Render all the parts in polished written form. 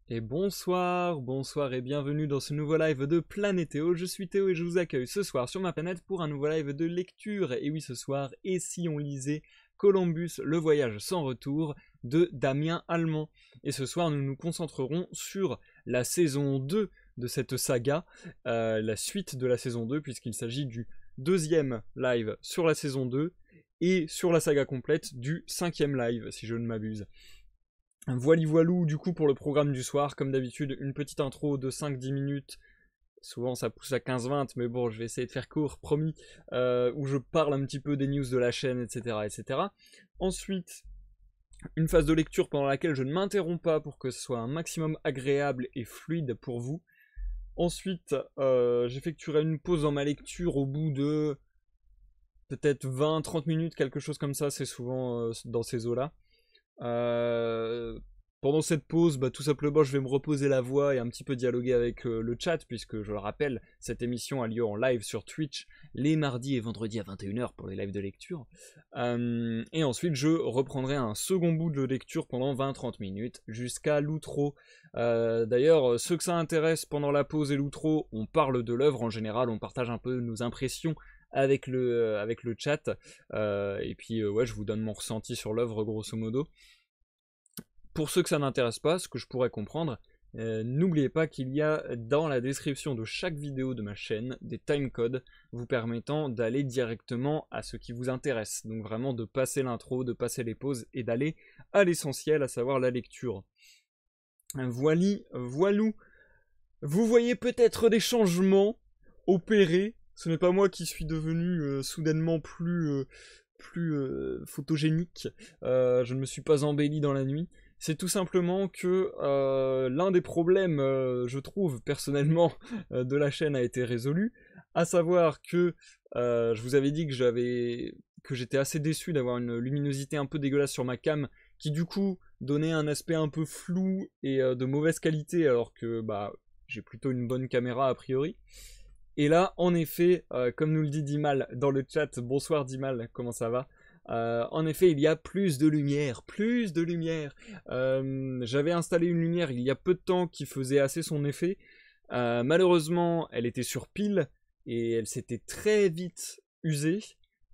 Et bonsoir, bonsoir et bienvenue dans ce nouveau live de Planétéo. Je suis Théo et je vous accueille ce soir sur ma planète pour un nouveau live de lecture. Et oui, ce soir, et si on lisait Columbus, le voyage sans retour de Damien Allemand. Et ce soir, nous nous concentrerons sur la saison 2 de cette saga, la suite de la saison 2, puisqu'il s'agit du deuxième live sur la saison 2 et sur la saga complète du cinquième live, si je ne m'abuse. Voilou du coup pour le programme du soir, comme d'habitude une petite intro de 5-10 minutes, souvent ça pousse à 15-20 mais bon je vais essayer de faire court, promis, où je parle un petit peu des news de la chaîne, etc. etc. Ensuite, une phase de lecture pendant laquelle je ne m'interromps pas pour que ce soit un maximum agréable et fluide pour vous. Ensuite, j'effectuerai une pause dans ma lecture au bout de peut-être 20-30 minutes, quelque chose comme ça, c'est souvent dans ces eaux-là. Pendant cette pause, tout simplement, je vais me reposer la voix et un petit peu dialoguer avec le chat, puisque je le rappelle, cette émission a lieu en live sur Twitch les mardis et vendredis à 21h pour les lives de lecture. Et ensuite, je reprendrai un second bout de lecture pendant 20-30 minutes jusqu'à l'outro. D'ailleurs, ceux que ça intéresse pendant la pause et l'outro, on parle de l'œuvre en général, on partage un peu nos impressions avec le chat, et puis ouais, je vous donne mon ressenti sur l'œuvre grosso modo. Pour ceux que ça n'intéresse pas, ce que je pourrais comprendre, n'oubliez pas qu'il y a dans la description de chaque vidéo de ma chaîne des timecodes vous permettant d'aller directement à ce qui vous intéresse, donc vraiment de passer l'intro, de passer les pauses et d'aller à l'essentiel, à savoir la lecture. Voilou, vous voyez peut-être des changements opérés. Ce n'est pas moi qui suis devenu soudainement plus photogénique. Je ne me suis pas embelli dans la nuit. C'est tout simplement que l'un des problèmes, je trouve personnellement, de la chaîne a été résolu. À savoir que je vous avais dit que j'étais assez déçu d'avoir une luminosité un peu dégueulasse sur ma cam, qui du coup donnait un aspect un peu flou et de mauvaise qualité, alors que j'ai plutôt une bonne caméra a priori. Et là, en effet, comme nous le dit Dimal dans le chat, bonsoir Dimal, comment ça va? En effet, il y a plus de lumière, plus de lumière. J'avais installé une lumière il y a peu de temps qui faisait assez son effet. Malheureusement, elle était sur pile et elle s'était très vite usée.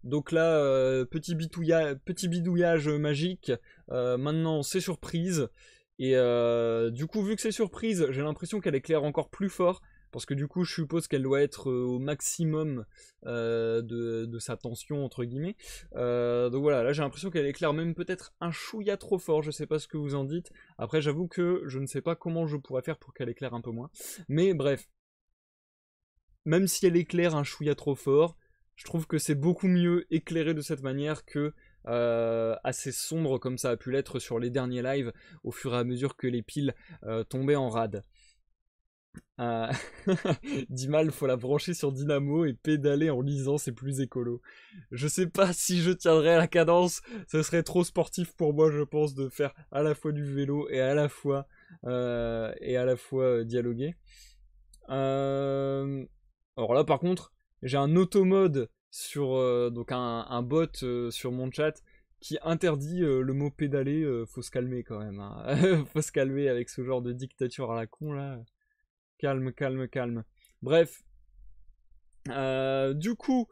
Donc là, petit bidouillage magique. Maintenant, c'est sur prise. Et du coup, vu que c'est sur prise, j'ai l'impression qu'elle éclaire encore plus fort. Parce que du coup, je suppose qu'elle doit être au maximum de sa tension, entre guillemets. Donc voilà, là j'ai l'impression qu'elle éclaire même peut-être un chouïa trop fort, je sais pas ce que vous en dites. Après, j'avoue que je ne sais pas comment je pourrais faire pour qu'elle éclaire un peu moins. Mais bref, même si elle éclaire un chouïa trop fort, je trouve que c'est beaucoup mieux éclairé de cette manière que assez sombre comme ça a pu l'être sur les derniers lives, au fur et à mesure que les piles tombaient en rade. Dimal, faut la brancher sur Dynamo et pédaler en lisant, c'est plus écolo. Je sais pas si je tiendrais à la cadence, ce serait trop sportif pour moi, je pense, de faire à la fois du vélo et à la fois dialoguer. Alors là, par contre, j'ai un automode sur donc un bot sur mon chat qui interdit le mot pédaler. Faut se calmer quand même, hein. Faut se calmer avec ce genre de dictature à la con là. Calme, calme, calme. Bref. Du coup,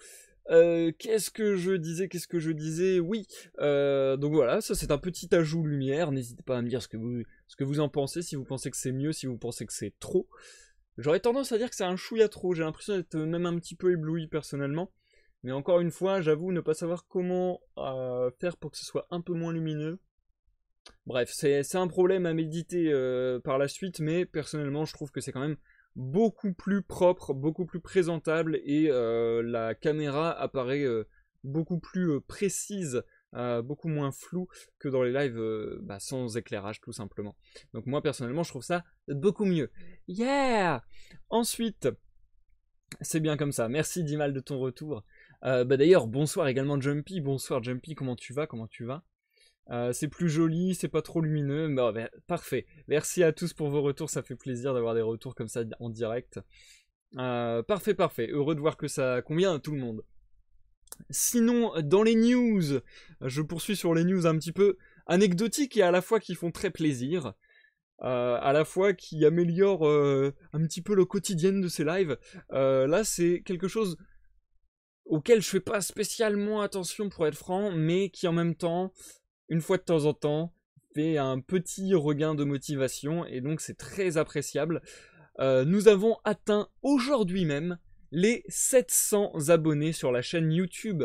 qu'est-ce que je disais? Oui. Donc voilà, ça c'est un petit ajout lumière. N'hésitez pas à me dire ce que vous en pensez, si vous pensez que c'est mieux, si vous pensez que c'est trop. J'aurais tendance à dire que c'est un chouïa trop. J'ai l'impression d'être même un petit peu ébloui personnellement. Mais encore une fois, j'avoue ne pas savoir comment faire pour que ce soit un peu moins lumineux. Bref, c'est un problème à méditer par la suite, mais personnellement, je trouve que c'est quand même beaucoup plus propre, beaucoup plus présentable, et la caméra apparaît beaucoup plus précise, beaucoup moins floue que dans les lives sans éclairage, tout simplement. Donc moi, personnellement, je trouve ça beaucoup mieux. Yeah! Ensuite, c'est bien comme ça. Merci Dimal de ton retour. D'ailleurs, bonsoir également Jumpy. Bonsoir Jumpy, comment tu vas? Comment tu vas? C'est plus joli, c'est pas trop lumineux, parfait. Merci à tous pour vos retours, ça fait plaisir d'avoir des retours comme ça en direct. Parfait, parfait. Heureux de voir que ça convient à tout le monde. Sinon, dans les news, je poursuis sur les news un petit peu anecdotiques et à la fois qui font très plaisir. à la fois qui améliore un petit peu le quotidien de ses lives. Là, c'est quelque chose auquel je fais pas spécialement attention pour être franc, mais qui en même temps, une fois de temps en temps, fait un petit regain de motivation, et donc c'est très appréciable. Nous avons atteint aujourd'hui même les 700 abonnés sur la chaîne YouTube.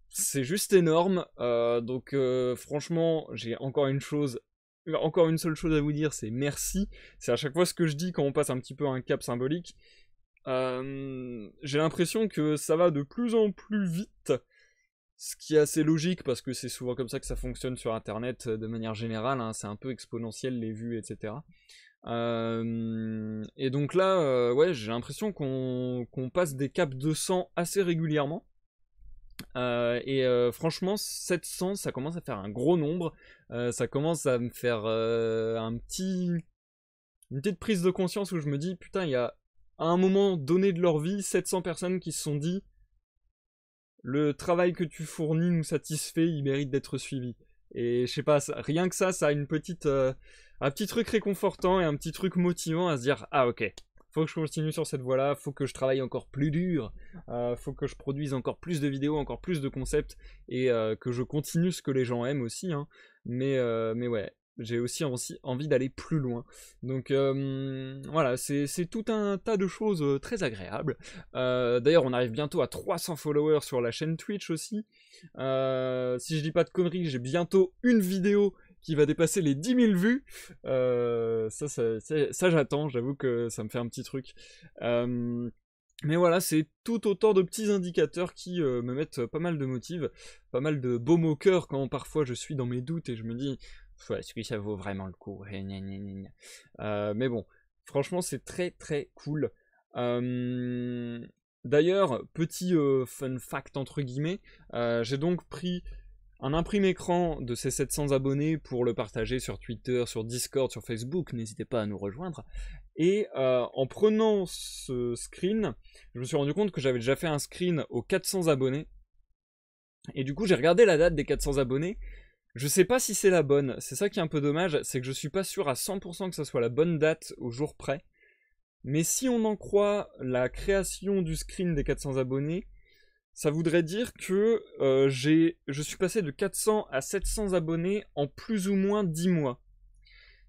C'est juste énorme, donc franchement, j'ai encore une seule chose à vous dire, c'est merci. C'est à chaque fois ce que je dis quand on passe un petit peu un cap symbolique. J'ai l'impression que ça va de plus en plus vite, ce qui est assez logique parce que c'est souvent comme ça que ça fonctionne sur internet de manière générale, hein, c'est un peu exponentiel les vues, etc. Et donc là, ouais, j'ai l'impression qu'on passe des caps de 100 assez régulièrement. Franchement, 700, ça commence à faire un gros nombre. Ça commence à me faire une petite prise de conscience où je me dis, putain, il y a à un moment donné de leur vie, 700 personnes qui se sont dit, le travail que tu fournis nous satisfait, il mérite d'être suivi. Et je sais pas, rien que ça a un petit truc réconfortant et un petit truc motivant à se dire, ah ok, faut que je continue sur cette voie-là, faut que je travaille encore plus dur, faut que je produise encore plus de vidéos, encore plus de concepts, et que je continue ce que les gens aiment aussi, hein. Mais ouais, j'ai aussi envie d'aller plus loin. Donc voilà, c'est tout un tas de choses très agréables. D'ailleurs, on arrive bientôt à 300 followers sur la chaîne Twitch aussi. Si je dis pas de conneries, j'ai bientôt une vidéo qui va dépasser les 10 000 vues. Ça j'attends, j'avoue que ça me fait un petit truc. Mais voilà, c'est tout autant de petits indicateurs qui me mettent pas mal de motive, pas mal de baume au cœur quand parfois je suis dans mes doutes et je me dis, est-ce que ça vaut vraiment le coup? Mais bon, franchement, c'est très très cool. D'ailleurs, petit fun fact entre guillemets, j'ai donc pris un imprime-écran de ces 700 abonnés pour le partager sur Twitter, sur Discord, sur Facebook, n'hésitez pas à nous rejoindre. Et en prenant ce screen, je me suis rendu compte que j'avais déjà fait un screen aux 400 abonnés. Et du coup, j'ai regardé la date des 400 abonnés. Je sais pas si c'est la bonne, c'est ça qui est un peu dommage, c'est que je suis pas sûr à 100% que ça soit la bonne date au jour près. Mais si on en croit la création du screen des 400 abonnés, ça voudrait dire que je suis passé de 400 à 700 abonnés en plus ou moins 10 mois.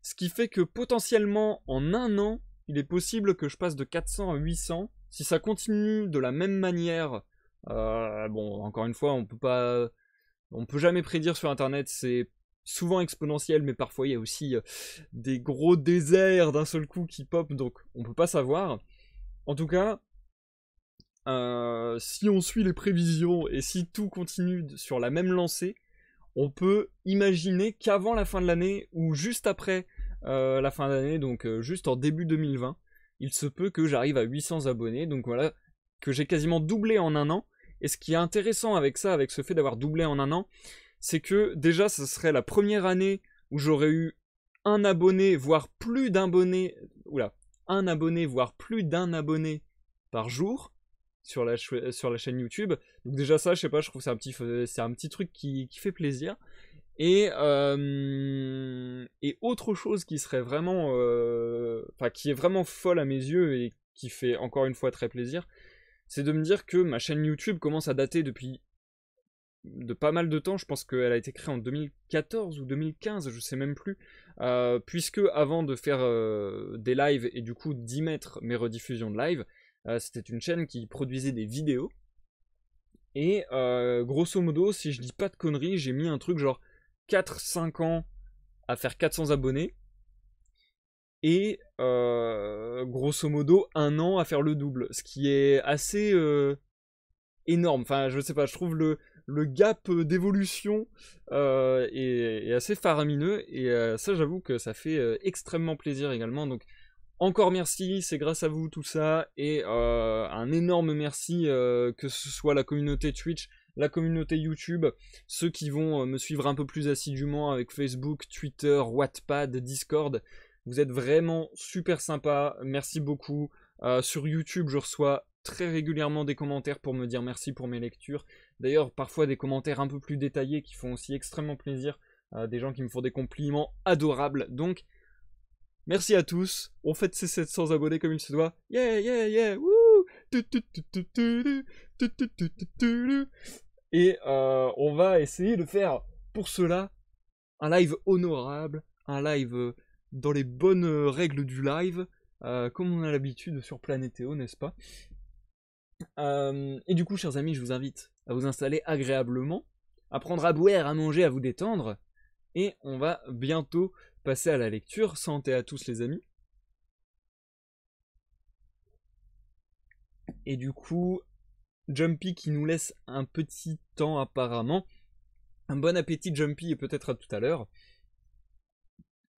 Ce qui fait que potentiellement en un an, il est possible que je passe de 400 à 800. Si ça continue de la même manière, bon, encore une fois, on peut jamais prédire sur internet, c'est souvent exponentiel, mais parfois il y a aussi des gros déserts d'un seul coup qui pop, donc on peut pas savoir. En tout cas, si on suit les prévisions et si tout continue sur la même lancée, on peut imaginer qu'avant la fin de l'année ou juste après la fin d'année, donc juste en début 2020, il se peut que j'arrive à 800 abonnés, donc voilà, que j'ai quasiment doublé en un an. Et ce qui est intéressant avec ça, avec ce fait d'avoir doublé en un an, c'est que déjà ce serait la première année où j'aurais eu un abonné, voire plus d'un abonné, un abonné, voire plus d'un abonné par jour sur la chaîne YouTube. Donc déjà ça, je sais pas, je trouve que c'est un petit truc qui fait plaisir. Et autre chose qui serait vraiment, qui est vraiment folle à mes yeux et qui fait encore une fois très plaisir, c'est de me dire que ma chaîne YouTube commence à dater depuis de pas mal de temps. Je pense qu'elle a été créée en 2014 ou 2015, je sais même plus, puisque avant de faire des lives et du coup d'y mettre mes rediffusions de live, c'était une chaîne qui produisait des vidéos. Et grosso modo, si je dis pas de conneries, j'ai mis un truc genre 4-5 ans à faire 400 abonnés. Et grosso modo, un an à faire le double. Ce qui est assez énorme. Enfin, je sais pas, je trouve le gap d'évolution est assez faramineux. Et ça, j'avoue que ça fait extrêmement plaisir également. Donc, encore merci, c'est grâce à vous tout ça. Et un énorme merci que ce soit la communauté Twitch, la communauté YouTube, ceux qui vont me suivre un peu plus assidûment avec Facebook, Twitter, Wattpad, Discord. Vous êtes vraiment super sympa, merci beaucoup. Sur YouTube, je reçois très régulièrement des commentaires pour me dire merci pour mes lectures. D'ailleurs, parfois des commentaires un peu plus détaillés qui font aussi extrêmement plaisir. Des gens qui me font des compliments adorables. Donc, Merci à tous. On fête ces 700 abonnés comme il se doit. Yeah, yeah, yeah. Wouh. Et on va essayer de faire pour cela un live honorable, un live dans les bonnes règles du live, comme on a l'habitude sur Planétéo, n'est-ce pas? Et du coup, chers amis, je vous invite à vous installer agréablement, à prendre à boire, à manger, à vous détendre, et on va bientôt passer à la lecture. Santé à tous les amis. Et du coup, Jumpy qui nous laisse un petit temps apparemment. Un bon appétit Jumpy et peut-être à tout à l'heure.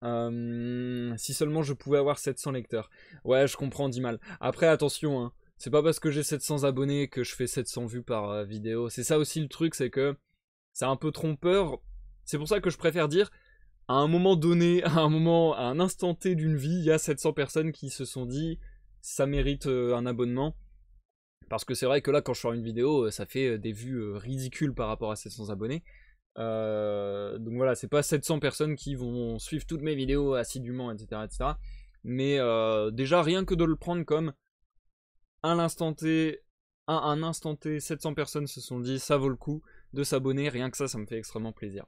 Si seulement je pouvais avoir 700 lecteurs. Ouais, je comprends, dit mal. Après, attention, hein, c'est pas parce que j'ai 700 abonnés que je fais 700 vues par vidéo. C'est ça aussi le truc, c'est que c'est un peu trompeur. C'est pour ça que je préfère dire, à un moment donné, à un instant T d'une vie, il y a 700 personnes qui se sont dit, ça mérite un abonnement. Parce que c'est vrai que là, quand je sors une vidéo, ça fait des vues ridicules par rapport à 700 abonnés. Donc voilà, c'est pas 700 personnes qui vont suivre toutes mes vidéos assidûment, etc. etc. Mais déjà, rien que de le prendre comme à l'instant T, à un instant T, 700 personnes se sont dit ça vaut le coup de s'abonner, rien que ça me fait extrêmement plaisir.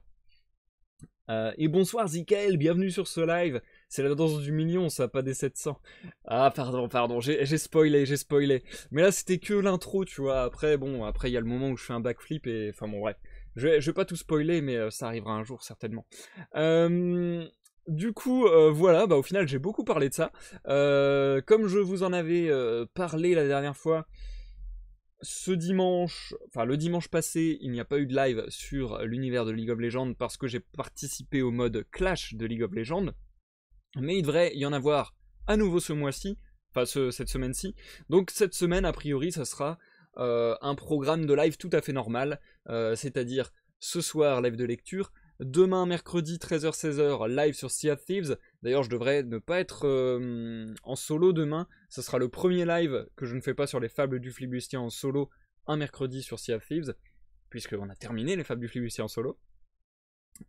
Et bonsoir Zikael, bienvenue sur ce live. C'est la danse du million, ça, pas des 700. Ah pardon, j'ai spoilé. Mais là c'était que l'intro, tu vois. Après il y a le moment où je fais un backflip et enfin bon bref. Je vais pas tout spoiler, mais ça arrivera un jour certainement. Du coup, voilà, bah au final j'ai beaucoup parlé de ça. Comme je vous en avais parlé la dernière fois, ce dimanche, enfin le dimanche passé, il n'y a pas eu de live sur l'univers de League of Legends parce que j'ai participé au mode Clash de League of Legends. Mais il devrait y en avoir à nouveau ce mois-ci, enfin cette semaine-ci. Donc cette semaine, a priori, ça sera un programme de live tout à fait normal, c'est-à-dire ce soir, live de lecture, demain, mercredi, 13h-16h, live sur Sea of Thieves. D'ailleurs, je devrais ne pas être en solo demain, ce sera le premier live que je ne fais pas sur les fables du Flibustier en solo, un mercredi sur Sea of Thieves, puisqu'on a terminé les fables du Flibustier en solo.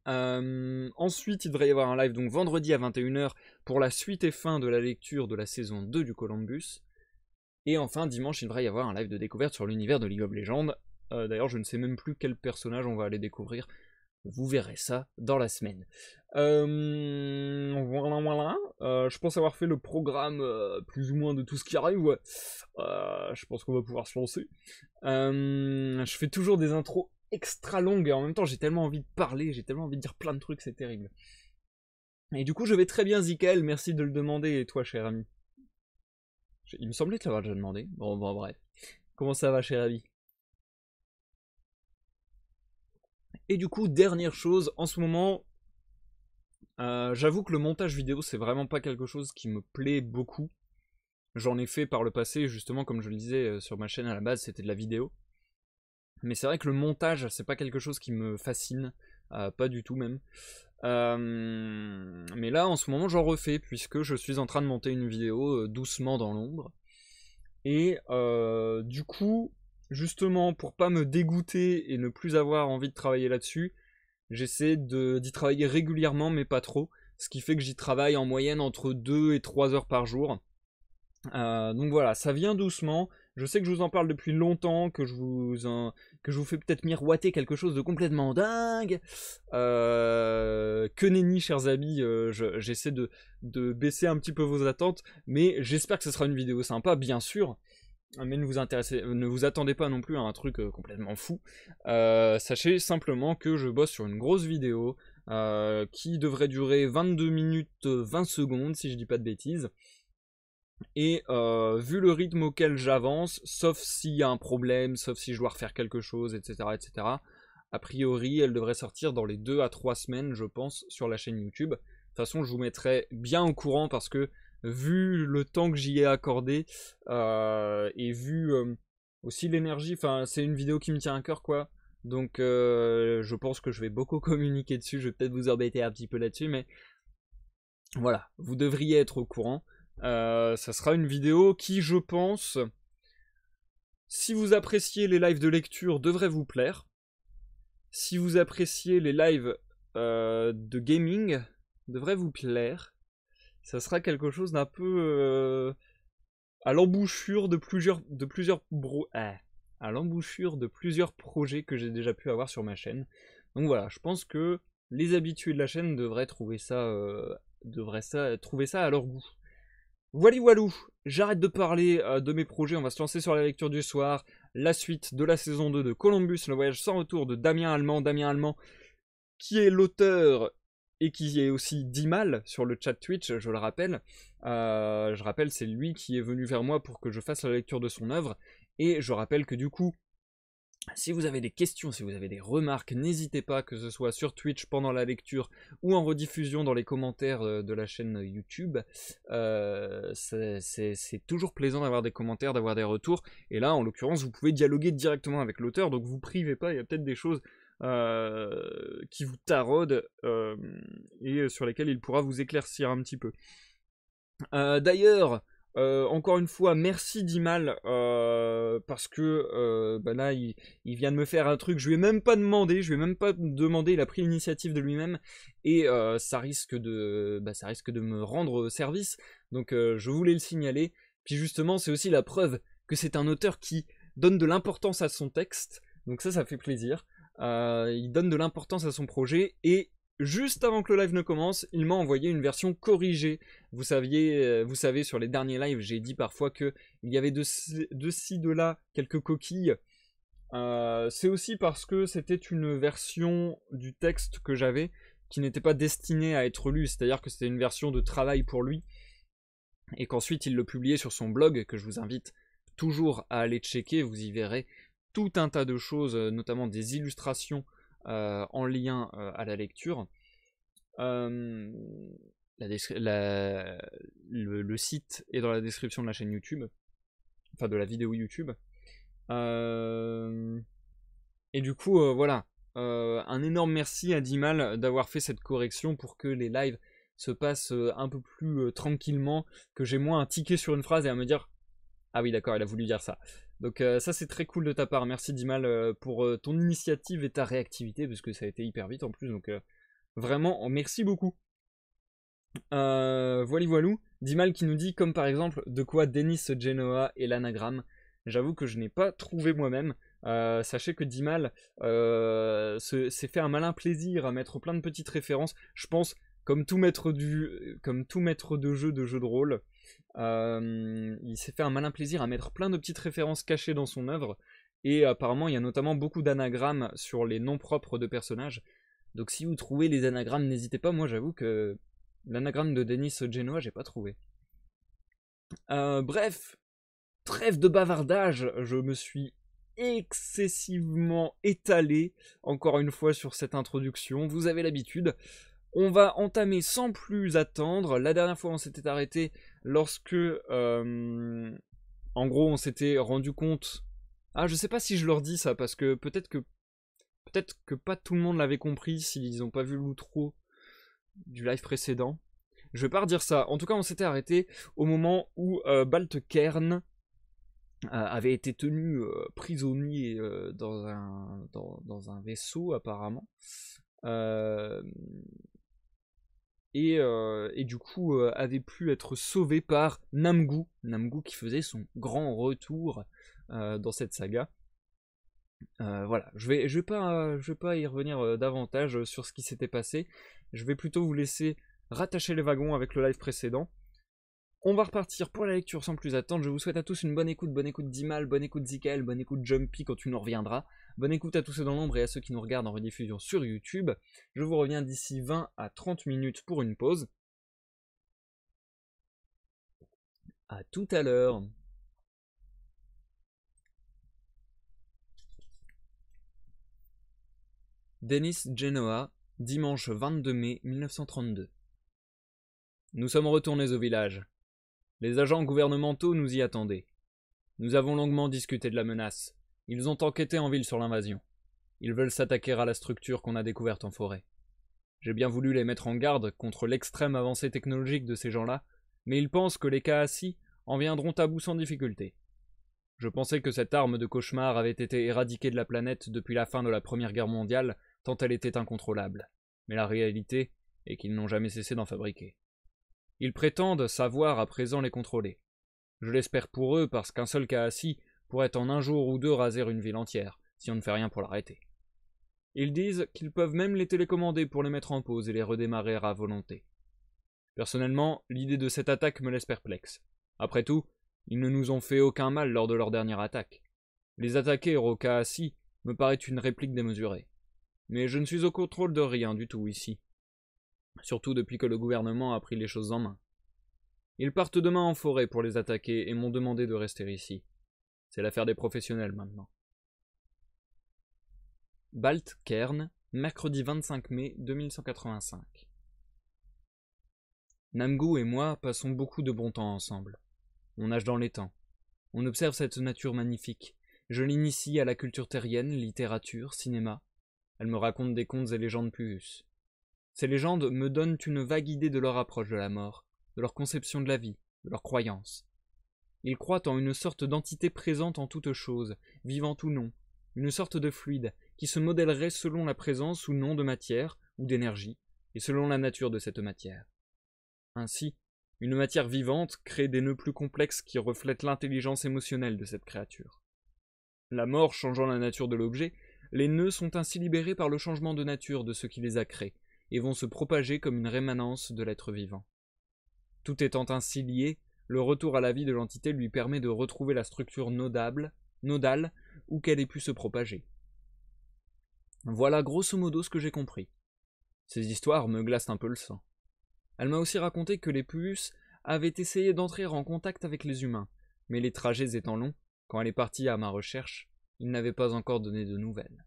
Ensuite, il devrait y avoir un live donc vendredi à 21h pour la suite et fin de la lecture de la saison 2 du Columbus. Et enfin, dimanche, il devrait y avoir un live de découverte sur l'univers de League of Legends. D'ailleurs, je ne sais même plus quel personnage on va aller découvrir. Vous verrez ça dans la semaine. Voilà. Je pense avoir fait le programme plus ou moins de tout ce qui arrive. Ouais. Je pense qu'on va pouvoir se lancer. Je fais toujours des intros extra longue et en même temps j'ai tellement envie de parler, j'ai tellement envie de dire plein de trucs, c'est terrible. Et du coup je vais très bien Zikael, merci de le demander, et toi cher ami? Il me semblait te l'avoir déjà demandé, bon bref. Comment ça va cher ami? Et du coup dernière chose, en ce moment, j'avoue que le montage vidéo c'est vraiment pas quelque chose qui me plaît beaucoup. J'en ai fait par le passé, justement comme je le disais sur ma chaîne à la base c'était de la vidéo. Mais c'est vrai que le montage, c'est pas quelque chose qui me fascine, pas du tout même. Mais là, en ce moment, j'en refais, puisque je suis en train de monter une vidéo doucement dans l'ombre. Et du coup, justement, pour pas me dégoûter et ne plus avoir envie de travailler là-dessus, j'essaie d'y travailler régulièrement, mais pas trop. Ce qui fait que j'y travaille en moyenne entre 2 et 3 heures par jour. Donc voilà, ça vient doucement. Je sais que je vous en parle depuis longtemps, que je vous fais peut-être miroiter quelque chose de complètement dingue. Que nenni, chers amis, j'essaie de baisser un petit peu vos attentes, mais j'espère que ce sera une vidéo sympa, bien sûr. Mais ne vous attendez pas non plus à un truc complètement fou. Sachez simplement que je bosse sur une grosse vidéo qui devrait durer 22 minutes 20 secondes, si je dis pas de bêtises. Et vu le rythme auquel j'avance, sauf s'il y a un problème, sauf si je dois refaire quelque chose, etc., etc., a priori, elle devrait sortir dans les 2 à 3 semaines, je pense, sur la chaîne YouTube. De toute façon, je vous mettrai bien au courant parce que, vu le temps que j'y ai accordé, et vu aussi l'énergie, enfin, c'est une vidéo qui me tient à cœur, quoi. Donc, je pense que je vais beaucoup communiquer dessus, je vais peut-être vous embêter un petit peu là-dessus, mais voilà, vous devriez être au courant. Ça sera une vidéo qui, je pense, si vous appréciez les lives de lecture, devrait vous plaire. Si vous appréciez les lives de gaming, devrait vous plaire. ça sera quelque chose d'un peu à l'embouchure de à l'embouchure de plusieurs projets que j'ai déjà pu avoir sur ma chaîne. Donc voilà, je pense que les habitués de la chaîne devraient trouver ça à leur goût. Voilà voilou, j'arrête de parler de mes projets, on va se lancer sur la lecture du soir, la suite de la saison 2 de Columbus, le voyage sans retour de Damien Allemand, qui est l'auteur et qui est aussi Dimal sur le chat Twitch, je le rappelle. Je rappelle, c'est lui qui est venu vers moi pour que je fasse la lecture de son œuvre, et je rappelle que du coup, si vous avez des questions, si vous avez des remarques, n'hésitez pas, que ce soit sur Twitch pendant la lecture ou en rediffusion dans les commentaires de la chaîne YouTube. C'est toujours plaisant d'avoir des commentaires, d'avoir des retours. Et là, en l'occurrence, vous pouvez dialoguer directement avec l'auteur, donc vous privez pas, il y a peut-être des choses qui vous taraudent et sur lesquelles il pourra vous éclaircir un petit peu. D'ailleurs, encore une fois, merci Dimal, parce que là, il vient de me faire un truc, je lui ai même pas demandé, il a pris l'initiative de lui-même, et ça risque de me rendre service, donc je voulais le signaler. Puis justement, c'est aussi la preuve que c'est un auteur qui donne de l'importance à son texte, donc ça fait plaisir. Il donne de l'importance à son projet, et juste avant que le live ne commence, il m'a envoyé une version corrigée. Vous savez, sur les derniers lives, j'ai dit parfois qu'il y avait de ci, de là, quelques coquilles. C'est aussi parce que c'était une version du texte que j'avais qui n'était pas destinée à être lue, c'est-à-dire que c'était une version de travail pour lui, et qu'ensuite il le publiait sur son blog, que je vous invite toujours à aller checker. Vous y verrez tout un tas de choses, notamment des illustrations en lien à la lecture. Le site est dans la description de la chaîne YouTube, enfin de la vidéo YouTube. Et du coup, voilà. Un énorme merci à Dimal d'avoir fait cette correction pour que les lives se passent un peu plus tranquillement, que j'ai moins un ticket sur une phrase et à me dire ah oui d'accord, il a voulu dire ça. Donc ça c'est très cool de ta part, merci Dimal pour ton initiative et ta réactivité, parce que ça a été hyper vite en plus, donc vraiment merci beaucoup. Voilou, Dimal qui nous dit, comme par exemple, de quoi Denis Genoa est l'anagramme. J'avoue que je n'ai pas trouvé moi-même. Sachez que Dimal s'est fait un malin plaisir à mettre plein de petites références. Je pense, comme tout maître de jeu de rôle, il s'est fait un malin plaisir à mettre plein de petites références cachées dans son œuvre. Et apparemment, il y a notamment beaucoup d'anagrammes sur les noms propres de personnages. Donc si vous trouvez les anagrammes, n'hésitez pas. Moi, j'avoue que l'anagramme de Denis Genoa, j'ai pas trouvé. Bref, trêve de bavardage, je me suis excessivement étalé, encore une fois, sur cette introduction. Vous avez l'habitude. On va entamer sans plus attendre. La dernière fois, on s'était arrêté lorsque, en gros, on s'était rendu compte... Ah, je sais pas si je leur dis ça, parce que peut-être que pas tout le monde l'avait compris s'ils n'ont pas vu l'outro du live précédent. Je vais pas redire ça. En tout cas, on s'était arrêté au moment où Baltekern avait été tenu prisonnier dans un vaisseau, apparemment. Et du coup, avait pu être sauvé par Namgoo. Namgoo qui faisait son grand retour dans cette saga. Voilà, je vais pas y revenir davantage sur ce qui s'était passé. Je vais plutôt vous laisser rattacher les wagons avec le live précédent. On va repartir pour la lecture sans plus attendre. Je vous souhaite à tous une bonne écoute Dimal, bonne écoute Zikael, bonne écoute Jumpy quand tu nous reviendras. Bonne écoute à tous ceux dans l'ombre et à ceux qui nous regardent en rediffusion sur YouTube. Je vous reviens d'ici 20 à 30 minutes pour une pause. À tout à l'heure. Denis Genoa, dimanche 22 mai 1932. Nous sommes retournés au village. Les agents gouvernementaux nous y attendaient. Nous avons longuement discuté de la menace. Ils ont enquêté en ville sur l'invasion. Ils veulent s'attaquer à la structure qu'on a découverte en forêt. J'ai bien voulu les mettre en garde contre l'extrême avancée technologique de ces gens-là, mais ils pensent que les Kahassi en viendront à bout sans difficulté. Je pensais que cette arme de cauchemar avait été éradiquée de la planète depuis la fin de la Première Guerre mondiale, tant elle était incontrôlable. Mais la réalité est qu'ils n'ont jamais cessé d'en fabriquer. Ils prétendent savoir à présent les contrôler. Je l'espère pour eux parce qu'un seul Kaasi pourrait en un jour ou deux raser une ville entière, si on ne fait rien pour l'arrêter. Ils disent qu'ils peuvent même les télécommander pour les mettre en pause et les redémarrer à volonté. Personnellement, l'idée de cette attaque me laisse perplexe. Après tout, ils ne nous ont fait aucun mal lors de leur dernière attaque. Les attaquer au Kaasi me paraît une réplique démesurée. Mais je ne suis au contrôle de rien du tout ici. Surtout depuis que le gouvernement a pris les choses en main. Ils partent demain en forêt pour les attaquer et m'ont demandé de rester ici. C'est l'affaire des professionnels maintenant. Balt Cairn, mercredi 25 mai 2185. Namgu et moi passons beaucoup de bon temps ensemble. On nage dans l'étang. On observe cette nature magnifique. Je l'initie à la culture terrienne, littérature, cinéma. Elle me raconte des contes et légendes puus. Ces légendes me donnent une vague idée de leur approche de la mort, de leur conception de la vie, de leurs croyances. Ils croient en une sorte d'entité présente en toute chose, vivante ou non, une sorte de fluide qui se modèlerait selon la présence ou non de matière ou d'énergie, et selon la nature de cette matière. Ainsi, une matière vivante crée des nœuds plus complexes qui reflètent l'intelligence émotionnelle de cette créature. La mort changeant la nature de l'objet, les nœuds sont ainsi libérés par le changement de nature de ce qui les a créés, et vont se propager comme une rémanence de l'être vivant. Tout étant ainsi lié, le retour à la vie de l'entité lui permet de retrouver la structure nodale où qu'elle ait pu se propager. Voilà grosso modo ce que j'ai compris. Ces histoires me glacent un peu le sang. Elle m'a aussi raconté que les Puus avaient essayé d'entrer en contact avec les humains, mais les trajets étant longs, quand elle est partie à ma recherche, ils n'avaient pas encore donné de nouvelles.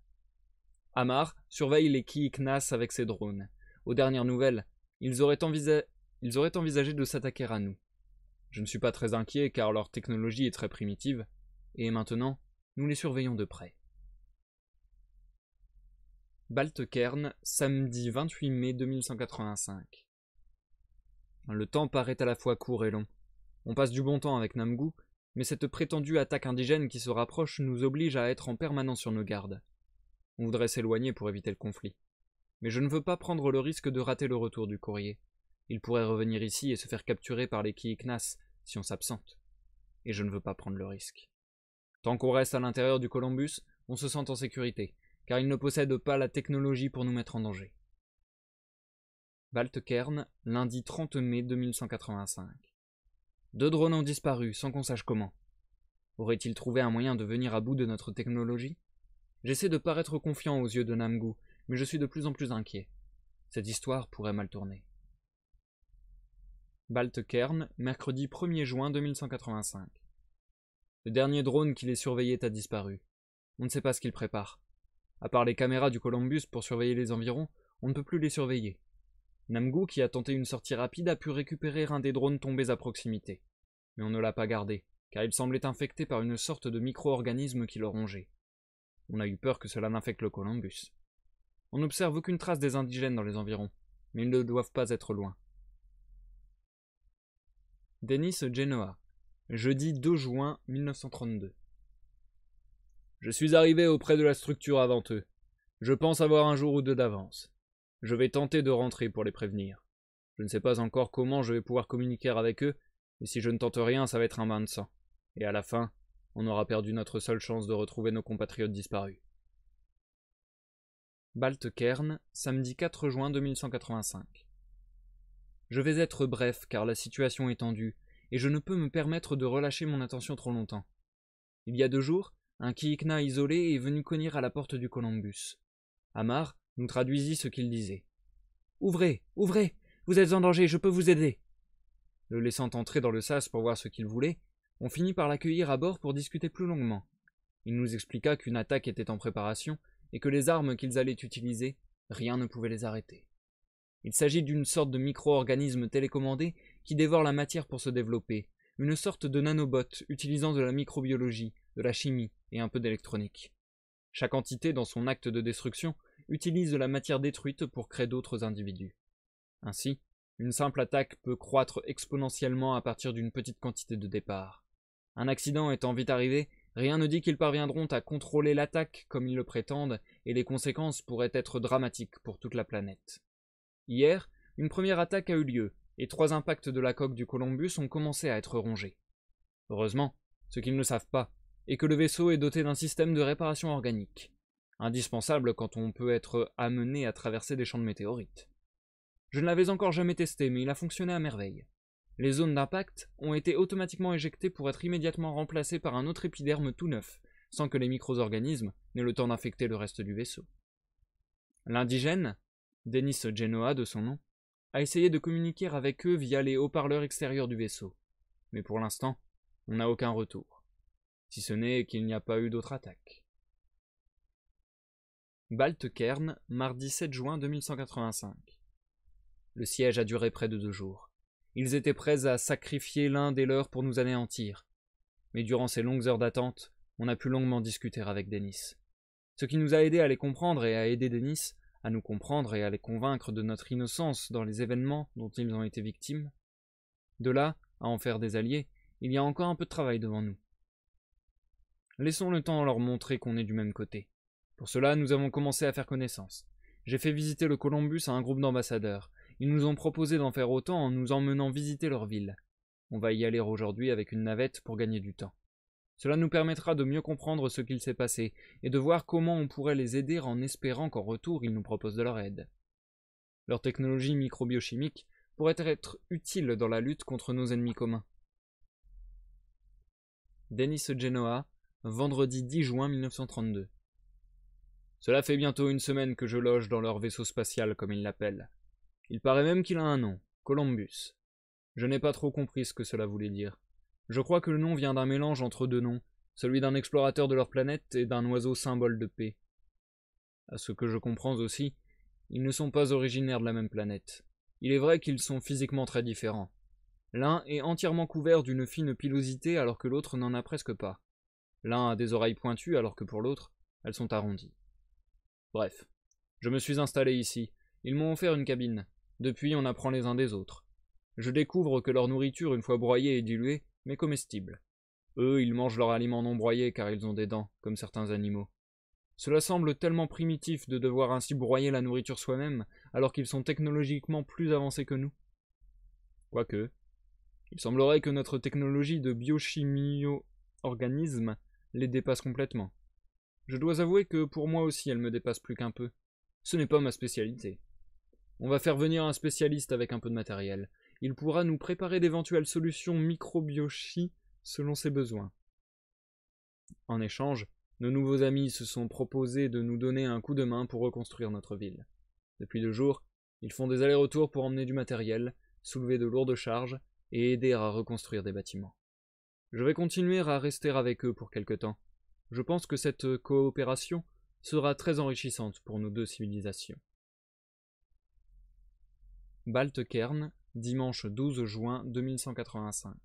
Amar surveille les Kiiknas avec ses drones. Aux dernières nouvelles, ils auraient envisagé de s'attaquer à nous. Je ne suis pas très inquiet car leur technologie est très primitive, et maintenant, nous les surveillons de près. Balt Cairn, samedi 28 mai 2185. Le temps paraît à la fois court et long. On passe du bon temps avec Namgu, mais cette prétendue attaque indigène qui se rapproche nous oblige à être en permanence sur nos gardes. On voudrait s'éloigner pour éviter le conflit. Mais je ne veux pas prendre le risque de rater le retour du courrier. Il pourrait revenir ici et se faire capturer par les Kiiknas si on s'absente. Et je ne veux pas prendre le risque. Tant qu'on reste à l'intérieur du Columbus, on se sent en sécurité, car il ne possède pas la technologie pour nous mettre en danger. Balt Cairn, lundi 30 mai 2185. 2 drones ont disparu, sans qu'on sache comment. Aurait-il trouvé un moyen de venir à bout de notre technologie? J'essaie de paraître confiant aux yeux de Namgu, mais je suis de plus en plus inquiet. Cette histoire pourrait mal tourner. Balt Cairn, mercredi 1er juin 2185. Le dernier drone qui les surveillait a disparu. On ne sait pas ce qu'il prépare. À part les caméras du Columbus pour surveiller les environs, on ne peut plus les surveiller. Namgu, qui a tenté une sortie rapide, a pu récupérer un des drones tombés à proximité. Mais on ne l'a pas gardé, car il semblait infecté par une sorte de micro-organisme qui le rongeait. On a eu peur que cela n'infecte le Columbus. On n'observe aucune trace des indigènes dans les environs, mais ils ne doivent pas être loin. Denis Genoa, jeudi 2 juin 1932. Je suis arrivé auprès de la structure avant eux. Je pense avoir un jour ou deux d'avance. Je vais tenter de rentrer pour les prévenir. Je ne sais pas encore comment je vais pouvoir communiquer avec eux, mais si je ne tente rien, ça va être un bain de sang. Et à la fin, on aura perdu notre seule chance de retrouver nos compatriotes disparus. Balt Cairn, samedi 4 juin 2185. Je vais être bref car la situation est tendue, et je ne peux me permettre de relâcher mon attention trop longtemps. Il y a 2 jours, un Kiikna isolé est venu cogner à la porte du Columbus. Amar nous traduisit ce qu'il disait. « Ouvrez, ouvrez, vous êtes en danger, je peux vous aider !» Le laissant entrer dans le sas pour voir ce qu'il voulait, on finit par l'accueillir à bord pour discuter plus longuement. Il nous expliqua qu'une attaque était en préparation et que les armes qu'ils allaient utiliser, rien ne pouvait les arrêter. Il s'agit d'une sorte de micro-organisme télécommandé qui dévore la matière pour se développer, une sorte de nanobot utilisant de la microbiologie, de la chimie et un peu d'électronique. Chaque entité, dans son acte de destruction, utilise de la matière détruite pour créer d'autres individus. Ainsi, une simple attaque peut croître exponentiellement à partir d'une petite quantité de départ. Un accident étant vite arrivé, rien ne dit qu'ils parviendront à contrôler l'attaque comme ils le prétendent, et les conséquences pourraient être dramatiques pour toute la planète. Hier, une première attaque a eu lieu, et 3 impacts de la coque du Columbus ont commencé à être rongés. Heureusement, ce qu'ils ne savent pas est que le vaisseau est doté d'un système de réparation organique, indispensable quand on peut être amené à traverser des champs de météorites. Je ne l'avais encore jamais testé, mais il a fonctionné à merveille. Les zones d'impact ont été automatiquement éjectées pour être immédiatement remplacées par un autre épiderme tout neuf, sans que les micro-organismes n'aient le temps d'infecter le reste du vaisseau. L'indigène, Dennis Genoa de son nom, a essayé de communiquer avec eux via les haut-parleurs extérieurs du vaisseau, mais pour l'instant, on n'a aucun retour, si ce n'est qu'il n'y a pas eu d'autre attaque. Baltekern, mardi 7 juin 2185. Le siège a duré près de 2 jours. Ils étaient prêts à sacrifier l'un des leurs pour nous anéantir. Mais durant ces longues heures d'attente, on a pu longuement discuter avec Dennis. Ce qui nous a aidés à les comprendre et à aider Dennis à nous comprendre et à les convaincre de notre innocence dans les événements dont ils ont été victimes. De là à en faire des alliés, il y a encore un peu de travail devant nous. Laissons le temps leur montrer qu'on est du même côté. Pour cela, nous avons commencé à faire connaissance. J'ai fait visiter le Columbus à un groupe d'ambassadeurs. Ils nous ont proposé d'en faire autant en nous emmenant visiter leur ville. On va y aller aujourd'hui avec une navette pour gagner du temps. Cela nous permettra de mieux comprendre ce qu'il s'est passé et de voir comment on pourrait les aider en espérant qu'en retour ils nous proposent de leur aide. Leur technologie microbiochimique pourrait être utile dans la lutte contre nos ennemis communs. Dennis Genoa, vendredi 10 juin 1932. Cela fait bientôt 1 semaine que je loge dans leur vaisseau spatial comme ils l'appellent. Il paraît même qu'il a un nom, Columbus. Je n'ai pas trop compris ce que cela voulait dire. Je crois que le nom vient d'un mélange entre 2 noms, celui d'un explorateur de leur planète et d'un oiseau symbole de paix. À ce que je comprends aussi, ils ne sont pas originaires de la même planète. Il est vrai qu'ils sont physiquement très différents. L'un est entièrement couvert d'une fine pilosité alors que l'autre n'en a presque pas. L'un a des oreilles pointues alors que pour l'autre, elles sont arrondies. Bref, je me suis installé ici. Ils m'ont offert une cabine. Depuis, on apprend les uns des autres. Je découvre que leur nourriture, une fois broyée et diluée, m'est comestible. Eux, ils mangent leur aliment non broyé car ils ont des dents, comme certains animaux. Cela semble tellement primitif de devoir ainsi broyer la nourriture soi-même, alors qu'ils sont technologiquement plus avancés que nous. Quoique, il semblerait que notre technologie de biochimio-organisme les dépasse complètement. Je dois avouer que pour moi aussi elle me dépasse plus qu'un peu. Ce n'est pas ma spécialité. On va faire venir un spécialiste avec un peu de matériel. Il pourra nous préparer d'éventuelles solutions microbiochie selon ses besoins. En échange, nos nouveaux amis se sont proposés de nous donner un coup de main pour reconstruire notre ville. Depuis 2 jours, ils font des allers-retours pour emmener du matériel, soulever de lourdes charges et aider à reconstruire des bâtiments. Je vais continuer à rester avec eux pour quelque temps. Je pense que cette coopération sera très enrichissante pour nos 2 civilisations. Baltekern, dimanche 12 juin 2185.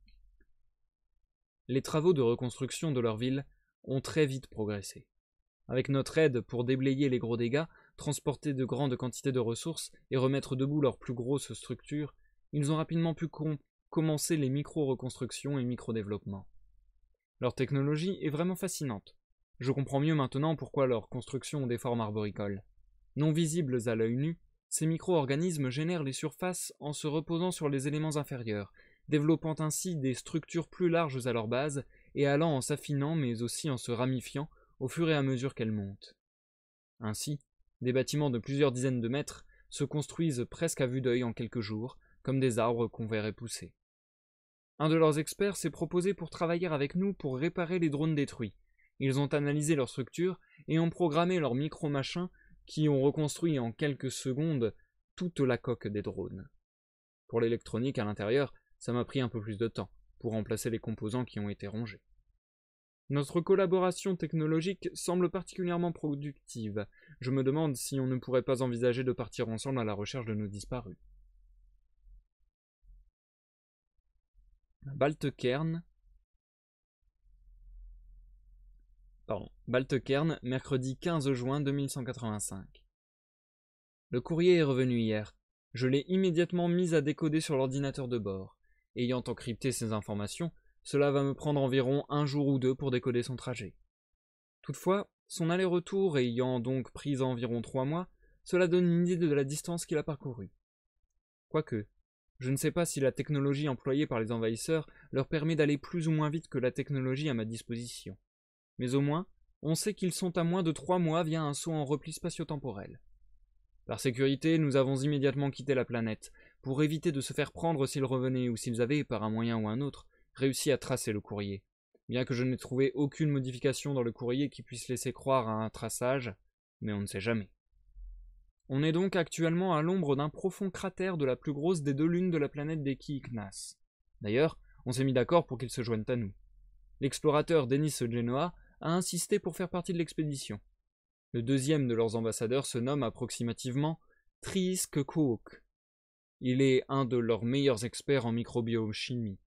Les travaux de reconstruction de leur ville ont très vite progressé. Avec notre aide pour déblayer les gros dégâts, transporter de grandes quantités de ressources et remettre debout leurs plus grosses structures, ils ont rapidement pu commencer les micro-reconstructions et micro-développements. Leur technologie est vraiment fascinante. Je comprends mieux maintenant pourquoi leurs constructions ont des formes arboricoles. Non visibles à l'œil nu, ces micro-organismes génèrent les surfaces en se reposant sur les éléments inférieurs, développant ainsi des structures plus larges à leur base et allant en s'affinant mais aussi en se ramifiant au fur et à mesure qu'elles montent. Ainsi, des bâtiments de plusieurs dizaines de mètres se construisent presque à vue d'œil en quelques jours, comme des arbres qu'on verrait pousser. Un de leurs experts s'est proposé pour travailler avec nous pour réparer les drones détruits. Ils ont analysé leur structure et ont programmé leurs micro-machins qui ont reconstruit en quelques secondes toute la coque des drones. Pour l'électronique à l'intérieur, ça m'a pris un peu plus de temps pour remplacer les composants qui ont été rongés. Notre collaboration technologique semble particulièrement productive. Je me demande si on ne pourrait pas envisager de partir ensemble à la recherche de nos disparus. Baltekern, mercredi 15 juin 2185. Le courrier est revenu hier. Je l'ai immédiatement mis à décoder sur l'ordinateur de bord. Ayant encrypté ces informations, cela va me prendre environ 1 jour ou 2 pour décoder son trajet. Toutefois, son aller-retour ayant donc pris environ 3 mois, cela donne une idée de la distance qu'il a parcourue. Quoique, Je ne sais pas si la technologie employée par les envahisseurs leur permet d'aller plus ou moins vite que la technologie à ma disposition. Mais au moins, on sait qu'ils sont à moins de 3 mois via un saut en repli spatio-temporel. Par sécurité, nous avons immédiatement quitté la planète, pour éviter de se faire prendre s'ils revenaient ou s'ils avaient, par un moyen ou un autre, réussi à tracer le courrier. Bien que je n'ai trouvé aucune modification dans le courrier qui puisse laisser croire à un traçage, mais on ne sait jamais. On est donc actuellement à l'ombre d'un profond cratère de la plus grosse des 2 lunes de la planète des Kiiknas. D'ailleurs, on s'est mis d'accord pour qu'ils se joignent à nous. L'explorateur Denis Genoa a insisté pour faire partie de l'expédition. Le deuxième de leurs ambassadeurs se nomme approximativement Triis Kekuok. Il est un de leurs meilleurs experts en microbiochimie.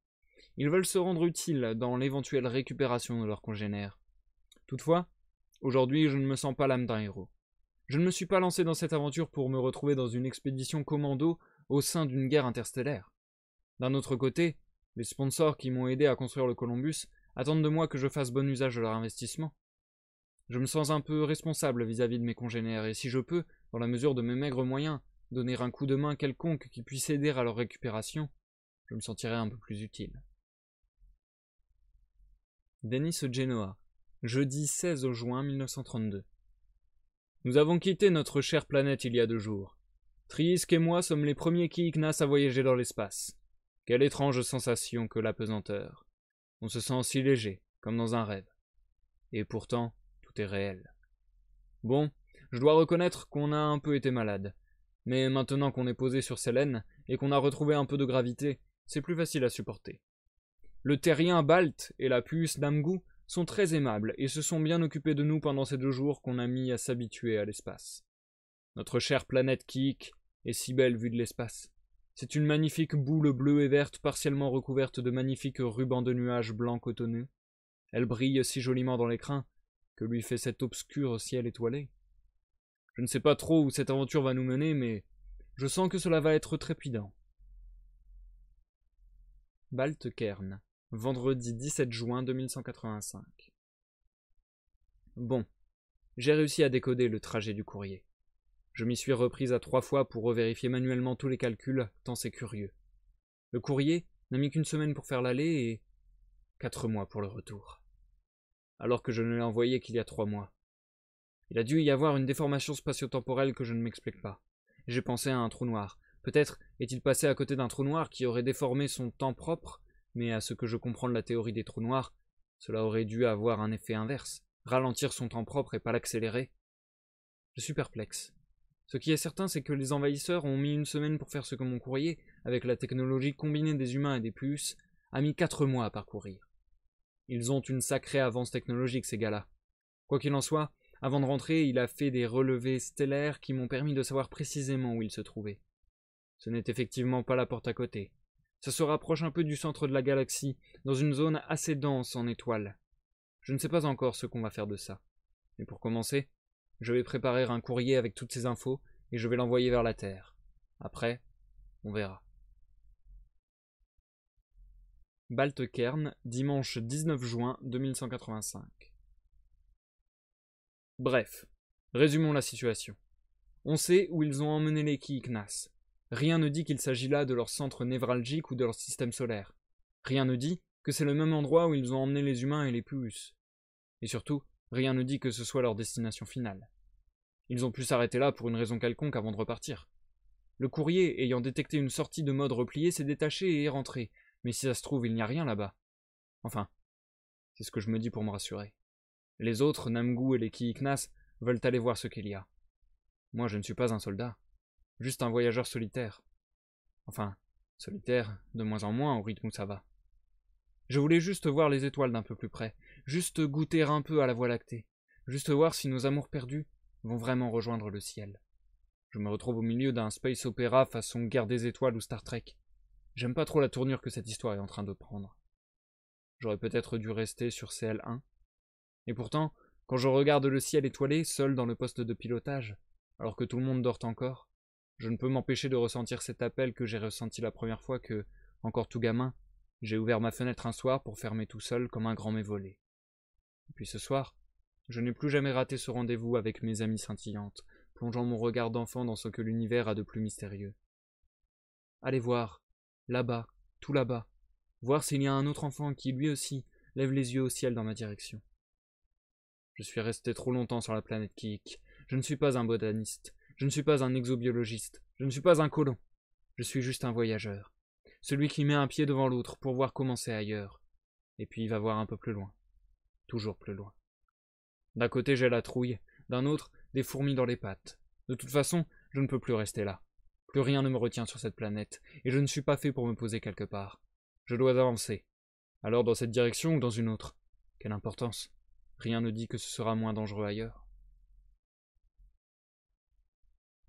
Ils veulent se rendre utiles dans l'éventuelle récupération de leurs congénères. Toutefois, aujourd'hui je ne me sens pas l'âme d'un héros. Je ne me suis pas lancé dans cette aventure pour me retrouver dans une expédition commando au sein d'une guerre interstellaire. D'un autre côté, les sponsors qui m'ont aidé à construire le Columbus attendent de moi que je fasse bon usage de leur investissement. Je me sens un peu responsable vis-à-vis de mes congénères, et si je peux, dans la mesure de mes maigres moyens, donner un coup de main quelconque qui puisse aider à leur récupération, je me sentirai un peu plus utile. Denis Genoa, jeudi 16 juin 1932. Nous avons quitté notre chère planète il y a 2 jours. Triisk et moi sommes les premiers Kiiknas à voyager dans l'espace. Quelle étrange sensation que la pesanteur. On se sent si léger, comme dans un rêve. Et pourtant, tout est réel. Bon, je dois reconnaître qu'on a un peu été malade. Mais maintenant qu'on est posé sur Sélène et qu'on a retrouvé un peu de gravité, c'est plus facile à supporter. Le terrien Balt et la puce Namgu sont très aimables et se sont bien occupés de nous pendant ces 2 jours qu'on a mis à s'habituer à l'espace. Notre chère planète Kiik est si belle vue de l'espace. C'est une magnifique boule bleue et verte partiellement recouverte de magnifiques rubans de nuages blancs cotonneux. Elle brille si joliment dans l'écrin que lui fait cet obscur ciel étoilé. Je ne sais pas trop où cette aventure va nous mener, mais je sens que cela va être trépidant. Baltcairn, vendredi 17 juin 2185. Bon, j'ai réussi à décoder le trajet du courrier. Je m'y suis reprise à 3 fois pour revérifier manuellement tous les calculs, tant c'est curieux. Le courrier n'a mis qu'1 semaine pour faire l'aller et 4 mois pour le retour. Alors que je ne l'ai envoyé qu'il y a 3 mois. Il a dû y avoir une déformation spatio-temporelle que je ne m'explique pas. J'ai pensé à un trou noir. Peut-être est-il passé à côté d'un trou noir qui aurait déformé son temps propre, mais à ce que je comprends de la théorie des trous noirs, cela aurait dû avoir un effet inverse, ralentir son temps propre et pas l'accélérer. Je suis perplexe. Ce qui est certain, c'est que les envahisseurs ont mis 1 semaine pour faire ce que mon courrier, avec la technologie combinée des humains et des puces, a mis 4 mois à parcourir. Ils ont une sacrée avance technologique, ces gars-là. Quoi qu'il en soit, avant de rentrer, il a fait des relevés stellaires qui m'ont permis de savoir précisément où il se trouvait. Ce n'est effectivement pas la porte à côté. Ça se rapproche un peu du centre de la galaxie, dans une zone assez dense en étoiles. Je ne sais pas encore ce qu'on va faire de ça. Mais pour commencer, je vais préparer un courrier avec toutes ces infos et je vais l'envoyer vers la Terre. Après, on verra. Baltcairn, dimanche 19 juin 2185. Bref, résumons la situation. On sait où ils ont emmené les Kiiknas. Rien ne dit qu'il s'agit là de leur centre névralgique ou de leur système solaire. Rien ne dit que c'est le même endroit où ils ont emmené les humains et les puces. Et surtout, rien ne dit que ce soit leur destination finale. Ils ont pu s'arrêter là pour une raison quelconque avant de repartir. Le courrier, ayant détecté une sortie de mode replié, s'est détaché et est rentré. Mais si ça se trouve, il n'y a rien là-bas. Enfin, c'est ce que je me dis pour me rassurer. Les autres, Namgu et les Kiiknas, veulent aller voir ce qu'il y a. Moi, je ne suis pas un soldat, juste un voyageur solitaire. Enfin, solitaire, de moins en moins au rythme où ça va. Je voulais juste voir les étoiles d'un peu plus près, juste goûter un peu à la Voie lactée, juste voir si nos amours perdus vont vraiment rejoindre le ciel. Je me retrouve au milieu d'un space opéra façon Guerre des étoiles ou Star Trek. J'aime pas trop la tournure que cette histoire est en train de prendre. J'aurais peut-être dû rester sur CL1. Et pourtant, quand je regarde le ciel étoilé, seul dans le poste de pilotage, alors que tout le monde dort encore, je ne peux m'empêcher de ressentir cet appel que j'ai ressenti la première fois que, encore tout gamin, j'ai ouvert ma fenêtre un soir pour fermer tout seul comme un grand m'est volé. Et puis ce soir, je n'ai plus jamais raté ce rendez-vous avec mes amies scintillantes, plongeant mon regard d'enfant dans ce que l'univers a de plus mystérieux. Allez voir, là-bas, tout là-bas, voir s'il y a un autre enfant qui, lui aussi, lève les yeux au ciel dans ma direction. Je suis resté trop longtemps sur la planète Kiik. Je ne suis pas un botaniste, je ne suis pas un exobiologiste, je ne suis pas un colon. Je suis juste un voyageur. Celui qui met un pied devant l'autre pour voir comment c'est ailleurs. Et puis il va voir un peu plus loin. Toujours plus loin. D'un côté j'ai la trouille, d'un autre des fourmis dans les pattes. De toute façon, je ne peux plus rester là. Plus rien ne me retient sur cette planète, et je ne suis pas fait pour me poser quelque part. Je dois avancer. Alors dans cette direction ou dans une autre? Quelle importance? Rien ne dit que ce sera moins dangereux ailleurs.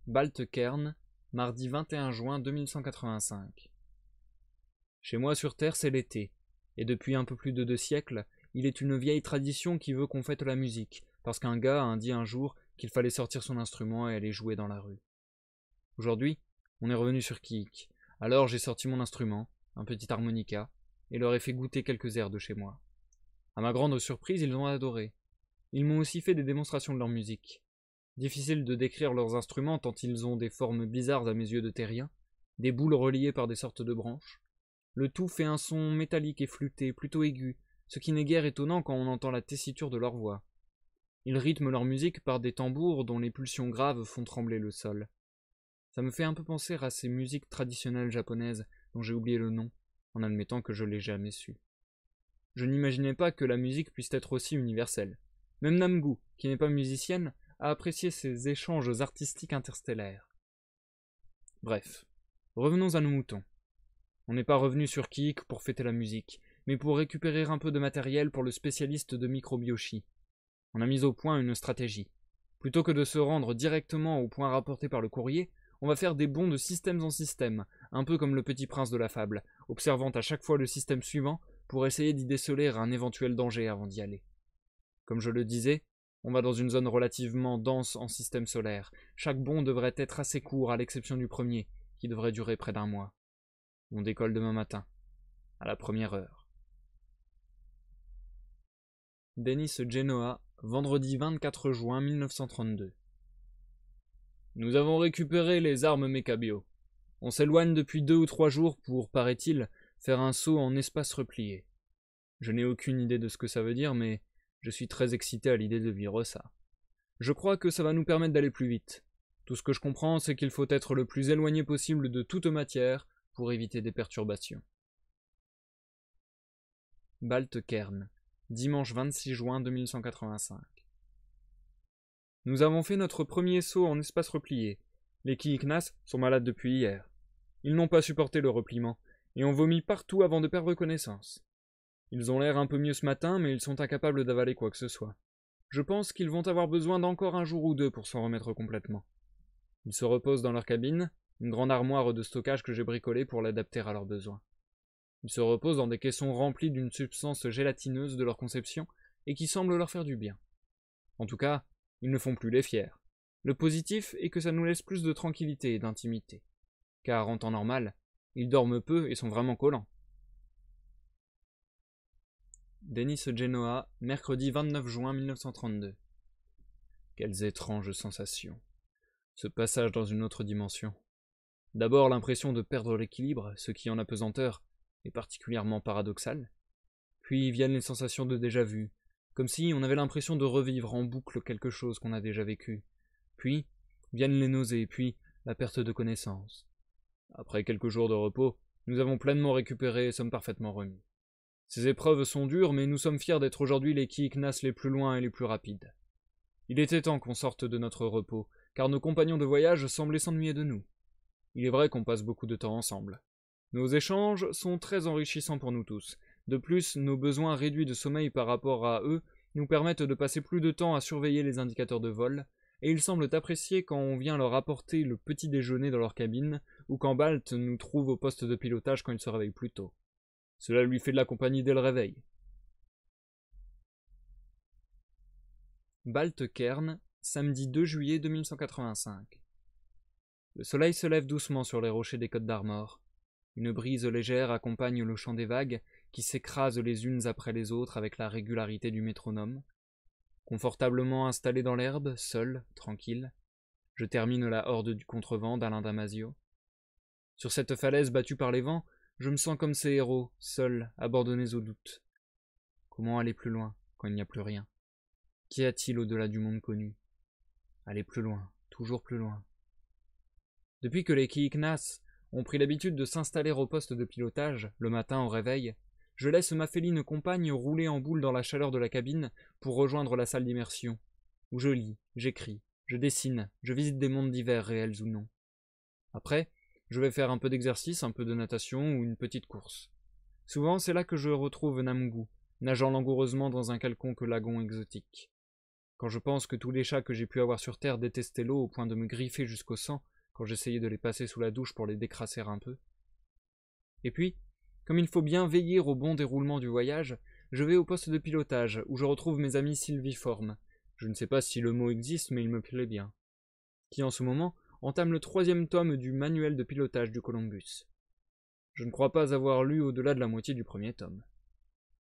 Baltekern, mardi 21 juin 2185. Chez moi sur Terre, c'est l'été, et depuis un peu plus de 2 siècles, il est une vieille tradition qui veut qu'on fête la musique, parce qu'un gars a dit un jour qu'il fallait sortir son instrument et aller jouer dans la rue. Aujourd'hui, on est revenu sur Kiik, alors j'ai sorti mon instrument, un petit harmonica, et leur ai fait goûter quelques airs de chez moi. À ma grande surprise, ils ont adoré. Ils m'ont aussi fait des démonstrations de leur musique. Difficile de décrire leurs instruments tant ils ont des formes bizarres à mes yeux de terriens, des boules reliées par des sortes de branches. Le tout fait un son métallique et flûté, plutôt aigu, ce qui n'est guère étonnant quand on entend la tessiture de leur voix. Ils rythment leur musique par des tambours dont les pulsions graves font trembler le sol. Ça me fait un peu penser à ces musiques traditionnelles japonaises dont j'ai oublié le nom, en admettant que je l'ai jamais su. Je n'imaginais pas que la musique puisse être aussi universelle. Même Namgu, qui n'est pas musicienne, a apprécié ces échanges artistiques interstellaires. Bref, revenons à nos moutons. On n'est pas revenu sur Kiik pour fêter la musique, mais pour récupérer un peu de matériel pour le spécialiste de microbiochie. On a mis au point une stratégie. Plutôt que de se rendre directement au point rapporté par le courrier, on va faire des bonds de systèmes en système, un peu comme le petit prince de la fable, observant à chaque fois le système suivant pour essayer d'y déceler un éventuel danger avant d'y aller. Comme je le disais, on va dans une zone relativement dense en système solaire. Chaque bond devrait être assez court à l'exception du premier, qui devrait durer près d'1 mois. On décolle demain matin, à la première heure. Denis Genoa, vendredi 24 juin 1932. Nous avons récupéré les armes Mekabio. On s'éloigne depuis 2 ou 3 jours pour, paraît-il, faire un saut en espace replié. Je n'ai aucune idée de ce que ça veut dire, mais je suis très excité à l'idée de vivre ça. Je crois que ça va nous permettre d'aller plus vite. Tout ce que je comprends, c'est qu'il faut être le plus éloigné possible de toute matière pour éviter des perturbations. Baltekern, dimanche 26 juin 2185. Nous avons fait notre premier saut en espace replié. Les Kiiknas sont malades depuis hier. Ils n'ont pas supporté le repliement, et ont vomi partout avant de perdre connaissance. Ils ont l'air un peu mieux ce matin, mais ils sont incapables d'avaler quoi que ce soit. Je pense qu'ils vont avoir besoin d'encore 1 jour ou 2 pour s'en remettre complètement. Ils se reposent dans leur cabine, une grande armoire de stockage que j'ai bricolée pour l'adapter à leurs besoins. Ils se reposent dans des caissons remplis d'une substance gélatineuse de leur conception et qui semble leur faire du bien. En tout cas, ils ne font plus les fiers. Le positif est que ça nous laisse plus de tranquillité et d'intimité. Car en temps normal, ils dorment peu et sont vraiment collants. Denis Genoa, mercredi 29 juin 1932. Quelles étranges sensations. Ce passage dans une autre dimension. D'abord l'impression de perdre l'équilibre, ce qui en apesanteur est particulièrement paradoxal. Puis viennent les sensations de déjà-vu, comme si on avait l'impression de revivre en boucle quelque chose qu'on a déjà vécu. Puis viennent les nausées, puis la perte de connaissance. Après quelques jours de repos, nous avons pleinement récupéré et sommes parfaitement remis. Ces épreuves sont dures, mais nous sommes fiers d'être aujourd'hui les Kiiknas les plus loin et les plus rapides. Il était temps qu'on sorte de notre repos, car nos compagnons de voyage semblaient s'ennuyer de nous. Il est vrai qu'on passe beaucoup de temps ensemble. Nos échanges sont très enrichissants pour nous tous. De plus, nos besoins réduits de sommeil par rapport à eux nous permettent de passer plus de temps à surveiller les indicateurs de vol, et ils semblent apprécier quand on vient leur apporter le petit déjeuner dans leur cabine, ou quand Balt nous trouve au poste de pilotage quand il se réveille plus tôt. Cela lui fait de la compagnie dès le réveil. Baltekern, samedi 2 juillet 2185. Le soleil se lève doucement sur les rochers des Côtes d'Armor. Une brise légère accompagne le chant des vagues qui s'écrasent les unes après les autres avec la régularité du métronome. Confortablement installé dans l'herbe, seul, tranquille, je termine la horde du contrevent d'Alain Damasio. Sur cette falaise battue par les vents, je me sens comme ces héros, seuls, abandonnés au doute. Comment aller plus loin, quand il n'y a plus rien? Qu'y a-t-il au-delà du monde connu? Aller plus loin, toujours plus loin. Depuis que les Kiiknas ont pris l'habitude de s'installer au poste de pilotage, le matin au réveil, je laisse ma féline compagne rouler en boule dans la chaleur de la cabine pour rejoindre la salle d'immersion, où je lis, j'écris, je dessine, je visite des mondes divers, réels ou non. Après, je vais faire un peu d'exercice, un peu de natation ou une petite course. Souvent, c'est là que je retrouve Namgu, nageant langoureusement dans un quelconque lagon exotique. Quand je pense que tous les chats que j'ai pu avoir sur Terre détestaient l'eau au point de me griffer jusqu'au sang quand j'essayais de les passer sous la douche pour les décrasser un peu. Et puis, comme il faut bien veiller au bon déroulement du voyage, je vais au poste de pilotage, où je retrouve mes amis sylviformes. Je ne sais pas si le mot existe, mais il me plaît bien. Qui en ce moment entame le 3e tome du manuel de pilotage du Columbus. Je ne crois pas avoir lu au-delà de la moitié du 1er tome.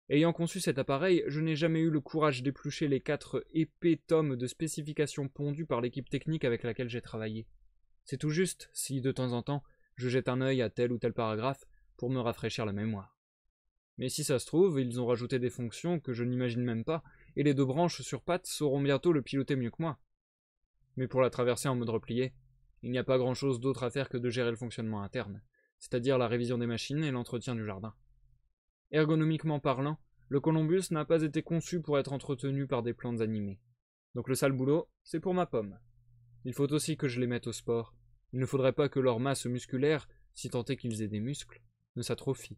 Ayant conçu cet appareil, je n'ai jamais eu le courage d'éplucher les 4 épais tomes de spécifications pondues par l'équipe technique avec laquelle j'ai travaillé. C'est tout juste si, de temps en temps, je jette un œil à tel ou tel paragraphe pour me rafraîchir la mémoire. Mais si ça se trouve, ils ont rajouté des fonctions que je n'imagine même pas, et les 2 branches sur pattes sauront bientôt le piloter mieux que moi. Mais pour la traverser en mode replié, il n'y a pas grand-chose d'autre à faire que de gérer le fonctionnement interne, c'est-à-dire la révision des machines et l'entretien du jardin. Ergonomiquement parlant, le Columbus n'a pas été conçu pour être entretenu par des plantes animées. Donc le sale boulot, c'est pour ma pomme. Il faut aussi que je les mette au sport. Il ne faudrait pas que leur masse musculaire, si tant est qu'ils aient des muscles, ne s'atrophie.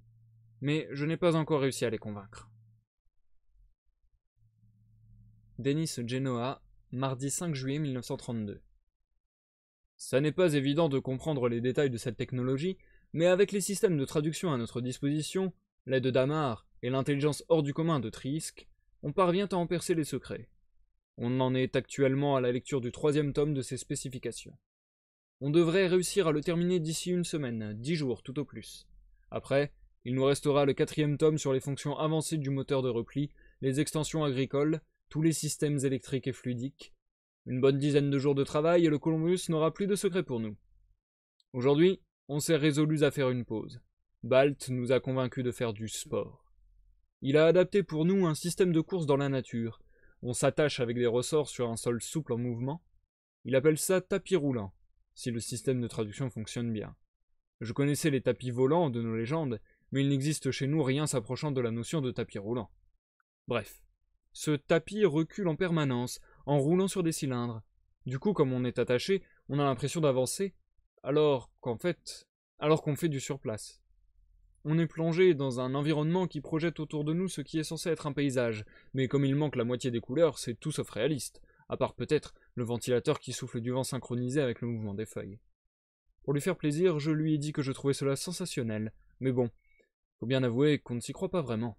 Mais je n'ai pas encore réussi à les convaincre. Denis Genoa, mardi 5 juillet 1932. Ça n'est pas évident de comprendre les détails de cette technologie, mais avec les systèmes de traduction à notre disposition, l'aide d'Amar et l'intelligence hors du commun de Trisk, on parvient à en percer les secrets. On en est actuellement à la lecture du 3e tome de ses spécifications. On devrait réussir à le terminer d'ici une semaine, 10 jours tout au plus. Après, il nous restera le 4e tome sur les fonctions avancées du moteur de repli, les extensions agricoles, tous les systèmes électriques et fluidiques. Une bonne dizaine de jours de travail et le Columbus n'aura plus de secret pour nous. Aujourd'hui, on s'est résolus à faire une pause. Balt nous a convaincus de faire du sport. Il a adapté pour nous un système de course dans la nature. On s'attache avec des ressorts sur un sol souple en mouvement. Il appelle ça tapis roulant, si le système de traduction fonctionne bien. Je connaissais les tapis volants de nos légendes, mais il n'existe chez nous rien s'approchant de la notion de tapis roulant. Bref, ce tapis recule en permanence, en roulant sur des cylindres. Du coup, comme on est attaché, on a l'impression d'avancer, alors qu'on fait du surplace. On est plongé dans un environnement qui projette autour de nous ce qui est censé être un paysage, mais comme il manque la moitié des couleurs, c'est tout sauf réaliste, à part peut-être le ventilateur qui souffle du vent synchronisé avec le mouvement des feuilles. Pour lui faire plaisir, je lui ai dit que je trouvais cela sensationnel, mais bon, faut bien avouer qu'on ne s'y croit pas vraiment.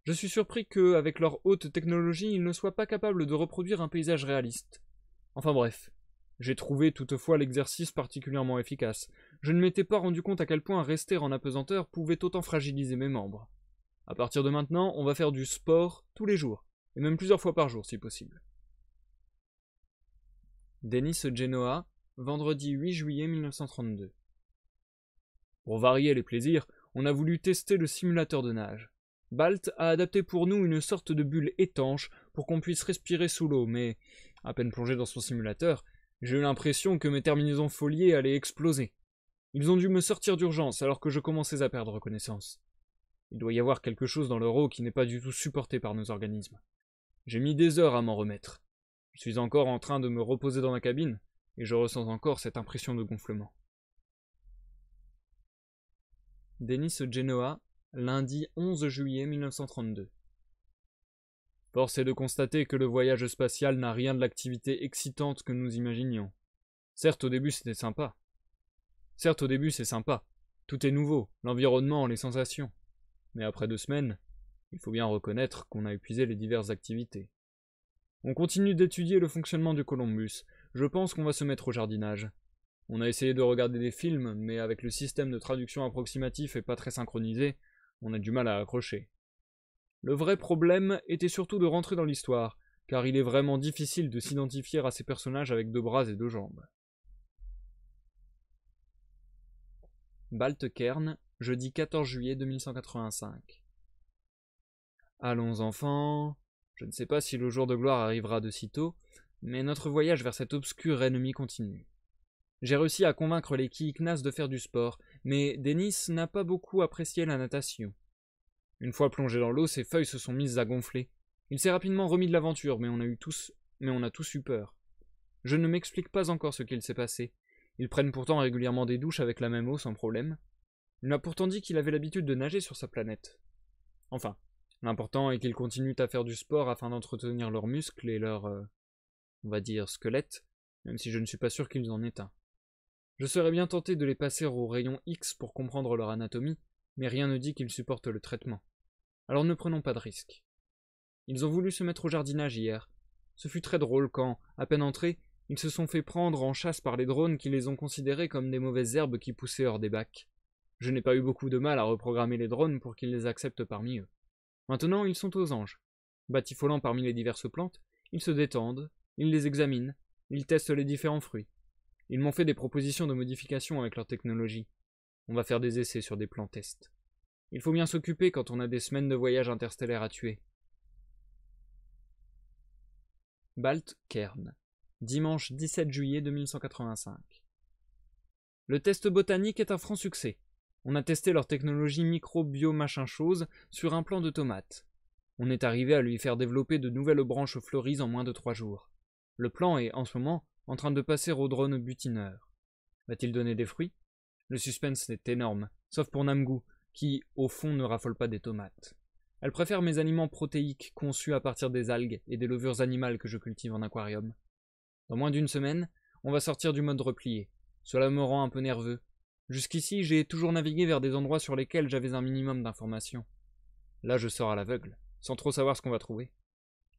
Je suis surpris que, avec leur haute technologie, ils ne soient pas capables de reproduire un paysage réaliste. Enfin bref, j'ai trouvé toutefois l'exercice particulièrement efficace. Je ne m'étais pas rendu compte à quel point rester en apesanteur pouvait autant fragiliser mes membres. À partir de maintenant, on va faire du sport tous les jours, et même plusieurs fois par jour si possible. Denis Genoa, vendredi 8 juillet 1932. Pour varier les plaisirs, on a voulu tester le simulateur de nage. Balt a adapté pour nous une sorte de bulle étanche pour qu'on puisse respirer sous l'eau, mais, à peine plongé dans son simulateur, j'ai eu l'impression que mes terminaisons foliées allaient exploser. Ils ont dû me sortir d'urgence alors que je commençais à perdre connaissance. Il doit y avoir quelque chose dans leur eau qui n'est pas du tout supporté par nos organismes. J'ai mis des heures à m'en remettre. Je suis encore en train de me reposer dans ma cabine, et je ressens encore cette impression de gonflement. Denis Genoa, lundi 11 juillet 1932. Force est de constater que le voyage spatial n'a rien de l'activité excitante que nous imaginions. Certes, au début, c'est sympa. Tout est nouveau, l'environnement, les sensations. Mais après 2 semaines, il faut bien reconnaître qu'on a épuisé les diverses activités. On continue d'étudier le fonctionnement du Columbus. Je pense qu'on va se mettre au jardinage. On a essayé de regarder des films, mais avec le système de traduction approximatif et pas très synchronisé, on a du mal à accrocher. Le vrai problème était surtout de rentrer dans l'histoire, car il est vraiment difficile de s'identifier à ces personnages avec 2 bras et 2 jambes. Baltkern, jeudi 14 juillet 2185. Allons enfants, je ne sais pas si le jour de gloire arrivera de sitôt, mais notre voyage vers cet obscur ennemi continue. J'ai réussi à convaincre les Kiiknas de faire du sport, mais Denis n'a pas beaucoup apprécié la natation. Une fois plongé dans l'eau, ses feuilles se sont mises à gonfler. Il s'est rapidement remis de l'aventure, mais on a tous eu peur. Je ne m'explique pas encore ce qu'il s'est passé. Ils prennent pourtant régulièrement des douches avec la même eau sans problème. Il m'a pourtant dit qu'il avait l'habitude de nager sur sa planète. Enfin, l'important est qu'ils continuent à faire du sport afin d'entretenir leurs muscles et leur, on va dire, squelette, même si je ne suis pas sûr qu'ils en aient un. Je serais bien tenté de les passer au rayon X pour comprendre leur anatomie, mais rien ne dit qu'ils supportent le traitement. Alors ne prenons pas de risques. Ils ont voulu se mettre au jardinage hier. Ce fut très drôle quand, à peine entrés, ils se sont fait prendre en chasse par les drones qui les ont considérés comme des mauvaises herbes qui poussaient hors des bacs. Je n'ai pas eu beaucoup de mal à reprogrammer les drones pour qu'ils les acceptent parmi eux. Maintenant, ils sont aux anges. Batifolant parmi les diverses plantes, ils se détendent, ils les examinent, ils testent les différents fruits. Ils m'ont fait des propositions de modification avec leur technologie. On va faire des essais sur des plans tests. Il faut bien s'occuper quand on a des semaines de voyage interstellaire à tuer. Balt Cairn, dimanche 17 juillet 2185. Le test botanique est un franc succès. On a testé leur technologie micro-bio-machin-chose sur un plant de tomate. On est arrivé à lui faire développer de nouvelles branches fleuries en moins de 3 jours. Le plant est, en ce moment, en train de passer au drone butineur. Va-t-il donner des fruits? Le suspense est énorme, sauf pour Namgoo, qui, au fond, ne raffole pas des tomates. Elle préfère mes aliments protéiques conçus à partir des algues et des levures animales que je cultive en aquarium. Dans moins d'une semaine, on va sortir du mode replié. Cela me rend un peu nerveux. Jusqu'ici, j'ai toujours navigué vers des endroits sur lesquels j'avais un minimum d'informations. Là, je sors à l'aveugle, sans trop savoir ce qu'on va trouver.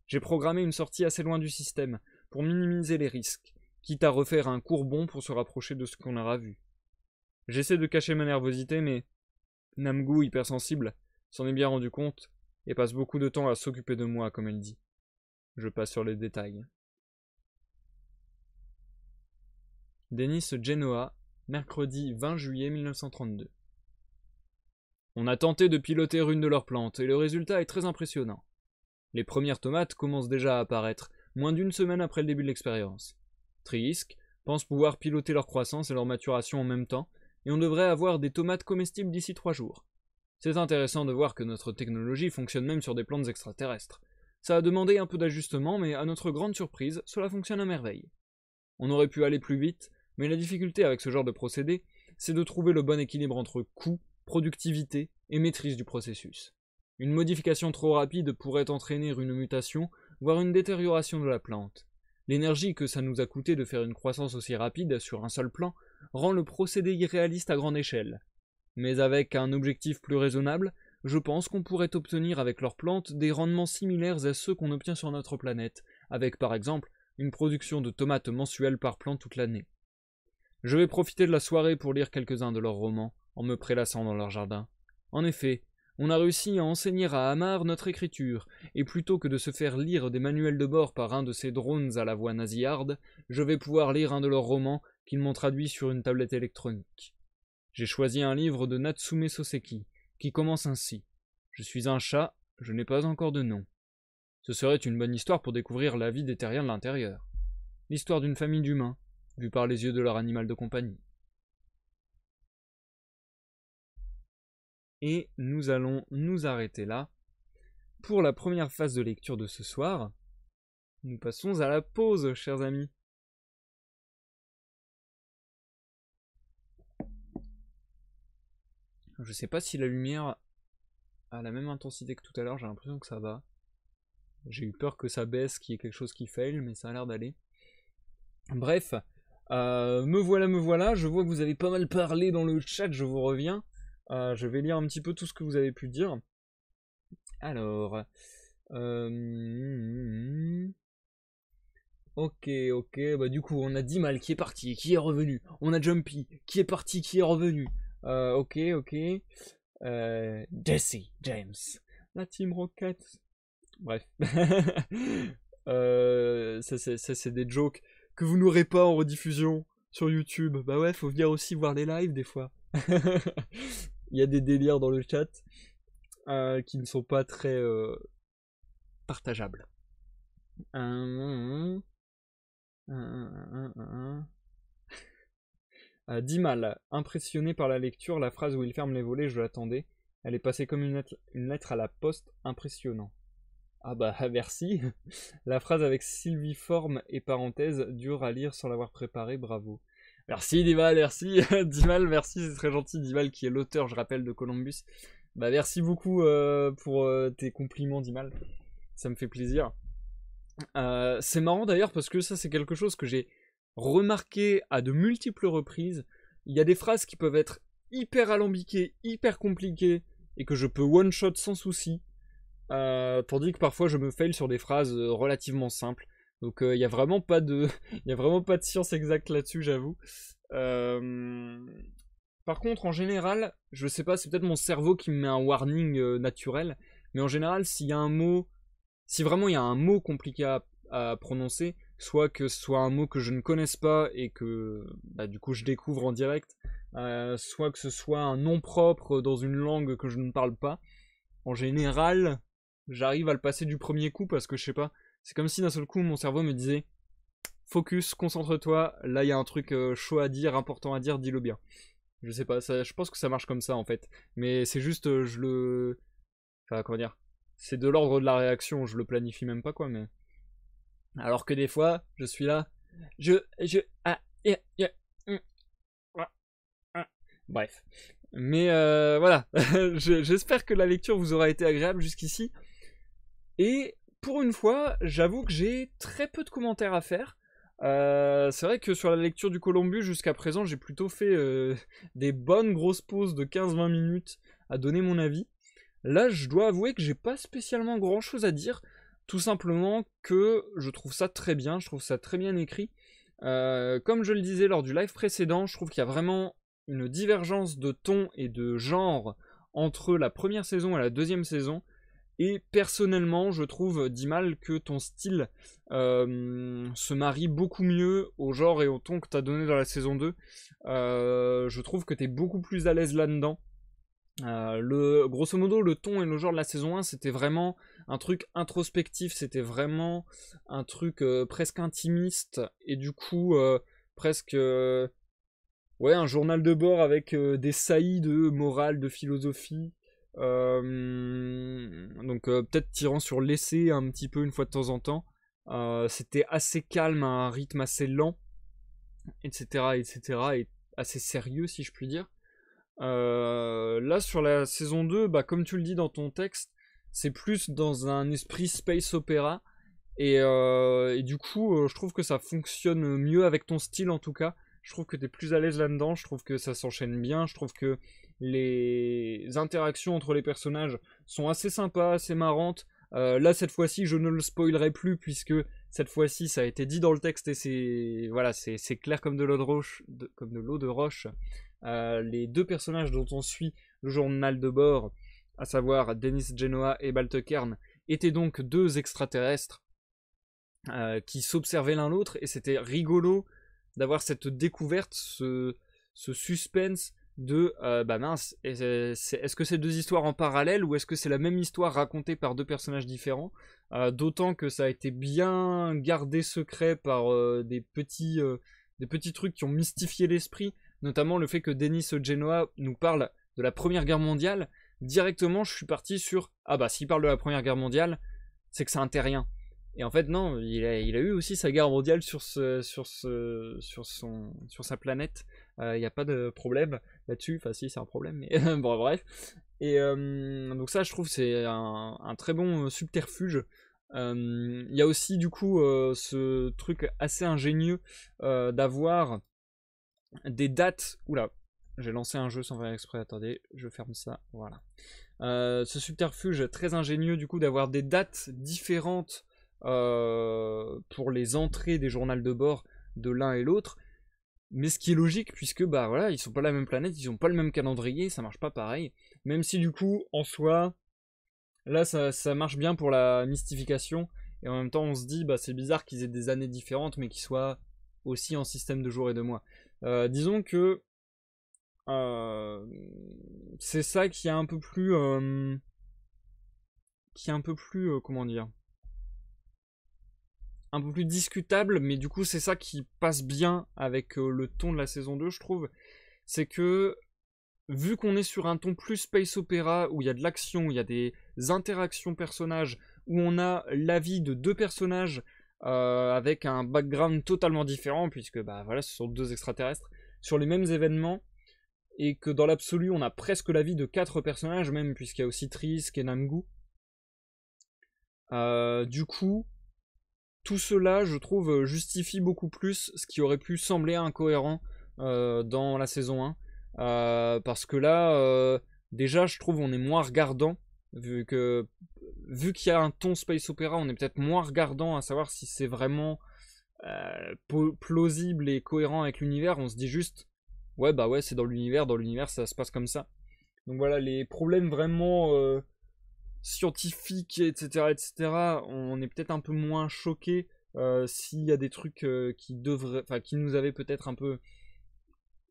J'ai programmé une sortie assez loin du système, pour minimiser les risques, quitte à refaire un court bond pour se rapprocher de ce qu'on aura vu. J'essaie de cacher ma nervosité, mais Namgoo, hypersensible, s'en est bien rendu compte, et passe beaucoup de temps à s'occuper de moi, comme elle dit. Je passe sur les détails. Denis Genoa, mercredi 20 juillet 1932. On a tenté de piloter une de leurs plantes, et le résultat est très impressionnant. Les premières tomates commencent déjà à apparaître, moins d'une semaine après le début de l'expérience. Triisk pense pouvoir piloter leur croissance et leur maturation en même temps, et on devrait avoir des tomates comestibles d'ici 3 jours. C'est intéressant de voir que notre technologie fonctionne même sur des plantes extraterrestres. Ça a demandé un peu d'ajustement, mais à notre grande surprise, cela fonctionne à merveille. On aurait pu aller plus vite, mais la difficulté avec ce genre de procédé, c'est de trouver le bon équilibre entre coût, productivité et maîtrise du processus. Une modification trop rapide pourrait entraîner une mutation, voire une détérioration de la plante. L'énergie que ça nous a coûté de faire une croissance aussi rapide sur un seul plan rend le procédé irréaliste à grande échelle. Mais avec un objectif plus raisonnable, je pense qu'on pourrait obtenir avec leurs plantes des rendements similaires à ceux qu'on obtient sur notre planète, avec par exemple une production de tomates mensuelle par plante toute l'année. Je vais profiter de la soirée pour lire quelques-uns de leurs romans, en me prélassant dans leur jardin. En effet, on a réussi à enseigner à Hamar notre écriture, et plutôt que de se faire lire des manuels de bord par un de ces drones à la voix nasillarde, je vais pouvoir lire un de leurs romans qu'ils m'ont traduit sur une tablette électronique. J'ai choisi un livre de Natsume Soseki, qui commence ainsi. Je suis un chat, je n'ai pas encore de nom. Ce serait une bonne histoire pour découvrir la vie des terriens de l'intérieur. L'histoire d'une famille d'humains, vue par les yeux de leur animal de compagnie. Et nous allons nous arrêter là. Pour la première phase de lecture de ce soir, nous passons à la pause, chers amis. Je sais pas si la lumière a la même intensité que tout à l'heure, j'ai l'impression que ça va. J'ai eu peur que ça baisse, qu'il y ait quelque chose qui faille, mais ça a l'air d'aller. Bref, me voilà, je vois que vous avez pas mal parlé dans le chat, je vous reviens. Je vais lire un petit peu tout ce que vous avez pu dire. Alors... Ok, bah du coup on a Dimal qui est parti, qui est revenu. On a Jumpy qui est parti, qui est revenu. Ok. Jesse, James. La Team Rocket. Bref. Ça c'est des jokes que vous n'aurez pas en rediffusion sur YouTube. Bah ouais, faut venir aussi voir les lives des fois. il y a des délires dans le chat qui ne sont pas très partageables. Dimal, impressionné par la lecture, la phrase où il ferme les volets, je l'attendais. Elle est passée comme une lettre à la poste, impressionnant. Ah bah merci. La phrase avec sylviforme et parenthèse, dure à lire sans l'avoir préparée, bravo. Merci Dimal, merci. Dimal, merci, c'est très gentil. Dimal qui est l'auteur, je rappelle, de Columbus. Bah merci beaucoup pour tes compliments Dimal. Ça me fait plaisir. C'est marrant d'ailleurs parce que ça c'est quelque chose que j'ai remarqué à de multiples reprises. Il y a des phrases qui peuvent être hyper alambiquées, hyper compliquées et que je peux one shot sans souci. Tandis que parfois je me fail sur des phrases relativement simples. Donc il n'y a vraiment pas de, il y a vraiment pas de science exacte là-dessus, j'avoue. Par contre, en général, je sais pas, c'est peut-être mon cerveau qui me met un warning naturel, mais en général, s'il y a un mot, si vraiment il y a un mot compliqué à prononcer, soit que ce soit un mot que je ne connaisse pas et que bah, du coup je découvre en direct, soit que ce soit un nom propre dans une langue que je ne parle pas, en général, j'arrive à le passer du premier coup parce que je sais pas, c'est comme si d'un seul coup mon cerveau me disait focus, concentre-toi, là il y a un truc chaud à dire, important à dire, dis-le bien. Je sais pas, je pense que ça marche comme ça en fait, mais c'est juste enfin comment dire, c'est de l'ordre de la réaction, je le planifie même pas quoi, mais alors que des fois je suis là, bref. Mais voilà, j'espère que la lecture vous aura été agréable jusqu'ici. Et pour une fois, j'avoue que j'ai très peu de commentaires à faire. C'est vrai que sur la lecture du Columbus, jusqu'à présent, j'ai plutôt fait des bonnes grosses pauses de 15-20 minutes à donner mon avis. Là, je dois avouer que j'ai pas spécialement grand chose à dire. Tout simplement que je trouve ça très bien, je trouve ça très bien écrit. Comme je le disais lors du live précédent, je trouve qu'il y a vraiment une divergence de ton et de genre entre la première saison et la deuxième saison. Et personnellement, je trouve, Dimal, que ton style se marie beaucoup mieux au genre et au ton que tu as donné dans la saison 2. Je trouve que tu es beaucoup plus à l'aise là-dedans. Grosso modo, le ton et le genre de la saison 1, c'était vraiment un truc introspectif, c'était vraiment un truc presque intimiste, et du coup, presque ouais, un journal de bord avec des saillies de morale, de philosophie. Donc peut-être tirant sur l'essai un petit peu une fois de temps en temps. C'était assez calme, à un rythme assez lent, etc., etc., et assez sérieux si je puis dire. Là sur la saison 2, bah, comme tu le dis dans ton texte, c'est plus dans un esprit space opéra. Et du coup, je trouve que ça fonctionne mieux avec ton style en tout cas. Je trouve que tu es plus à l'aise là-dedans, je trouve que ça s'enchaîne bien, je trouve que les interactions entre les personnages sont assez sympas, assez marrantes. Là, cette fois-ci, je ne le spoilerai plus puisque cette fois-ci, ça a été dit dans le texte et c'est voilà, c'est clair comme de l'eau de roche, comme de l'eau de roche. Les deux personnages dont on suit le journal de bord, à savoir Dennis Genoa et Baltekern, étaient donc deux extraterrestres qui s'observaient l'un l'autre, et c'était rigolo d'avoir cette découverte, ce suspense de bah mince, est-ce que c'est deux histoires en parallèle ou est-ce que c'est la même histoire racontée par deux personnages différents, d'autant que ça a été bien gardé secret par des petits trucs qui ont mystifié l'esprit, notamment le fait que Denis Genoa nous parle de la Première Guerre mondiale. Directement je suis parti sur ah bah s'il parle de la Première Guerre mondiale c'est que c'est un terrien. Et en fait, non, il a eu aussi sa guerre mondiale sur sa planète. Il n'y a pas de problème là-dessus. Enfin, si, c'est un problème, mais bon, bref. Et donc, ça, je trouve, c'est un très bon subterfuge. Il y a aussi, du coup, ce truc assez ingénieux d'avoir des dates. Oula, j'ai lancé un jeu sans faire exprès. Attendez, je ferme ça. Voilà. Ce subterfuge très ingénieux, du coup, d'avoir des dates différentes pour les entrées des journaux de bord de l'un et l'autre, mais ce qui est logique puisque bah voilà, ils sont pas la même planète, ils ont pas le même calendrier, ça marche pas pareil, même si du coup en soi là ça marche bien pour la mystification, et en même temps on se dit bah c'est bizarre qu'ils aient des années différentes mais qu'ils soient aussi en système de jours et de mois. Disons que Euh, c'est ça qui est un peu plus... comment dire, un peu plus discutable, mais du coup c'est ça qui passe bien avec le ton de la saison 2, je trouve. C'est que, vu qu'on est sur un ton plus space opéra, où il y a de l'action, où il y a des interactions personnages, où on a la vie de deux personnages avec un background totalement différent, puisque bah voilà, ce sont deux extraterrestres, sur les mêmes événements, et que dans l'absolu, on a presque la vie de quatre personnages, même, puisqu'il y a aussi Trisk et Namgu. Du coup, tout cela, je trouve, justifie beaucoup plus ce qui aurait pu sembler incohérent dans la saison 1. Parce que là, déjà, je trouve on est moins regardant, vu qu'il y a un ton space opéra, on est peut-être moins regardant à savoir si c'est vraiment plausible et cohérent avec l'univers. On se dit juste, ouais, bah ouais, c'est dans l'univers ça se passe comme ça. Donc voilà, les problèmes vraiment scientifiques, etc., on est peut-être un peu moins choqué s'il y a des trucs qui nous avaient peut-être un peu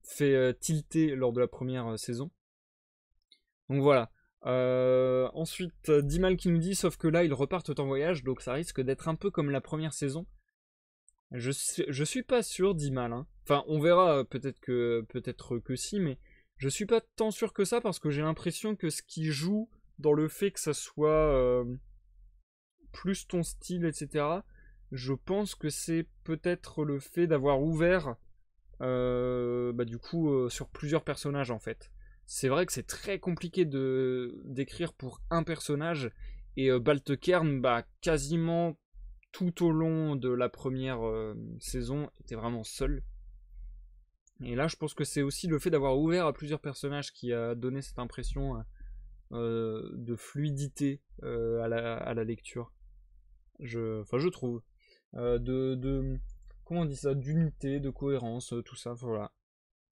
fait tilter lors de la première saison. Donc voilà. Ensuite, Dimal qui nous dit, sauf que là ils repartent en voyage, donc ça risque d'être un peu comme la première saison. Je suis pas sûr, Dimal. Hein. Enfin, on verra, peut-être que si, mais je suis pas tant sûr que ça parce que j'ai l'impression que ce qui joue dans le fait que ça soit plus ton style, etc., je pense que c'est peut-être le fait d'avoir ouvert du coup sur plusieurs personnages en fait. C'est vrai que c'est très compliqué d'écrire pour un personnage et Baltekern, bah quasiment tout au long de la première saison était vraiment seul. Et là je pense que c'est aussi le fait d'avoir ouvert à plusieurs personnages qui a donné cette impression de fluidité à la lecture. Je trouve. Comment on dit ça, d'unité, de cohérence, tout ça, voilà.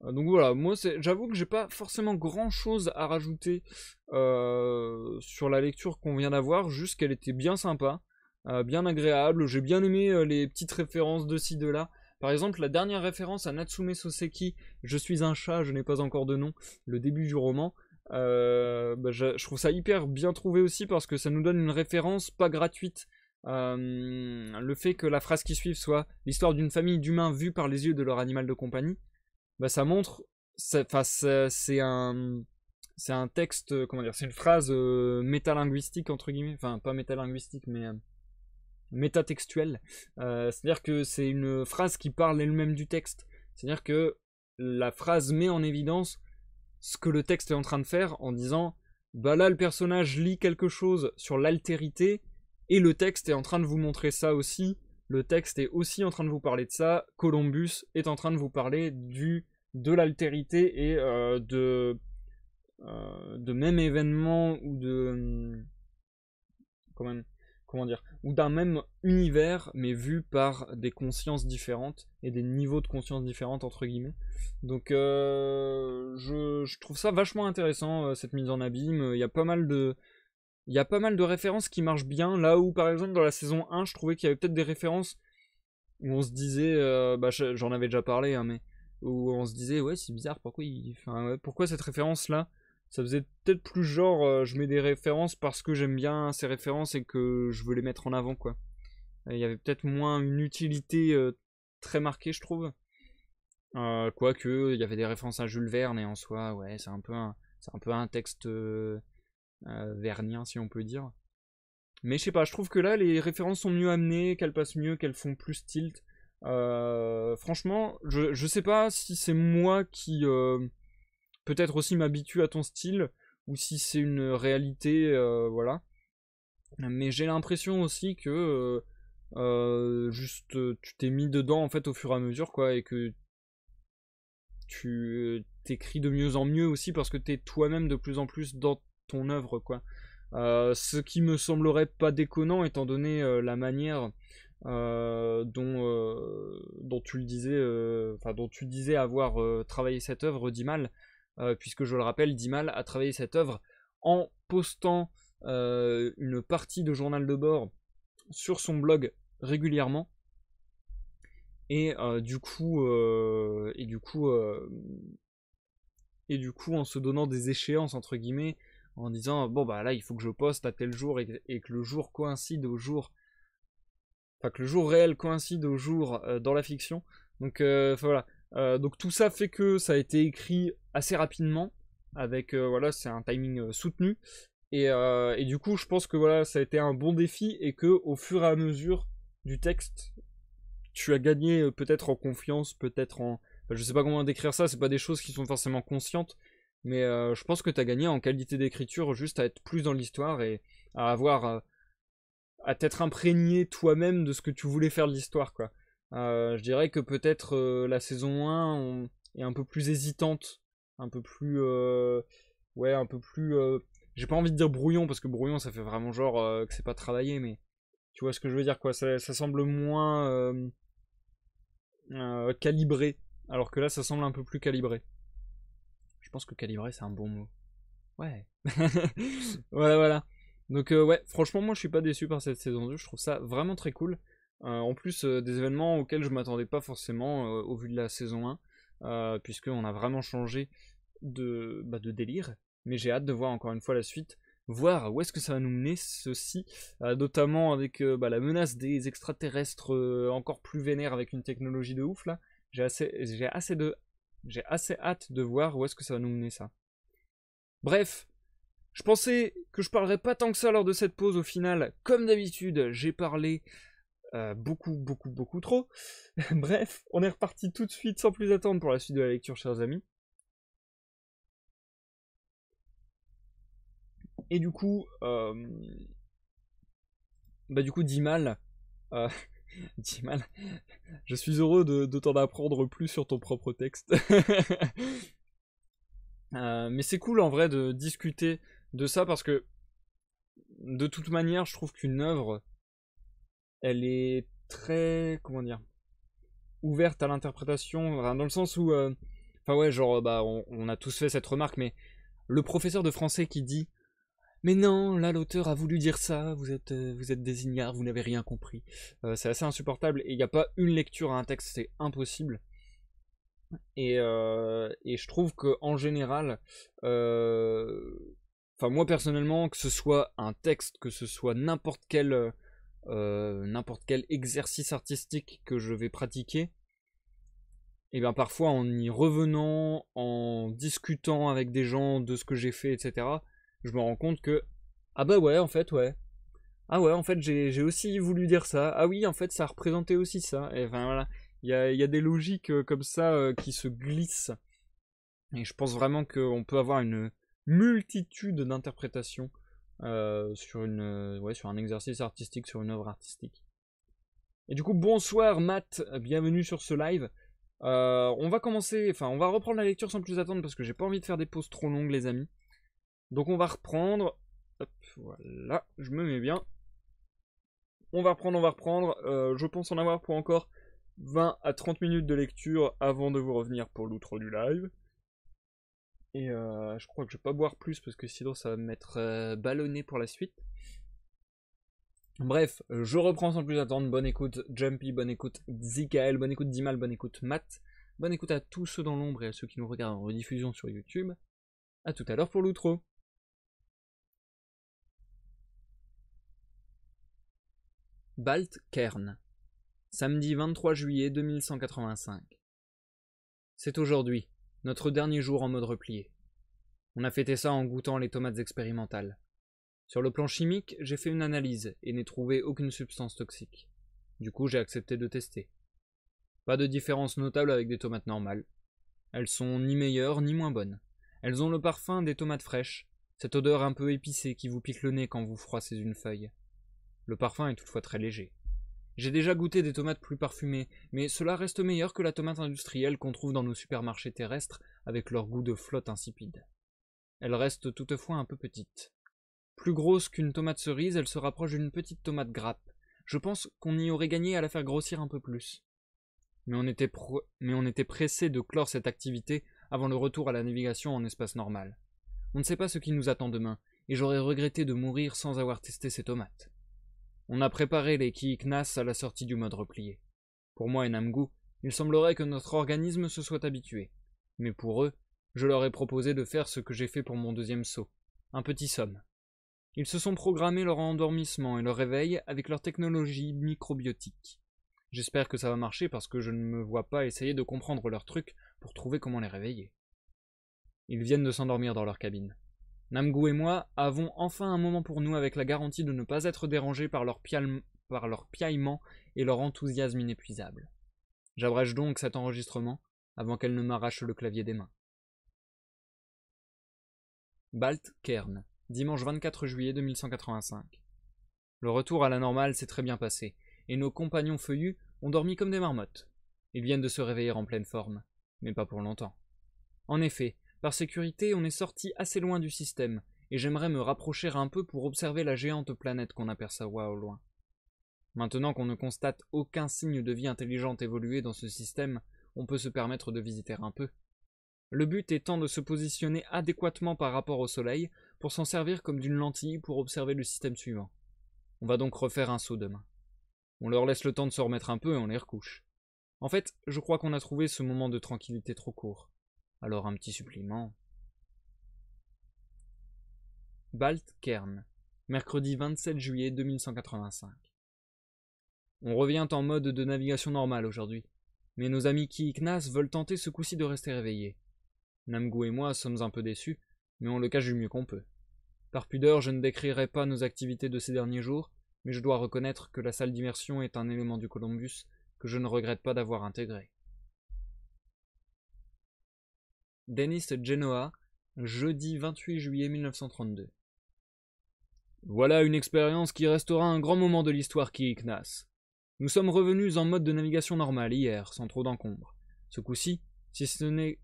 Donc voilà, moi j'avoue que j'ai pas forcément grand chose à rajouter sur la lecture qu'on vient d'avoir, juste qu'elle était bien sympa, bien agréable, j'ai bien aimé les petites références de ci de là. Par exemple, la dernière référence à Natsume Soseki, Je suis un chat, je n'ai pas encore de nom, le début du roman, je trouve ça hyper bien trouvé aussi parce que ça nous donne une référence pas gratuite. Le fait que la phrase qui suive soit l'histoire d'une famille d'humains vue par les yeux de leur animal de compagnie, bah ça montre, c'est un texte, comment dire, c'est une phrase métalinguistique entre guillemets, enfin pas métalinguistique mais métatextuelle. C'est-à-dire que c'est une phrase qui parle elle-même du texte. C'est-à-dire que la phrase met en évidence ce que le texte est en train de faire en disant bah là le personnage lit quelque chose sur l'altérité et le texte est en train de vous montrer ça aussi. Le texte est aussi en train de vous parler de ça. Columbus est en train de vous parler de l'altérité et de même événement ou de comment dire, ou d'un même univers mais vu par des consciences différentes et des niveaux de conscience différentes entre guillemets. Donc je trouve ça vachement intéressant cette mise en abîme. Il y a pas mal de références qui marchent bien, là où par exemple dans la saison 1 je trouvais qu'il y avait peut-être des références où on se disait, j'en avais déjà parlé, hein, mais où on se disait ouais c'est bizarre, pourquoi cette référence là, ça faisait peut-être plus genre je mets des références parce que j'aime bien ces références et que je veux les mettre en avant quoi. Il y avait peut-être moins une utilité très marquée je trouve. Quoique il y avait des références à Jules Verne et en soi ouais c'est un peu un texte vernien si on peut dire. Mais je sais pas, je trouve que là les références sont mieux amenées, qu'elles passent mieux, qu'elles font plus tilt. Franchement, je sais pas si c'est moi qui peut-être aussi m'habitue à ton style ou si c'est une réalité, voilà. Mais j'ai l'impression aussi que juste tu t'es mis dedans en fait au fur et à mesure quoi et que tu t'écris de mieux en mieux aussi parce que t'es toi-même de plus en plus dans ton œuvre quoi. Ce qui me semblerait pas déconnant étant donné la manière dont tu le disais, dont tu disais avoir travaillé cette œuvre, Dimal, puisque je le rappelle, Dimal a travaillé cette œuvre en postant une partie de journal de bord sur son blog régulièrement. Et du coup, et du coup en se donnant des échéances entre guillemets, en disant bon bah là il faut que je poste à tel jour et que le jour coïncide au jour, enfin que le jour réel coïncide au jour dans la fiction. Donc voilà. Donc tout ça fait que ça a été écrit assez rapidement, avec voilà, c'est un timing soutenu. Et du coup, je pense que voilà, ça a été un bon défi et que au fur et à mesure du texte, tu as gagné peut-être en confiance, peut-être en, enfin, je sais pas comment décrire ça, c'est pas des choses qui sont forcément conscientes, mais je pense que tu as gagné en qualité d'écriture, juste à être plus dans l'histoire et à avoir à t'être imprégné toi-même de ce que tu voulais faire de l'histoire, quoi. Je dirais que peut-être la saison 1 est un peu plus hésitante, un peu plus ouais, un peu plus j'ai pas envie de dire brouillon parce que brouillon ça fait vraiment genre que c'est pas travaillé, mais tu vois ce que je veux dire, quoi. Ça semble moins calibré, alors que là ça semble un peu plus calibré. Je pense que calibré c'est un bon mot. Ouais. Voilà, voilà. Donc ouais, franchement moi je suis pas déçu par cette saison 2, je trouve ça vraiment très cool. En plus des événements auxquels je m'attendais pas forcément au vu de la saison 1, puisqu'on a vraiment changé de délire. Mais j'ai hâte de voir encore une fois la suite, voir où est-ce que ça va nous mener ceci, notamment avec la menace des extraterrestres encore plus vénères avec une technologie de ouf là. J'ai assez hâte de voir où est-ce que ça va nous mener ça. Bref, je pensais que je parlerais pas tant que ça lors de cette pause. Au final, comme d'habitude, j'ai parlé beaucoup trop. Bref, on est reparti tout de suite sans plus attendre pour la suite de la lecture, chers amis. Et du coup, Dimal, Dimal, je suis heureux de t'en apprendre plus sur ton propre texte. Mais c'est cool en vrai de discuter de ça parce que de toute manière, je trouve qu'une œuvre, elle est très, comment dire, ouverte à l'interprétation, dans le sens où, enfin ouais, genre, on a tous fait cette remarque, mais le professeur de français qui dit mais non, là l'auteur a voulu dire ça, vous êtes des ignares, vous n'avez rien compris. C'est assez insupportable et il n'y a pas une lecture à un texte, c'est impossible. Et je trouve que en général, enfin moi personnellement, que ce soit un texte, que ce soit n'importe quel exercice artistique que je vais pratiquer, et bien parfois en y revenant, en discutant avec des gens de ce que j'ai fait, etc., je me rends compte que ah bah ouais, en fait, ouais. Ah ouais, en fait, j'ai aussi voulu dire ça. Ah oui, en fait, ça représentait aussi ça. Et enfin voilà, il y a des logiques comme ça qui se glissent. Et je pense vraiment qu'on peut avoir une multitude d'interprétations sur un exercice artistique, sur une œuvre artistique. Et du coup, bonsoir Matt, bienvenue sur ce live. On va commencer, enfin, on va reprendre la lecture sans plus attendre parce que j'ai pas envie de faire des pauses trop longues, les amis. Donc on va reprendre. Hop, voilà, je me mets bien. On va reprendre. Je pense en avoir pour encore 20 à 30 minutes de lecture avant de vous revenir pour l'outro du live. Et je crois que je vais pas boire plus parce que sinon ça va me mettre ballonné pour la suite. Bref, je reprends sans plus attendre. Bonne écoute Jumpy, bonne écoute Zikael, bonne écoute Dimal, bonne écoute Matt. Bonne écoute à tous ceux dans l'ombre et à ceux qui nous regardent en rediffusion sur YouTube. A tout à l'heure pour l'outro. Balt Kern, samedi 23 juillet 2185. C'est aujourd'hui, notre dernier jour en mode replié. On a fêté ça en goûtant les tomates expérimentales. Sur le plan chimique, j'ai fait une analyse et n'ai trouvé aucune substance toxique. Du coup, j'ai accepté de tester. Pas de différence notable avec des tomates normales. Elles sont ni meilleures ni moins bonnes. Elles ont le parfum des tomates fraîches, cette odeur un peu épicée qui vous pique le nez quand vous froissez une feuille. Le parfum est toutefois très léger. J'ai déjà goûté des tomates plus parfumées, mais cela reste meilleur que la tomate industrielle qu'on trouve dans nos supermarchés terrestres avec leur goût de flotte insipide. Elle reste toutefois un peu petite. Plus grosse qu'une tomate cerise, elle se rapproche d'une petite tomate grappe. Je pense qu'on y aurait gagné à la faire grossir un peu plus. Mais on était pressé de clore cette activité avant le retour à la navigation en espace normal. On ne sait pas ce qui nous attend demain, et j'aurais regretté de mourir sans avoir testé ces tomates. On a préparé les Kiiknas à la sortie du mode replié. Pour moi et Namgoo, il semblerait que notre organisme se soit habitué. Mais pour eux, Je leur ai proposé de faire ce que j'ai fait pour mon deuxième saut, un petit somme. Ils se sont programmés leur endormissement et leur réveil avec leur technologie microbiotique. J'espère que ça va marcher parce que je ne me vois pas essayer de comprendre leurs trucs pour trouver comment les réveiller. Ils viennent de s'endormir dans leur cabine. Namgoo et moi avons enfin un moment pour nous avec la garantie de ne pas être dérangés par leur piaillement et leur enthousiasme inépuisable. J'abrège donc cet enregistrement avant qu'elle ne m'arrache le clavier des mains. Balt Cairn, dimanche 24 juillet 2185. Le retour à la normale s'est très bien passé, et nos compagnons feuillus ont dormi comme des marmottes. Ils viennent de se réveiller en pleine forme, mais pas pour longtemps. En effet, par sécurité, on est sorti assez loin du système, et j'aimerais me rapprocher un peu pour observer la géante planète qu'on aperçoit au loin. Maintenant qu'on ne constate aucun signe de vie intelligente évoluer dans ce système, on peut se permettre de visiter un peu. Le but étant de se positionner adéquatement par rapport au Soleil pour s'en servir comme d'une lentille pour observer le système suivant. On va donc refaire un saut demain. On leur laisse le temps de se remettre un peu et on les recouche. En fait, je crois qu'on a trouvé ce moment de tranquillité trop court. Alors un petit supplément. Balt Cairn, mercredi 27 juillet 2185. On revient en mode de navigation normale aujourd'hui, mais nos amis Ki et Knas veulent tenter ce coup-ci de rester réveillés. Namgoo et moi sommes un peu déçus, mais on le cache du mieux qu'on peut. Par pudeur, je ne décrirai pas nos activités de ces derniers jours, mais je dois reconnaître que la salle d'immersion est un élément du Columbus que je ne regrette pas d'avoir intégré. Dennis Genoa, jeudi 28 juillet 1932. Voilà une expérience qui restera un grand moment de l'histoire Ki et Knas. Nous sommes revenus en mode de navigation normale hier, sans trop d'encombre. Ce coup-ci, si ce n'est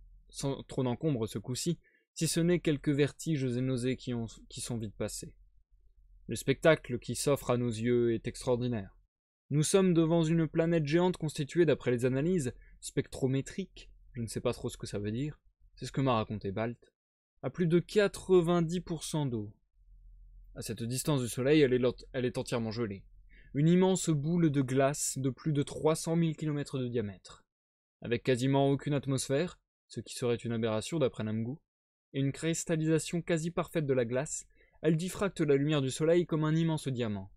quelques vertiges et nausées qui sont vite passés. Le spectacle qui s'offre à nos yeux est extraordinaire. Nous sommes devant une planète géante constituée, d'après les analyses spectrométriques, je ne sais pas trop ce que ça veut dire, c'est ce que m'a raconté Balt, à plus de 90% d'eau. À cette distance du Soleil, elle est entièrement gelée. Une immense boule de glace de plus de 300 000 km de diamètre. Avec quasiment aucune atmosphère, ce qui serait une aberration d'après Namgoo, et une cristallisation quasi parfaite de la glace, elle diffracte la lumière du soleil comme un immense diamant.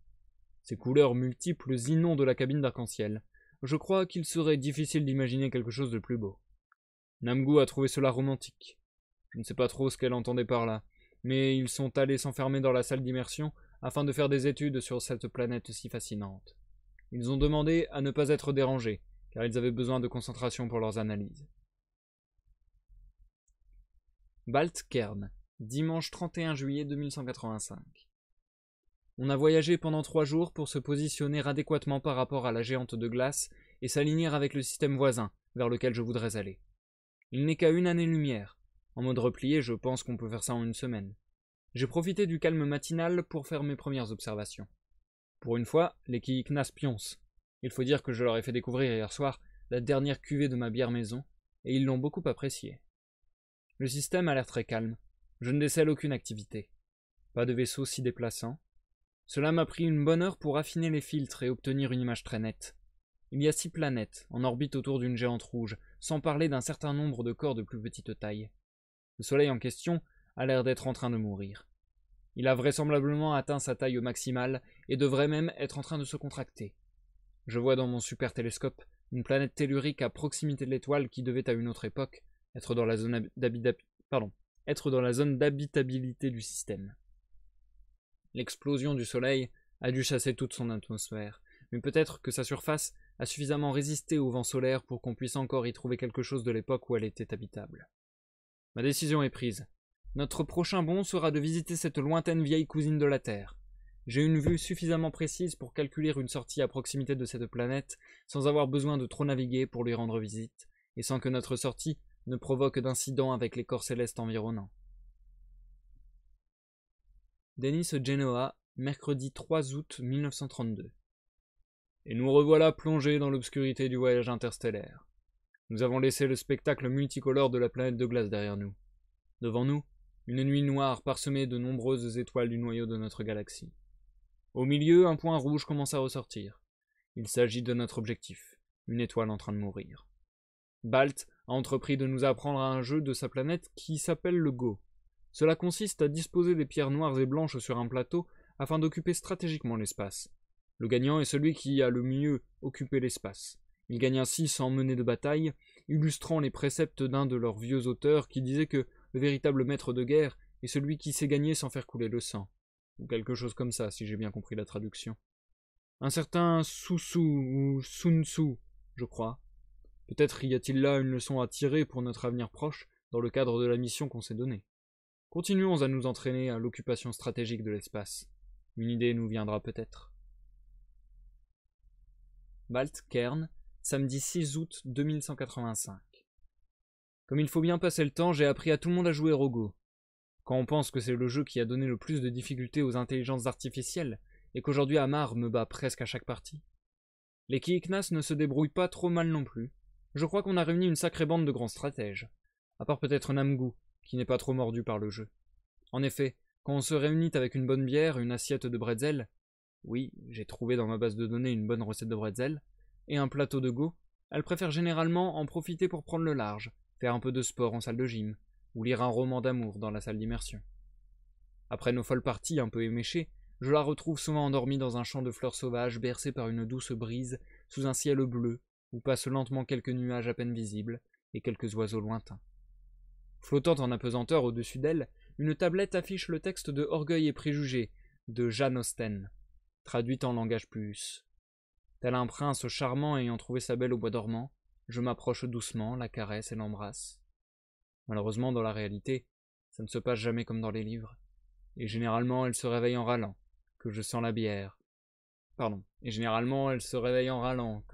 Ses couleurs multiples inondent la cabine d'arc-en-ciel. Je crois qu'il serait difficile d'imaginer quelque chose de plus beau. Namgoo a trouvé cela romantique. Je ne sais pas trop ce qu'elle entendait par là, mais ils sont allés s'enfermer dans la salle d'immersion afin de faire des études sur cette planète si fascinante. Ils ont demandé à ne pas être dérangés, car ils avaient besoin de concentration pour leurs analyses. Balt Cairn, dimanche 31 juillet 2185. On a voyagé pendant 3 jours pour se positionner adéquatement par rapport à la géante de glace et s'aligner avec le système voisin vers lequel je voudrais aller. Il n'est qu'à 1 année-lumière. En mode replié, je pense qu'on peut faire ça en 1 semaine. J'ai profité du calme matinal pour faire mes premières observations. Pour une fois, les Ki et Knas pioncent. Il faut dire que je leur ai fait découvrir hier soir la dernière cuvée de ma bière maison, et ils l'ont beaucoup appréciée. Le système a l'air très calme. Je ne décèle aucune activité. Pas de vaisseau s'y déplaçant. Cela m'a pris une bonne heure pour affiner les filtres et obtenir une image très nette. Il y a 6 planètes, en orbite autour d'une géante rouge, sans parler d'un certain nombre de corps de plus petite taille. Le soleil en question a l'air d'être en train de mourir. Il a vraisemblablement atteint sa taille maximale et devrait même être en train de se contracter. Je vois dans mon super télescope une planète tellurique à proximité de l'étoile qui devait à une autre époque être dans la zone d'habitabilité du système. L'explosion du Soleil a dû chasser toute son atmosphère, mais peut-être que sa surface a suffisamment résisté au vent solaire pour qu'on puisse encore y trouver quelque chose de l'époque où elle était habitable. Ma décision est prise. Notre prochain bond sera de visiter cette lointaine vieille cousine de la Terre. J'ai une vue suffisamment précise pour calculer une sortie à proximité de cette planète sans avoir besoin de trop naviguer pour lui rendre visite, et sans que notre sortie ne provoque d'incidents avec les corps célestes environnants. Dennis Genoa, mercredi 3 août 1932. Et nous revoilà plongés dans l'obscurité du voyage interstellaire. Nous avons laissé le spectacle multicolore de la planète de glace derrière nous. Devant nous, une nuit noire parsemée de nombreuses étoiles du noyau de notre galaxie. Au milieu, un point rouge commence à ressortir. Il s'agit de notre objectif, une étoile en train de mourir. Balt a entrepris de nous apprendre à un jeu de sa planète qui s'appelle le Go. Cela consiste à disposer des pierres noires et blanches sur un plateau afin d'occuper stratégiquement l'espace. Le gagnant est celui qui a le mieux occupé l'espace. Il gagne ainsi sans mener de bataille, illustrant les préceptes d'un de leurs vieux auteurs qui disait que le véritable maître de guerre est celui qui sait gagner sans faire couler le sang. Ou quelque chose comme ça, si j'ai bien compris la traduction. Un certain Su ou Sun Tzu, je crois. Peut-être y a-t-il là une leçon à tirer pour notre avenir proche, dans le cadre de la mission qu'on s'est donnée. Continuons à nous entraîner à l'occupation stratégique de l'espace. Une idée nous viendra peut-être. Balt Cairn, samedi 6 août 2185. Comme il faut bien passer le temps, j'ai appris à tout le monde à jouer au Go. Quand on pense que c'est le jeu qui a donné le plus de difficultés aux intelligences artificielles, et qu'aujourd'hui Amar me bat presque à chaque partie. Les Kiiknas ne se débrouillent pas trop mal non plus. Je crois qu'on a réuni une sacrée bande de grands stratèges. À part peut-être Namgoo, qui n'est pas trop mordu par le jeu. En effet, quand on se réunit avec une bonne bière, une assiette de bretzel, oui, j'ai trouvé dans ma base de données une bonne recette de bretzel, et un plateau de Go, elle préfère généralement en profiter pour prendre le large, faire un peu de sport en salle de gym, ou lire un roman d'amour dans la salle d'immersion. Après nos folles parties un peu éméchées, je la retrouve souvent endormie dans un champ de fleurs sauvages bercé par une douce brise, sous un ciel bleu, où passent lentement quelques nuages à peine visibles, et quelques oiseaux lointains. Flottant en apesanteur au-dessus d'elle, une tablette affiche le texte de Orgueil et préjugés, de Jane Austen, traduite en langage plus. Tel un prince charmant ayant trouvé sa belle au bois dormant, je m'approche doucement, la caresse et l'embrasse. Malheureusement, dans la réalité, ça ne se passe jamais comme dans les livres, et généralement elle se réveille en râlant, que je sens la bière. Que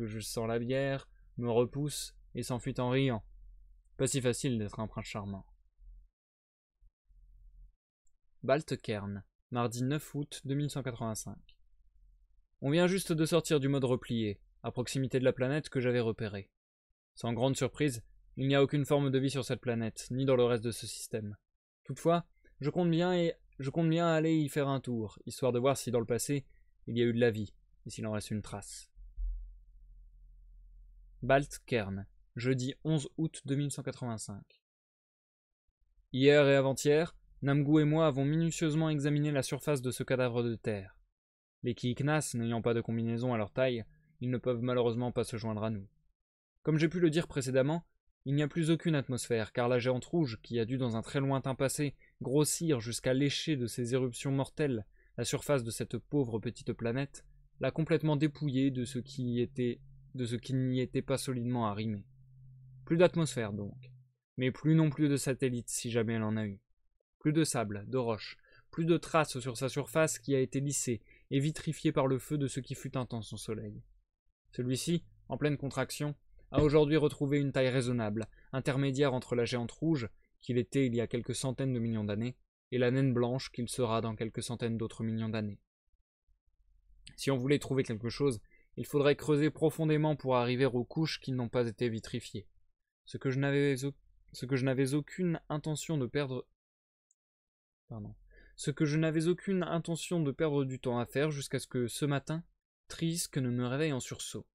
je sens la bière, me repousse et s'enfuit en riant. Pas si facile d'être un prince charmant. Balt Cairn, mardi 9 août 2185. On vient juste de sortir du mode replié, à proximité de la planète que j'avais repérée. Sans grande surprise, il n'y a aucune forme de vie sur cette planète, ni dans le reste de ce système. Toutefois, je compte bien aller y faire un tour, histoire de voir si dans le passé, il y a eu de la vie, et s'il en reste une trace. Balt Cairn, jeudi 11 août 2185. Hier et avant-hier, Namgoo et moi avons minutieusement examiné la surface de ce cadavre de terre. Les Kiiknas n'ayant pas de combinaison à leur taille, ils ne peuvent malheureusement pas se joindre à nous. Comme j'ai pu le dire précédemment, il n'y a plus aucune atmosphère, car la géante rouge, qui a dû dans un très lointain passé grossir jusqu'à lécher de ses éruptions mortelles la surface de cette pauvre petite planète, l'a complètement dépouillée de ce qui n'y était pas solidement arrimé. Plus d'atmosphère donc, mais plus non plus de satellites si jamais elle en a eu. Plus de sable, de roches, plus de traces sur sa surface qui a été lissée et vitrifiée par le feu de ce qui fut un temps son soleil. Celui-ci, en pleine contraction, a aujourd'hui retrouvé une taille raisonnable, intermédiaire entre la géante rouge, qu'il était il y a quelques centaines de millions d'années, et la naine blanche qu'il sera dans quelques centaines d'autres millions d'années. Si on voulait trouver quelque chose, il faudrait creuser profondément pour arriver aux couches qui n'ont pas été vitrifiées. Ce que je n'avais aucune intention de perdre du temps à faire jusqu'à ce que, ce matin, Trisk ne me réveille en sursaut.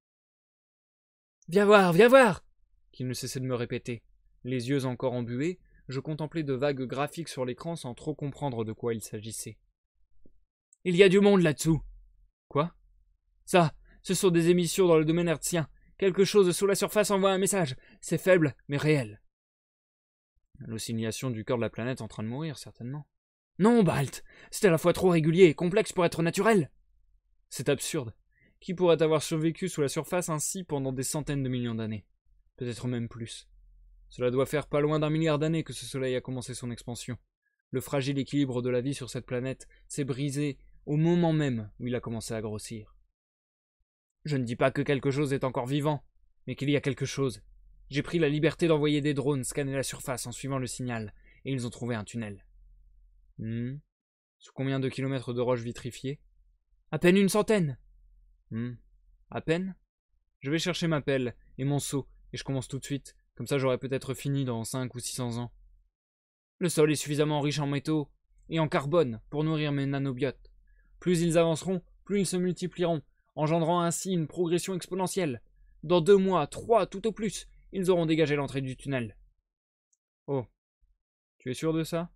« Viens voir !» qu'il ne cessait de me répéter. Les yeux encore embués, je contemplais de vagues graphiques sur l'écran sans trop comprendre de quoi il s'agissait. « Il y a du monde là-dessous !»« Quoi ?»« Ça, ce sont des émissions dans le domaine hertzien. Quelque chose sous la surface envoie un message. C'est faible, mais réel. » L'oscillation du cœur de la planète en train de mourir, certainement. « Non, Balt, c'est à la fois trop régulier et complexe pour être naturel. » « C'est absurde. Qui pourrait avoir survécu sous la surface ainsi pendant des centaines de millions d'années? Peut-être même plus. Cela doit faire pas loin d'1 milliard d'années que ce soleil a commencé son expansion. Le fragile équilibre de la vie sur cette planète s'est brisé au moment même où il a commencé à grossir. Je ne dis pas que quelque chose est encore vivant, mais qu'il y a quelque chose. J'ai pris la liberté d'envoyer des drones scanner la surface en suivant le signal, et ils ont trouvé un tunnel. Sous combien de kilomètres de roches vitrifiées? À peine une centaine. À peine? Je vais chercher ma pelle et mon seau, et je commence tout de suite, comme ça j'aurai peut-être fini dans 5 ou 600 ans. Le sol est suffisamment riche en métaux et en carbone pour nourrir mes nanobiotes. Plus ils avanceront, plus ils se multiplieront, engendrant ainsi une progression exponentielle. Dans 2 mois, 3 tout au plus, Ils auront dégagé l'entrée du tunnel. Oh, tu es sûr de ça?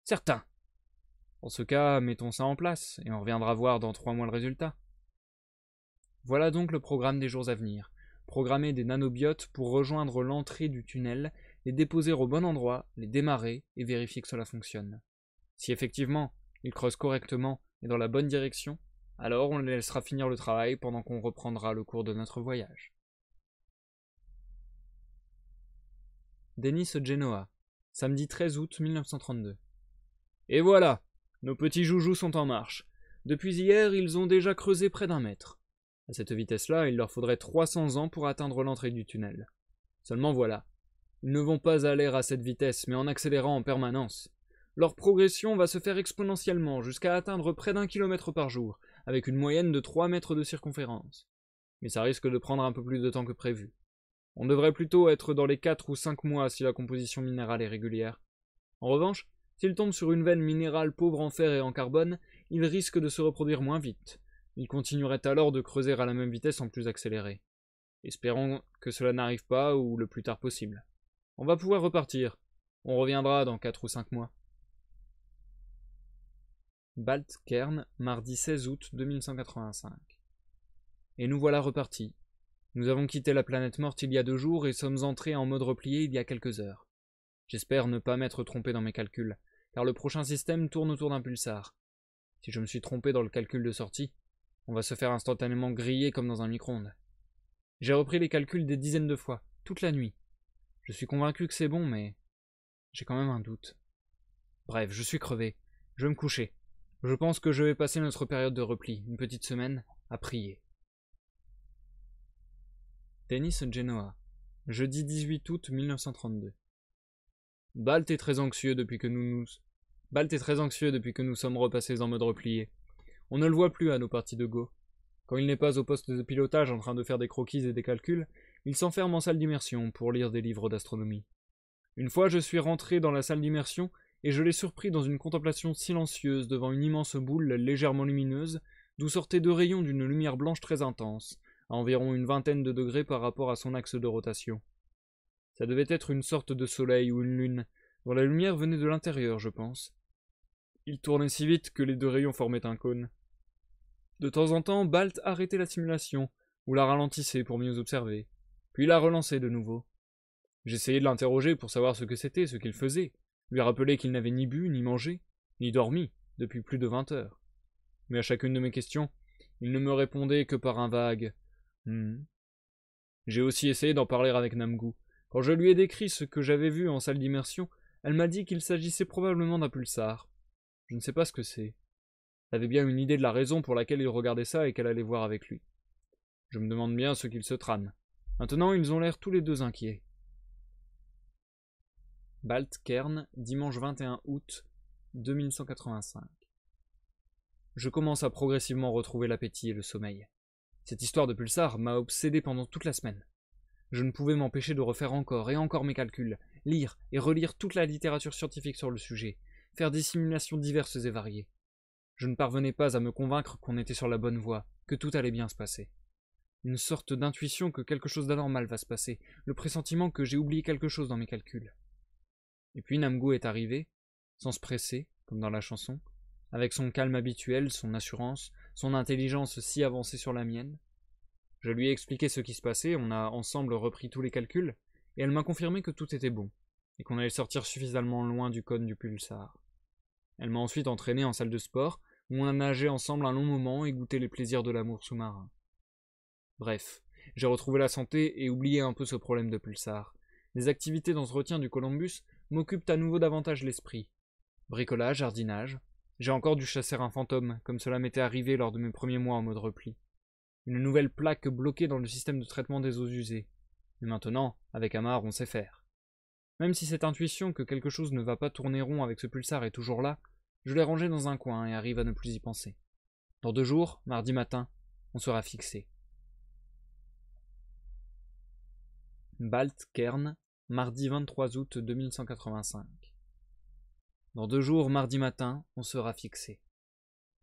Certain. Dans ce cas, mettons ça en place, et on reviendra voir dans 3 mois le résultat. Voilà donc le programme des jours à venir. Programmer des nanobiotes pour rejoindre l'entrée du tunnel, les déposer au bon endroit, les démarrer et vérifier que cela fonctionne. Si effectivement, ils creusent correctement et dans la bonne direction, alors on les laissera finir le travail pendant qu'on reprendra le cours de notre voyage. Denis Genoa, samedi 13 août 1932. Et voilà, nos petits joujoux sont en marche. Depuis hier, ils ont déjà creusé près d'1 mètre. À cette vitesse-là, il leur faudrait 300 ans pour atteindre l'entrée du tunnel. Seulement voilà, ils ne vont pas aller à cette vitesse, mais en accélérant en permanence. Leur progression va se faire exponentiellement jusqu'à atteindre près d'1 kilomètre par jour, avec une moyenne de 3 mètres de circonférence. Mais ça risque de prendre un peu plus de temps que prévu. On devrait plutôt être dans les 4 ou 5 mois si la composition minérale est régulière. En revanche, s'ils tombent sur une veine minérale pauvre en fer et en carbone, ils risquent de se reproduire moins vite. Ils continueraient alors de creuser à la même vitesse en plus accéléré. Espérons que cela n'arrive pas ou le plus tard possible. On va pouvoir repartir. On reviendra dans 4 ou 5 mois. Baltkern, mardi 16 août 2185. Et nous voilà repartis. Nous avons quitté la planète morte il y a 2 jours et sommes entrés en mode replié il y a quelques heures. J'espère ne pas m'être trompé dans mes calculs, car le prochain système tourne autour d'un pulsar. Si je me suis trompé dans le calcul de sortie, on va se faire instantanément griller comme dans un micro-ondes. J'ai repris les calculs des dizaines de fois, toute la nuit. Je suis convaincu que c'est bon, mais j'ai quand même un doute. Bref, je suis crevé. Je vais me coucher. Je pense que je vais passer notre période de repli, une petite semaine, à prier. Denis Genoa, jeudi 18 août 1932. Balt est très anxieux depuis que nous sommes repassés en mode replié. On ne le voit plus à nos parties de Go. Quand il n'est pas au poste de pilotage en train de faire des croquis et des calculs, il s'enferme en salle d'immersion pour lire des livres d'astronomie. Une fois, je suis rentré dans la salle d'immersion et je l'ai surpris dans une contemplation silencieuse devant une immense boule légèrement lumineuse, d'où sortaient 2 rayons d'une lumière blanche très intense, à environ une vingtaine de degrés par rapport à son axe de rotation. Ça devait être une sorte de soleil ou une lune, dont la lumière venait de l'intérieur, je pense. Il tournait si vite que les 2 rayons formaient un cône. De temps en temps, Balt arrêtait la simulation, ou la ralentissait pour mieux observer, puis la relançait de nouveau. J'essayais de l'interroger pour savoir ce que c'était, ce qu'il faisait, lui rappeler qu'il n'avait ni bu, ni mangé, ni dormi, depuis plus de 20 heures. Mais à chacune de mes questions, il ne me répondait que par un vague « J'ai aussi essayé d'en parler avec Namgu. Quand je lui ai décrit ce que j'avais vu en salle d'immersion, elle m'a dit qu'il s'agissait probablement d'un pulsar. Je ne sais pas ce que c'est. Elle avait bien une idée de la raison pour laquelle il regardait ça et qu'elle allait voir avec lui. Je me demande bien ce qu'ils se trament. Maintenant, ils ont l'air tous les 2 inquiets. Baltkern, dimanche 21 août 2185. Je commence à progressivement retrouver l'appétit et le sommeil. Cette histoire de pulsar m'a obsédé pendant toute la semaine. Je ne pouvais m'empêcher de refaire encore et encore mes calculs, lire et relire toute la littérature scientifique sur le sujet, faire des simulations diverses et variées. Je ne parvenais pas à me convaincre qu'on était sur la bonne voie, que tout allait bien se passer. Une sorte d'intuition que quelque chose d'anormal va se passer, le pressentiment que j'ai oublié quelque chose dans mes calculs. Et puis Namgu est arrivé, sans se presser, comme dans la chanson, avec son calme habituel, son assurance, son intelligence si avancée sur la mienne. Je lui ai expliqué ce qui se passait, on a ensemble repris tous les calculs, et elle m'a confirmé que tout était bon, et qu'on allait sortir suffisamment loin du cône du pulsar. Elle m'a ensuite entraîné en salle de sport, où on a nagé ensemble un long moment et goûté les plaisirs de l'amour sous-marin. Bref, j'ai retrouvé la santé et oublié un peu ce problème de pulsar. Les activités d'entretien du Columbus m'occupent à nouveau davantage l'esprit. Bricolage, jardinage. J'ai encore dû chasser un fantôme, comme cela m'était arrivé lors de mes premiers mois en mode repli. Une nouvelle plaque bloquée dans le système de traitement des eaux usées. Mais maintenant, avec Amar, on sait faire. Même si cette intuition que quelque chose ne va pas tourner rond avec ce pulsar est toujours là, je l'ai rangé dans un coin et arrive à ne plus y penser. Dans 2 jours, mardi matin, on sera fixé. Baltkern, mardi 23 août 2185. Dans 2 jours, mardi matin, on sera fixé.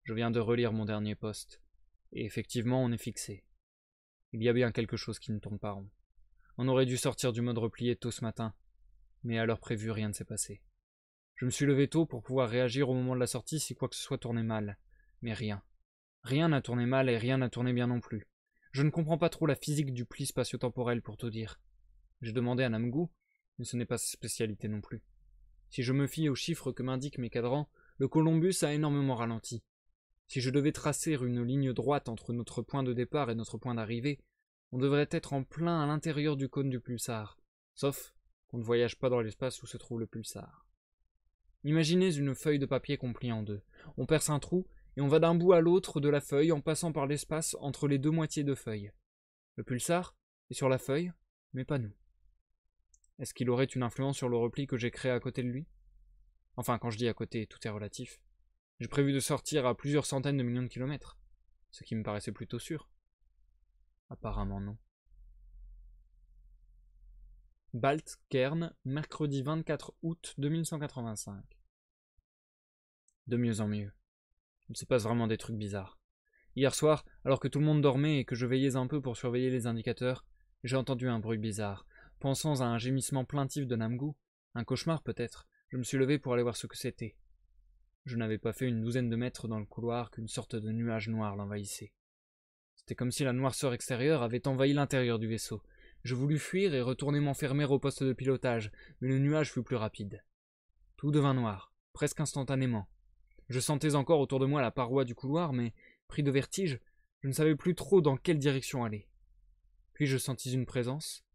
Je viens de relire mon dernier post, et effectivement on est fixé. Il y a bien quelque chose qui ne tourne pas rond. On aurait dû sortir du mode replié tôt ce matin, mais à l'heure prévue, rien ne s'est passé. Je me suis levé tôt pour pouvoir réagir au moment de la sortie si quoi que ce soit tournait mal, mais rien. Rien n'a tourné mal et rien n'a tourné bien non plus. Je ne comprends pas trop la physique du pli spatio-temporel pour tout dire. J'ai demandé à Namgoo, mais ce n'est pas sa spécialité non plus. Si je me fie aux chiffres que m'indiquent mes cadrans, le Columbus a énormément ralenti. Si je devais tracer une ligne droite entre notre point de départ et notre point d'arrivée, on devrait être en plein à l'intérieur du cône du pulsar, sauf qu'on ne voyage pas dans l'espace où se trouve le pulsar. Imaginez une feuille de papier qu'on plie en deux. On perce un trou et on va d'un bout à l'autre de la feuille en passant par l'espace entre les deux moitiés de feuille. Le pulsar est sur la feuille, mais pas nous. Est-ce qu'il aurait une influence sur le repli que j'ai créé à côté de lui? Enfin, quand je dis à côté, tout est relatif. J'ai prévu de sortir à plusieurs centaines de millions de kilomètres, ce qui me paraissait plutôt sûr. Apparemment non. Balt, Cairn, mercredi 24 août 2185. De mieux en mieux. Il se passe vraiment des trucs bizarres. Hier soir, alors que tout le monde dormait et que je veillais un peu pour surveiller les indicateurs, j'ai entendu un bruit bizarre. Pensant à un gémissement plaintif de Namgoo, un cauchemar peut-être, je me suis levé pour aller voir ce que c'était. Je n'avais pas fait une douzaine de mètres dans le couloir qu'une sorte de nuage noir l'envahissait. C'était comme si la noirceur extérieure avait envahi l'intérieur du vaisseau. Je voulus fuir et retourner m'enfermer au poste de pilotage, mais le nuage fut plus rapide. Tout devint noir, presque instantanément. Je sentais encore autour de moi la paroi du couloir, mais, pris de vertige, je ne savais plus trop dans quelle direction aller. Puis je sentis une présence.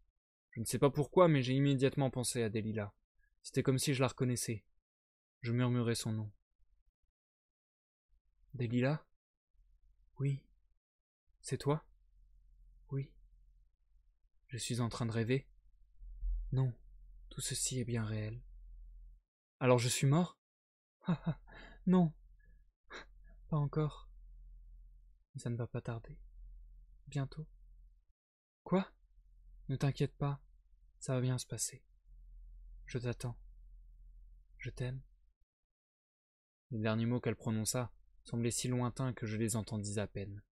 Je ne sais pas pourquoi, mais j'ai immédiatement pensé à Delilah. C'était comme si je la reconnaissais. Je murmurai son nom. Delilah? Oui. C'est toi? Oui. Je suis en train de rêver? Non, tout ceci est bien réel. Alors je suis mort? Non, pas encore. Mais ça ne va pas tarder. Bientôt. Quoi? Ne t'inquiète pas, ça va bien se passer. Je t'attends. Je t'aime. Les derniers mots qu'elle prononça semblaient si lointains que je les entendis à peine.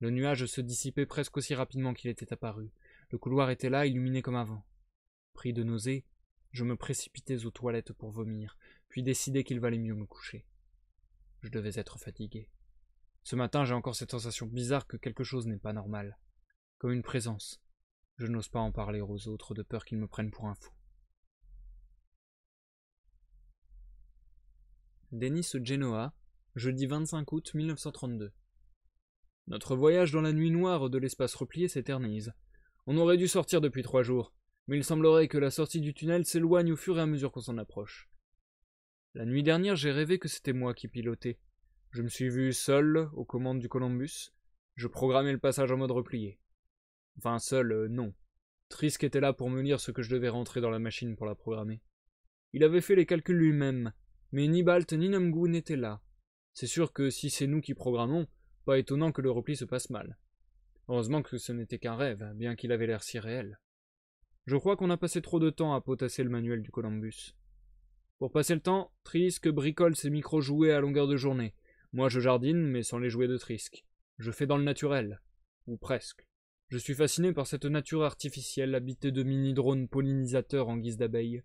Le nuage se dissipait presque aussi rapidement qu'il était apparu. Le couloir était là, illuminé comme avant. Pris de nausée, je me précipitais aux toilettes pour vomir, puis décidai qu'il valait mieux me coucher. Je devais être fatigué. Ce matin, j'ai encore cette sensation bizarre que quelque chose n'est pas normal. Comme une présence. Je n'ose pas en parler aux autres de peur qu'ils me prennent pour un fou. Denis Genoa, jeudi 25 août 1932. Notre voyage dans la nuit noire de l'espace replié s'éternise. On aurait dû sortir depuis 3 jours, mais il semblerait que la sortie du tunnel s'éloigne au fur et à mesure qu'on s'en approche. La nuit dernière, j'ai rêvé que c'était moi qui pilotais. Je me suis vu seul aux commandes du Columbus. Je programmais le passage en mode replié. Enfin, seul, non. Trisk était là pour me lire ce que je devais rentrer dans la machine pour la programmer. Il avait fait les calculs lui-même, mais ni Balt ni Namgoo n'étaient là. C'est sûr que si c'est nous qui programmons, pas étonnant que le repli se passe mal. Heureusement que ce n'était qu'un rêve, bien qu'il avait l'air si réel. Je crois qu'on a passé trop de temps à potasser le manuel du Columbus. Pour passer le temps, Trisk bricole ses micro-jouets à longueur de journée. Moi je jardine, mais sans les jouets de Trisk. Je fais dans le naturel. Ou presque. Je suis fasciné par cette nature artificielle habitée de mini-drones pollinisateurs en guise d'abeilles.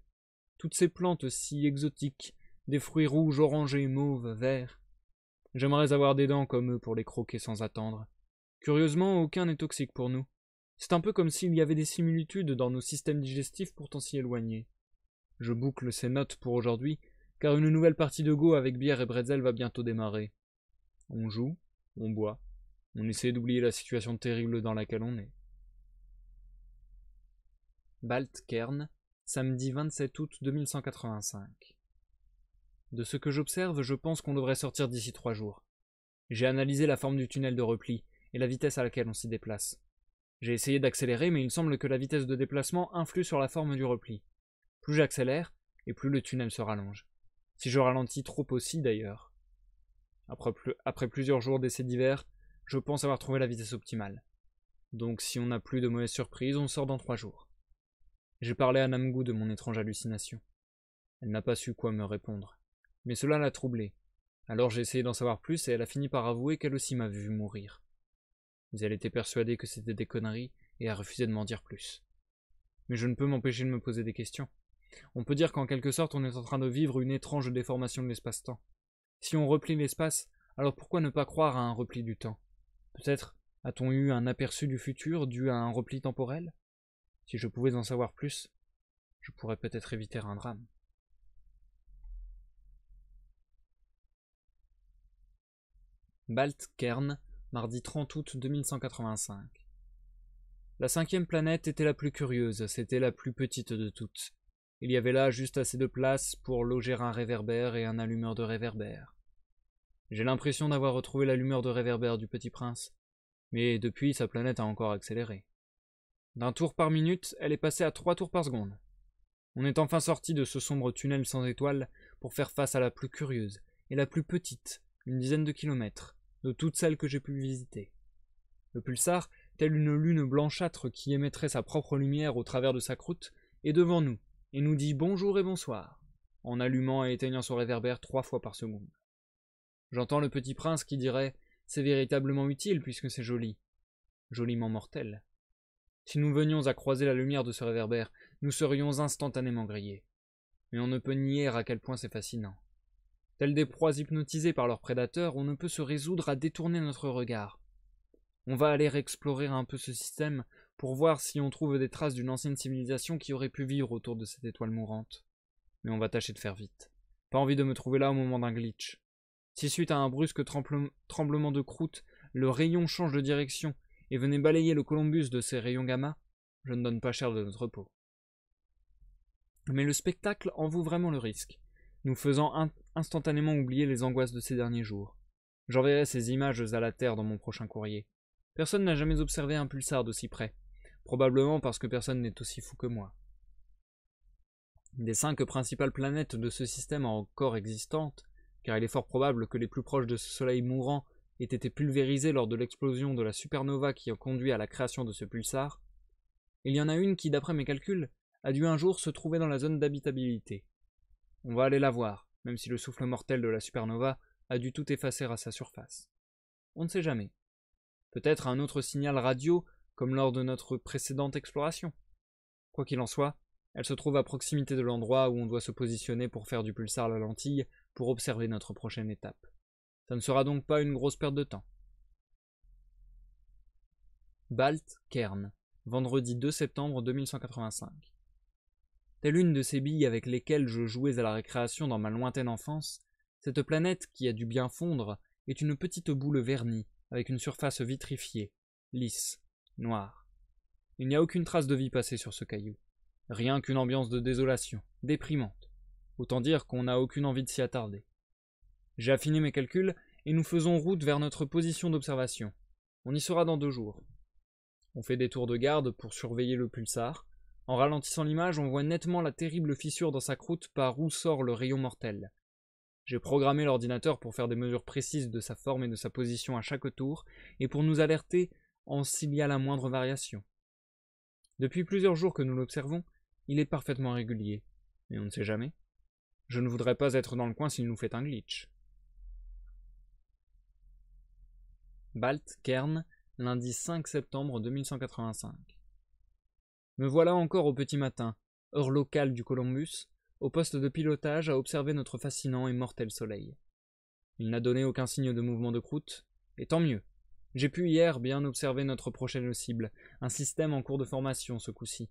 Toutes ces plantes si exotiques, des fruits rouges, orangés, mauves, verts. J'aimerais avoir des dents comme eux pour les croquer sans attendre. Curieusement, aucun n'est toxique pour nous. C'est un peu comme s'il y avait des similitudes dans nos systèmes digestifs pourtant si éloignés. Je boucle ces notes pour aujourd'hui, car une nouvelle partie de Go avec bière et bretzel va bientôt démarrer. On joue, on boit, on essaie d'oublier la situation terrible dans laquelle on est. Balt Cairn, samedi 27 août 2185. De ce que j'observe, je pense qu'on devrait sortir d'ici 3 jours. J'ai analysé la forme du tunnel de repli et la vitesse à laquelle on s'y déplace. J'ai essayé d'accélérer, mais il semble que la vitesse de déplacement influe sur la forme du repli. Plus j'accélère, et plus le tunnel se rallonge. Si je ralentis trop aussi d'ailleurs. Après plusieurs jours d'essais divers, je pense avoir trouvé la vitesse optimale. Donc si on n'a plus de mauvaises surprises, on sort dans 3 jours. J'ai parlé à Namgoo de mon étrange hallucination. Elle n'a pas su quoi me répondre. Mais cela l'a troublée. Alors j'ai essayé d'en savoir plus et elle a fini par avouer qu'elle aussi m'avait vu mourir. Mais elle était persuadée que c'était des conneries et a refusé de m'en dire plus. mais je ne peux m'empêcher de me poser des questions. On peut dire qu'en quelque sorte on est en train de vivre une étrange déformation de l'espace-temps. Si on replie l'espace, alors pourquoi ne pas croire à un repli du temps? Peut-être a-t-on eu un aperçu du futur dû à un repli temporel? Si je pouvais en savoir plus, je pourrais peut-être éviter un drame. Balt Cairn, mardi 30 août 2185. La 5e planète était la plus curieuse, c'était la plus petite de toutes. Il y avait là juste assez de place pour loger un réverbère et un allumeur de réverbère. J'ai l'impression d'avoir retrouvé l'allumeur de réverbère du Petit Prince, mais depuis sa planète a encore accéléré. D'un tour par minute, elle est passée à 3 tours par seconde. On est enfin sorti de ce sombre tunnel sans étoiles pour faire face à la plus curieuse et la plus petite, une dizaine de kilomètres, de toutes celles que j'ai pu visiter. Le pulsar, tel une lune blanchâtre qui émettrait sa propre lumière au travers de sa croûte, est devant nous, et nous dit bonjour et bonsoir, en allumant et éteignant son réverbère 3 fois par seconde. J'entends le Petit Prince qui dirait « C'est véritablement utile puisque c'est joli. » Joliment mortel. Si nous venions à croiser la lumière de ce réverbère, nous serions instantanément grillés. Mais on ne peut nier à quel point c'est fascinant. Tels des proies hypnotisées par leurs prédateurs, on ne peut se résoudre à détourner notre regard. On va aller explorer un peu ce système pour voir si on trouve des traces d'une ancienne civilisation qui aurait pu vivre autour de cette étoile mourante. Mais on va tâcher de faire vite. Pas envie de me trouver là au moment d'un glitch. Si suite à un brusque tremblement de croûte, le rayon change de direction et venait balayer le Columbus de ses rayons gamma, je ne donne pas cher de notre peau. Mais le spectacle en vaut vraiment le risque, nous faisant instantanément oublier les angoisses de ces derniers jours. J'enverrai ces images à la Terre dans mon prochain courrier. Personne n'a jamais observé un pulsar d'aussi près, probablement parce que personne n'est aussi fou que moi. Des 5 principales planètes de ce système encore existantes, car il est fort probable que les plus proches de ce soleil mourant aient été pulvérisés lors de l'explosion de la supernova qui a conduit à la création de ce pulsar, il y en a une qui, d'après mes calculs, a dû un jour se trouver dans la zone d'habitabilité. On va aller la voir, même si le souffle mortel de la supernova a dû tout effacer à sa surface. On ne sait jamais. Peut-être un autre signal radio, comme lors de notre précédente exploration. Quoi qu'il en soit, elle se trouve à proximité de l'endroit où on doit se positionner pour faire du pulsar la lentille pour observer notre prochaine étape. Ça ne sera donc pas une grosse perte de temps. Balt Cairn, vendredi 2 septembre 2185. Telle une de ces billes avec lesquelles je jouais à la récréation dans ma lointaine enfance, cette planète qui a dû bien fondre est une petite boule vernie avec une surface vitrifiée, lisse, noire. Il n'y a aucune trace de vie passée sur ce caillou. Rien qu'une ambiance de désolation, déprimante. Autant dire qu'on n'a aucune envie de s'y attarder. J'ai affiné mes calculs et nous faisons route vers notre position d'observation. On y sera dans 2 jours. On fait des tours de garde pour surveiller le pulsar. En ralentissant l'image, on voit nettement la terrible fissure dans sa croûte par où sort le rayon mortel. J'ai programmé l'ordinateur pour faire des mesures précises de sa forme et de sa position à chaque tour, et pour nous alerter s'il y a la moindre variation. Depuis plusieurs jours que nous l'observons, il est parfaitement régulier, mais on ne sait jamais. Je ne voudrais pas être dans le coin s'il nous fait un glitch. Balt Cairn, lundi 5 septembre 2185. Me voilà encore au petit matin, heure locale du Columbus, au poste de pilotage à observer notre fascinant et mortel soleil. Il n'a donné aucun signe de mouvement de croûte, et tant mieux. J'ai pu hier bien observer notre prochaine cible, un système en cours de formation ce coup-ci.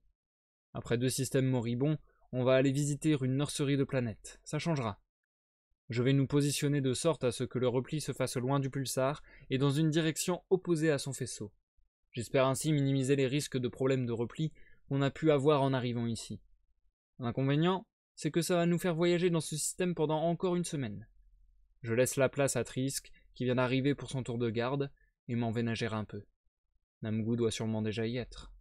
Après 2 systèmes moribonds, on va aller visiter une nurserie de planètes, ça changera. Je vais nous positionner de sorte à ce que le repli se fasse loin du pulsar et dans une direction opposée à son faisceau. J'espère ainsi minimiser les risques de problèmes de repli qu'on a pu avoir en arrivant ici. L'inconvénient, c'est que ça va nous faire voyager dans ce système pendant encore 1 semaine. Je laisse la place à Trisk, qui vient d'arriver pour son tour de garde, et m'en vais nager un peu. Namgoo doit sûrement déjà y être.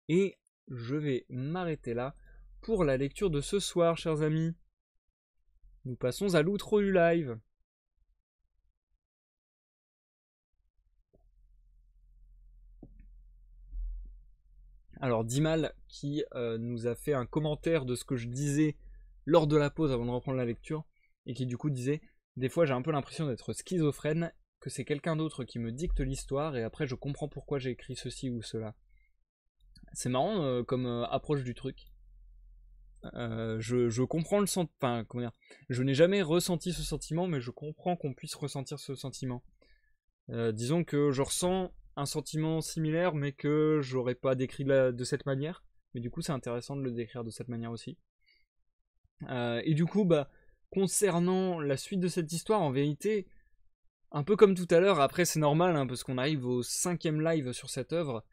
Et je vais m'arrêter là pour la lecture de ce soir, chers amis. Nous passons à l'outro du live. Alors Dimal qui nous a fait un commentaire de ce que je disais lors de la pause avant de reprendre la lecture, et qui du coup disait « Des fois j'ai un peu l'impression d'être schizophrène, que c'est quelqu'un d'autre qui me dicte l'histoire et après je comprends pourquoi j'ai écrit ceci ou cela. C'est marrant comme approche du truc. Je comprends le sentiment, enfin comment dire, je n'ai jamais ressenti ce sentiment, mais je comprends qu'on puisse ressentir ce sentiment. Disons que je ressens un sentiment similaire, mais que j'aurais pas décrit de cette manière. Mais du coup, c'est intéressant de le décrire de cette manière aussi. Et du coup, bah, concernant la suite de cette histoire, en vérité, un peu comme tout à l'heure, après c'est normal, hein, parce qu'on arrive au 5e live sur cette œuvre.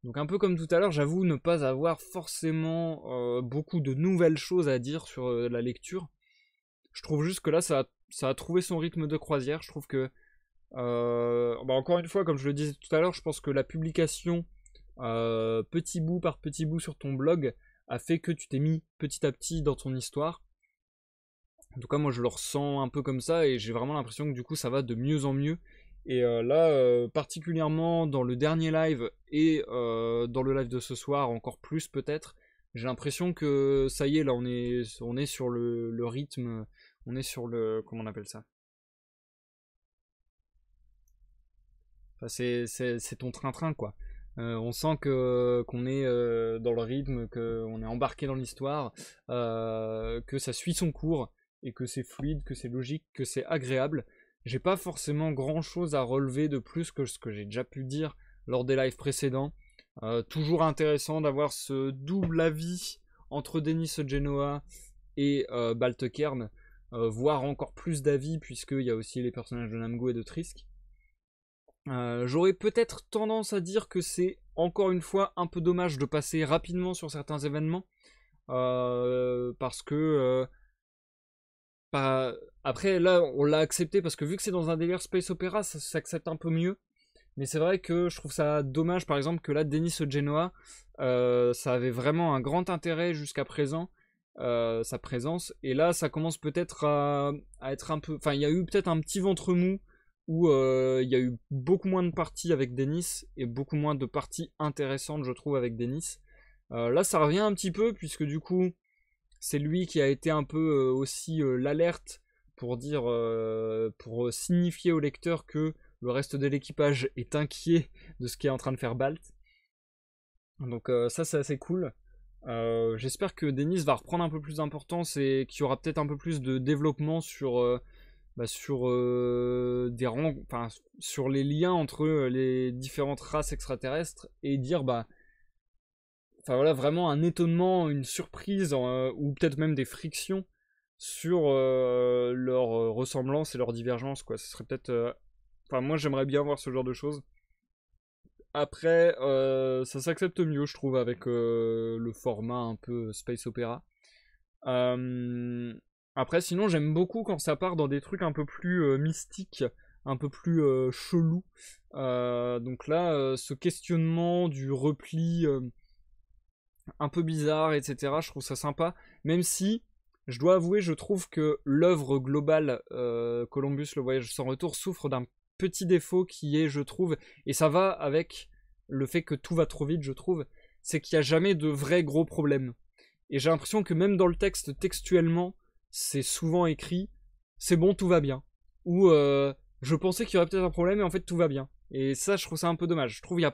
Donc un peu comme tout à l'heure, j'avoue ne pas avoir forcément beaucoup de nouvelles choses à dire sur la lecture. Je trouve juste que là, ça a trouvé son rythme de croisière. Je trouve que, bah encore une fois, comme je le disais tout à l'heure, je pense que la publication petit bout par petit bout sur ton blog a fait que tu t'es mis petit à petit dans ton histoire. En tout cas, moi je le ressens un peu comme ça et j'ai vraiment l'impression que du coup ça va de mieux en mieux. Et là, particulièrement dans le dernier live et dans le live de ce soir, encore plus peut-être, j'ai l'impression que ça y est, là on est sur le rythme, on est sur le... Comment on appelle ça? Enfin, c'est ton train-train quoi. On sent qu'on est dans le rythme, qu'on est embarqué dans l'histoire, que ça suit son cours et que c'est fluide, que c'est logique, que c'est agréable. J'ai pas forcément grand chose à relever de plus que ce que j'ai déjà pu dire lors des lives précédents. Toujours intéressant d'avoir ce double avis entre Denis Genoa et Baltekern, voire encore plus d'avis puisqu'il y a aussi les personnages de Namgo et de Trisk. J'aurais peut-être tendance à dire que c'est encore une fois un peu dommage de passer rapidement sur certains événements parce que après là on l'a accepté parce que vu que c'est dans un délire space opéra ça s'accepte un peu mieux, mais c'est vrai que je trouve ça dommage par exemple que là Denis Genoa ça avait vraiment un grand intérêt jusqu'à présent sa présence, et là ça commence peut-être à être un peu, enfin il y a eu peut-être un petit ventre mou où il y a eu beaucoup moins de parties avec Denis et beaucoup moins de parties intéressantes je trouve avec Denis. Là ça revient un petit peu puisque du coup c'est lui qui a été un peu aussi l'alerte pour dire, pour signifier au lecteur que le reste de l'équipage est inquiet de ce qu'est en train de faire Balt. Donc ça c'est assez cool. J'espère que Denis va reprendre un peu plus d'importance et qu'il y aura peut-être un peu plus de développement sur sur les liens entre les différentes races extraterrestres et dire enfin voilà, vraiment un étonnement, une surprise ou peut-être même des frictions sur leur ressemblance et leur divergence quoi. Ce serait peut-être enfin moi j'aimerais bien voir ce genre de choses. Après ça s'accepte mieux je trouve avec le format un peu space opéra. Après, sinon, j'aime beaucoup quand ça part dans des trucs un peu plus mystiques, un peu plus chelous. Donc là, ce questionnement du repli un peu bizarre, etc., je trouve ça sympa. Même si, je dois avouer, je trouve que l'œuvre globale, Columbus, le voyage sans retour, souffre d'un petit défaut qui est, je trouve, et ça va avec le fait que tout va trop vite, je trouve, c'est qu'il n'y a jamais de vrais gros problèmes. Et j'ai l'impression que même dans le texte, textuellement, c'est souvent écrit « c'est bon, tout va bien ». Ou je pensais qu'il y aurait peut-être un problème, et en fait tout va bien. Et ça, je trouve ça un peu dommage. Je trouve qu'il n'y a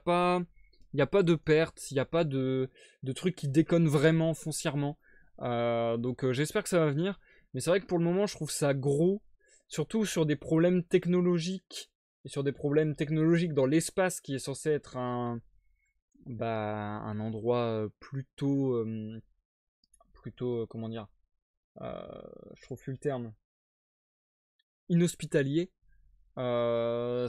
pas de perte, il n'y a pas de trucs qui déconnent vraiment foncièrement. Donc j'espère que ça va venir. Mais c'est vrai que pour le moment, je trouve ça gros, surtout sur des problèmes technologiques, et sur des problèmes technologiques dans l'espace qui est censé être un endroit plutôt comment dire, je trouve plus le terme, inhospitalier. Je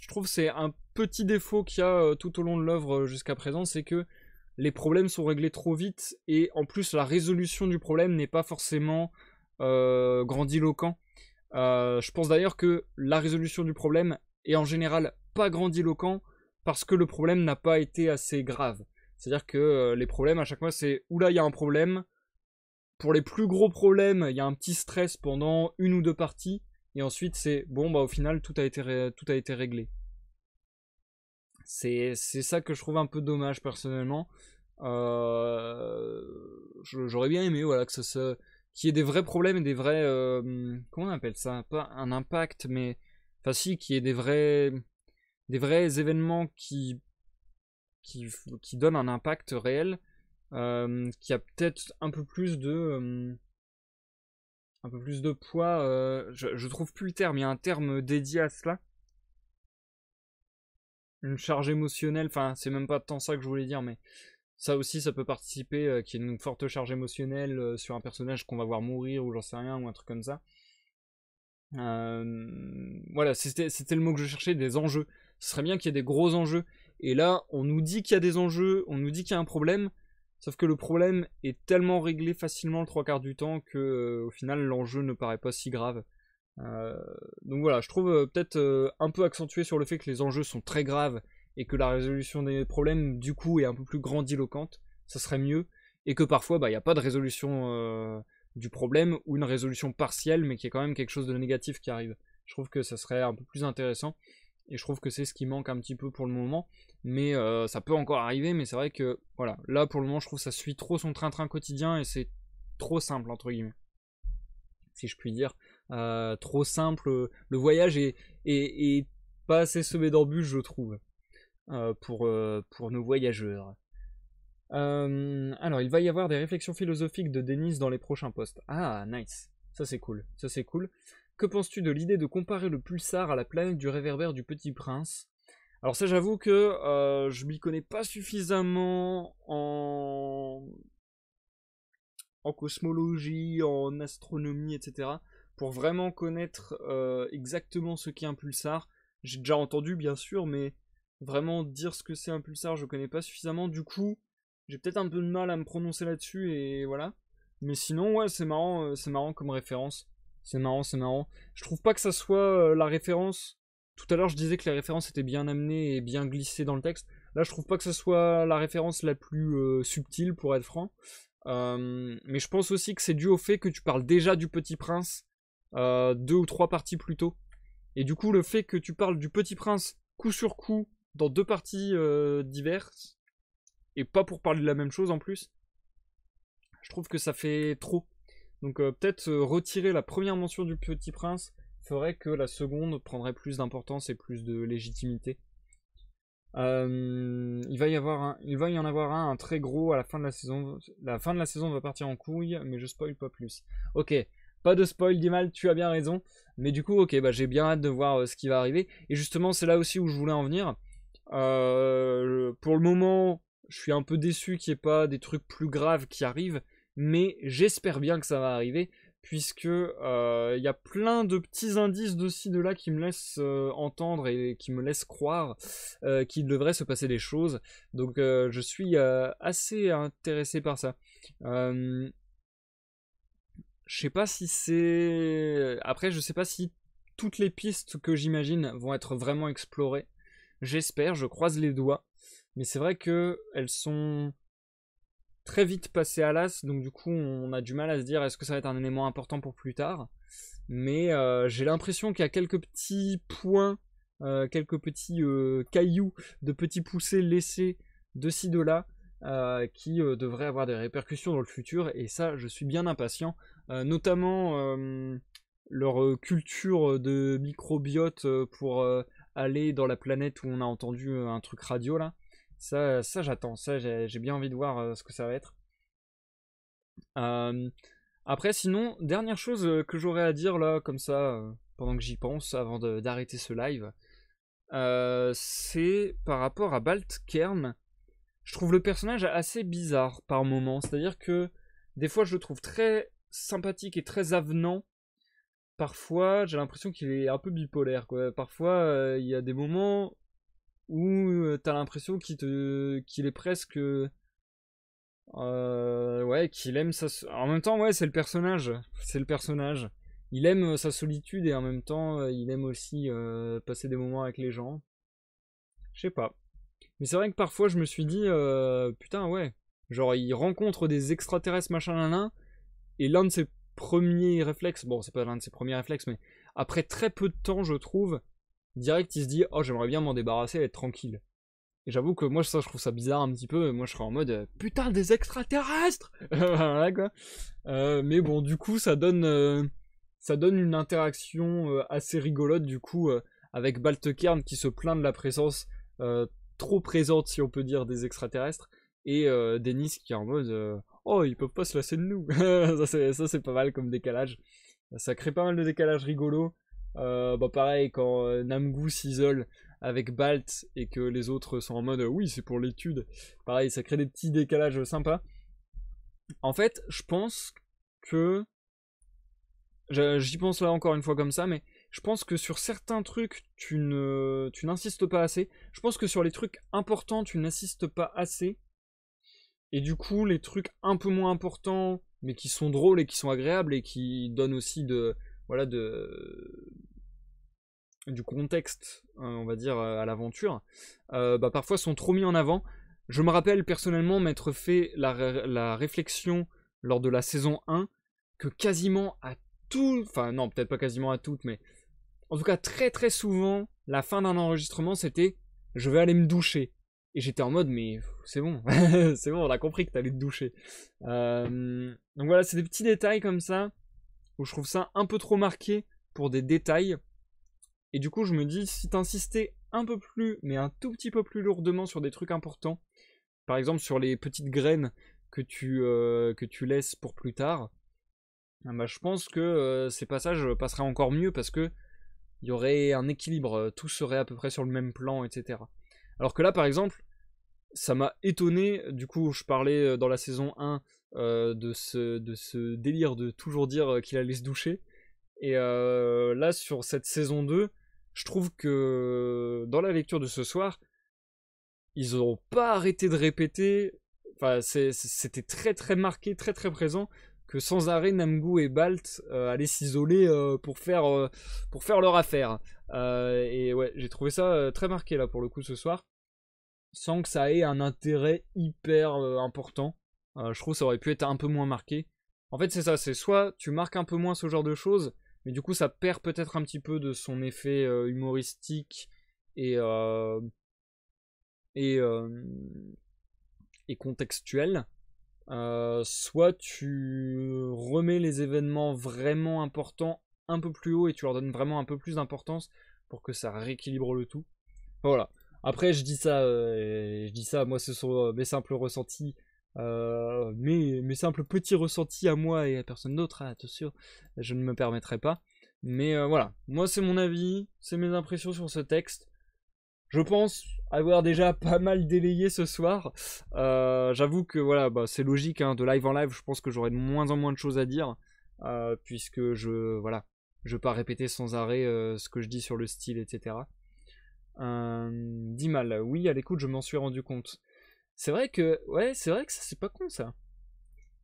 trouve c'est un petit défaut qu'il y a tout au long de l'œuvre jusqu'à présent, c'est que les problèmes sont réglés trop vite et en plus la résolution du problème n'est pas forcément grandiloquent. Je pense d'ailleurs que la résolution du problème est en général pas grandiloquent parce que le problème n'a pas été assez grave. C'est-à-dire que les problèmes à chaque fois c'est oula il y a un problème. Pour les plus gros problèmes, il y a un petit stress pendant une ou deux parties et ensuite c'est bon au final tout a été réglé. C'est ça que je trouve un peu dommage personnellement. J'aurais bien aimé voilà que qu'il y ait des vrais problèmes et des vrais comment on appelle ça, pas un impact mais Enfin si, qu'il y ait des vrais événements qui donnent un impact réel, qui a peut-être un peu plus de poids. Je trouve plus le terme, il y a un terme dédié à cela. Une charge émotionnelle, enfin c'est même pas tant ça que je voulais dire, mais ça aussi ça peut participer, qu'il y ait une forte charge émotionnelle sur un personnage qu'on va voir mourir ou j'en sais rien, ou un truc comme ça. Voilà, c'était le mot que je cherchais, des enjeux. Ce serait bien qu'il y ait des gros enjeux. Et là, on nous dit qu'il y a des enjeux, on nous dit qu'il y a un problème, sauf que le problème est tellement réglé facilement le trois quarts du temps que, au final, l'enjeu ne paraît pas si grave. Donc voilà, je trouve peut-être un peu accentué sur le fait que les enjeux sont très graves et que la résolution des problèmes, du coup, est un peu plus grandiloquente. Ça serait mieux. Et que parfois, il n'y a pas de résolution du problème ou une résolution partielle, mais qu'il y ait quand même quelque chose de négatif qui arrive. Je trouve que ça serait un peu plus intéressant. Et je trouve que c'est ce qui manque un petit peu pour le moment. Mais ça peut encore arriver, mais c'est vrai que, voilà, là pour le moment, je trouve que ça suit trop son train-train quotidien et c'est trop simple, entre guillemets. Si je puis dire. Trop simple. Le voyage est pas assez semé d'embûches, je trouve, pour nos voyageurs. Alors, il va y avoir des réflexions philosophiques de Denis dans les prochains posts. Ah, nice. Ça c'est cool. Ça c'est cool. Que penses-tu de l'idée de comparer le pulsar à la planète du réverbère du Petit Prince? Alors ça, j'avoue que je m'y connais pas suffisamment en cosmologie, en astronomie, etc. pour vraiment connaître exactement ce qu'est un pulsar. J'ai déjà entendu, bien sûr, mais vraiment dire ce que c'est un pulsar, je connais pas suffisamment. Du coup, j'ai peut-être un peu de mal à me prononcer là-dessus, et voilà. Mais sinon, ouais, c'est marrant comme référence. C'est marrant, c'est marrant. Je trouve pas que ça soit la référence. Tout à l'heure, je disais que les références étaient bien amenées et bien glissées dans le texte. Là, je trouve pas que ça soit la référence la plus subtile, pour être franc. Mais je pense aussi que c'est dû au fait que tu parles déjà du Petit Prince 2 ou 3 parties plus tôt. Et du coup, le fait que tu parles du Petit Prince coup sur coup dans 2 parties diverses, et pas pour parler de la même chose en plus, je trouve que ça fait trop. Donc peut-être retirer la première mention du Petit Prince ferait que la seconde prendrait plus d'importance et plus de légitimité. Il va y en avoir un très gros à la fin de la saison. La fin de la saison va partir en couille, mais je spoil pas plus. Ok, pas de spoil, Dimal, tu as bien raison. Mais du coup, ok, bah j'ai bien hâte de voir ce qui va arriver. Et justement, c'est là aussi où je voulais en venir. Pour le moment, je suis un peu déçu qu'il n'y ait pas des trucs plus graves qui arrivent, mais j'espère bien que ça va arriver, puisque y a plein de petits indices de ci de là qui me laissent entendre et qui me laissent croire qu'il devrait se passer des choses. Donc je suis assez intéressé par ça. Je sais pas si c'est... Après, je sais pas si toutes les pistes que j'imagine vont être vraiment explorées. J'espère, je croise les doigts. Mais c'est vrai que elles sont très vite passées à l'as, donc du coup on a du mal à se dire est-ce que ça va être un élément important pour plus tard. Mais j'ai l'impression qu'il y a quelques petits points, quelques petits cailloux de petits poussés laissés de ci de là qui devraient avoir des répercussions dans le futur, et ça je suis bien impatient, notamment leur culture de microbiote pour aller dans la planète où on a entendu un truc radio là. Ça j'attends, ça j'ai bien envie de voir ce que ça va être. Après, sinon, dernière chose que j'aurais à dire là, comme ça, pendant que j'y pense, avant d'arrêter ce live, c'est par rapport à Baltkern. Je trouve le personnage assez bizarre par moments, c'est-à-dire que des fois je le trouve très sympathique et très avenant. Parfois, j'ai l'impression qu'il est un peu bipolaire, quoi. Parfois, il y a des moments où t'as l'impression qu'il est presque... ouais, qu'il aime sa... En même temps, ouais, c'est le personnage. C'est le personnage. Il aime sa solitude et en même temps, il aime aussi passer des moments avec les gens. Je sais pas. Mais c'est vrai que parfois, je me suis dit, putain, ouais. Genre, il rencontre des extraterrestres, machin, nan, et l'un de ses premiers réflexes, bon, c'est pas l'un de ses premiers réflexes, mais après très peu de temps, je trouve, direct, il se dit, oh, j'aimerais bien m'en débarrasser et être tranquille. Et j'avoue que moi, ça, je trouve ça bizarre un petit peu. Moi, je serais en mode putain, des extraterrestres. Voilà quoi. Mais bon, du coup, ça donne une interaction assez rigolote. Du coup, avec Baltekern qui se plaint de la présence trop présente, si on peut dire, des extraterrestres, et Dennis qui est en mode oh, ils peuvent pas se lasser de nous. Ça c'est pas mal comme décalage. Ça crée pas mal de décalage rigolo. Pareil, quand Namgoo s'isole avec Balt et que les autres sont en mode oui, c'est pour l'étude. Pareil, ça crée des petits décalages sympas. En fait, je pense que j'y pense là encore une fois comme ça, mais je pense que sur certains trucs, tu n'insistes pas assez. Je pense que sur les trucs importants, tu n'insistes pas assez. Et du coup, les trucs un peu moins importants, mais qui sont drôles et qui sont agréables et qui donnent aussi du contexte, on va dire, à l'aventure, parfois sont trop mis en avant. Je me rappelle personnellement m'être fait la réflexion lors de la saison 1 que quasiment à tout, enfin non, peut-être pas quasiment à toutes, mais en tout cas très très souvent, la fin d'un enregistrement c'était je vais aller me doucher. Et j'étais en mode mais c'est bon, c'est bon, on a compris que t'allais te doucher. Donc voilà, c'est des petits détails comme ça où je trouve ça un peu trop marqué pour des détails. Et du coup, je me dis, si t'insistais un peu plus, mais un tout petit peu plus lourdement sur des trucs importants, par exemple sur les petites graines que tu laisses pour plus tard, je pense que ces passages passeraient encore mieux parce que il y aurait un équilibre, tout serait à peu près sur le même plan, etc. Alors que là, par exemple, ça m'a étonné, du coup, je parlais dans la saison 1 de ce délire de toujours dire qu'il allait se doucher, et là, sur cette saison 2, je trouve que dans la lecture de ce soir, ils n'ont pas arrêté de répéter, enfin c'était très très marqué, très très présent, que sans arrêt Namgoo et Balt allaient s'isoler pour faire leur affaire. Et ouais, j'ai trouvé ça très marqué là pour le coup ce soir, sans que ça ait un intérêt hyper important. Je trouve que ça aurait pu être un peu moins marqué. En fait c'est ça, c'est soit tu marques un peu moins ce genre de choses, mais du coup ça perd peut-être un petit peu de son effet humoristique et, et, et contextuel. Soit tu remets les événements vraiment importants un peu plus haut et tu leur donnes vraiment un peu plus d'importance pour que ça rééquilibre le tout. Voilà. Après je dis ça, moi ce sont mes simples ressentis, mes simples petits ressentis à moi et à personne d'autre, hein, attention, je ne me permettrai pas. Mais voilà, moi c'est mon avis, c'est mes impressions sur ce texte. Je pense avoir déjà pas mal délayé ce soir. J'avoue que voilà, c'est logique, hein, de live en live, je pense que j'aurai de moins en moins de choses à dire, puisque je vais pas répéter sans arrêt ce que je dis sur le style, etc. Dit mal, oui, à l'écoute, je m'en suis rendu compte. C'est vrai que ça c'est pas con ça.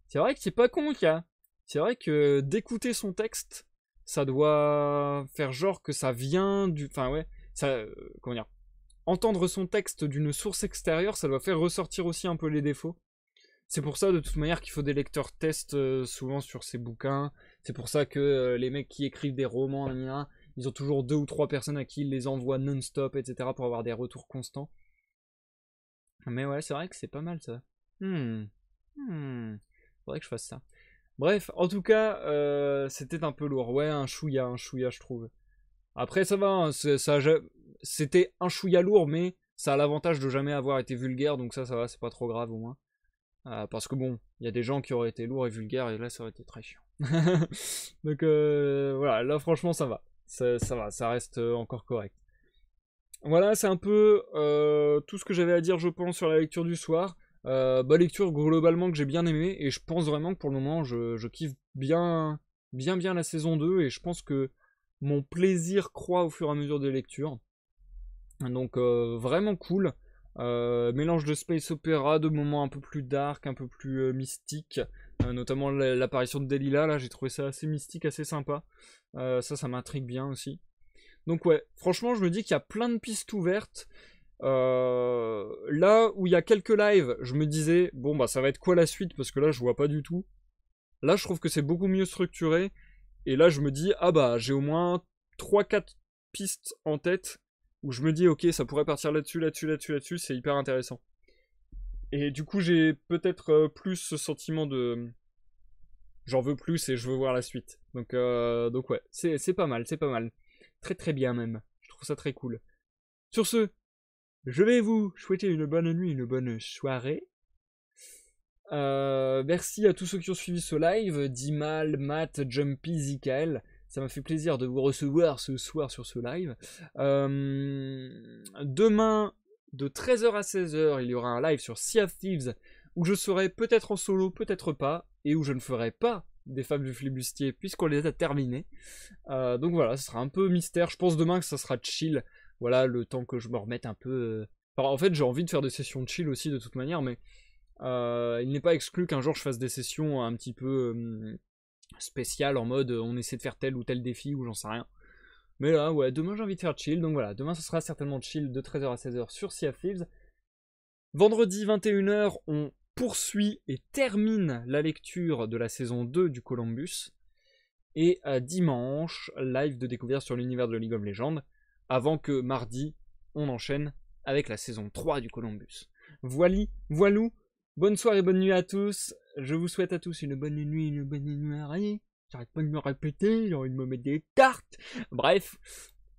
C'est vrai que c'est pas con, Kia. C'est vrai que d'écouter son texte, ça doit faire genre que ça vient du, enfin ouais, ça, comment dire, entendre son texte d'une source extérieure, ça doit faire ressortir aussi un peu les défauts. C'est pour ça de toute manière qu'il faut des lecteurs tests souvent sur ces bouquins. C'est pour ça que les mecs qui écrivent des romans, ils ont toujours 2 ou 3 personnes à qui ils les envoient non-stop, etc. pour avoir des retours constants. Mais ouais, c'est vrai que c'est pas mal ça. Faudrait que je fasse ça. Bref, en tout cas, c'était un peu lourd. Ouais, un chouïa, je trouve. Après, ça va, hein, c'était un chouïa lourd, mais ça a l'avantage de jamais avoir été vulgaire, donc ça va, c'est pas trop grave au moins. Parce que bon, il y a des gens qui auraient été lourds et vulgaires, et là, ça aurait été très chiant. Donc voilà, là, franchement, ça va. Ça va, ça reste encore correct. Voilà, c'est un peu tout ce que j'avais à dire, je pense, sur la lecture du soir. Lecture globalement que j'ai bien aimé, et je pense vraiment que pour le moment, je kiffe bien la saison 2, et je pense que mon plaisir croît au fur et à mesure des lectures. Donc vraiment cool. Mélange de space opéra, de moments un peu plus dark, un peu plus mystiques, notamment l'apparition de Delilah, là j'ai trouvé ça assez mystique, assez sympa. Ça m'intrigue bien aussi. Donc ouais, franchement je me dis qu'il y a plein de pistes ouvertes. Là où il y a quelques lives, je me disais, bon ça va être quoi la suite, parce que là je vois pas du tout. Là je trouve que c'est beaucoup mieux structuré, et là je me dis, j'ai au moins 3-4 pistes en tête, où je me dis, ok, ça pourrait partir là-dessus, c'est hyper intéressant. Et du coup j'ai peut-être plus ce sentiment de... J'en veux plus et je veux voir la suite. Donc ouais, c'est pas mal, c'est pas mal. Très très bien même, je trouve. trouve ça très cool. Sur ce, je vais vous souhaiter une bonne nuit, une bonne soirée. Merci à tous ceux qui ont suivi ce live, Dimal, Matt, Jumpy, Zikael. Ça m'a fait plaisir de vous recevoir ce soir sur ce live. Demain, de 13h à 16h, il y aura un live sur Sea of Thieves où je serai peut-être en solo, peut-être pas, et où je ne ferai pas des Fables du Flibustier puisqu'on les a terminées. Donc voilà, ce sera un peu mystère. Je pense demain que ça sera chill. Voilà, le temps que je me remette un peu... Enfin, en fait, j'ai envie de faire des sessions de chill aussi de toute manière, mais il n'est pas exclu qu'un jour je fasse des sessions un petit peu spéciales en mode on essaie de faire tel ou tel défi ou j'en sais rien. Mais là, ouais, demain j'ai envie de faire chill, donc voilà, demain ce sera certainement chill de 13h à 16h sur Sea of Thieves. Vendredi 21h, on poursuit et termine la lecture de la saison 2 du Columbus. Et dimanche, live de découverte sur l'univers de League of Legends, avant que mardi, on enchaîne avec la saison 3 du Columbus. Voilou, bonne soirée, bonne nuit à tous. Je vous souhaite à tous une bonne nuit, une bonne nuit. J'arrête pas de me répéter, j'ai envie de me mettre des cartes. Bref,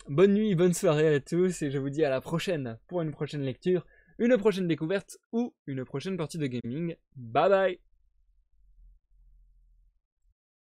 bonne nuit, bonne soirée à tous, et je vous dis à la prochaine pour une prochaine lecture, une prochaine découverte ou une prochaine partie de gaming. Bye bye.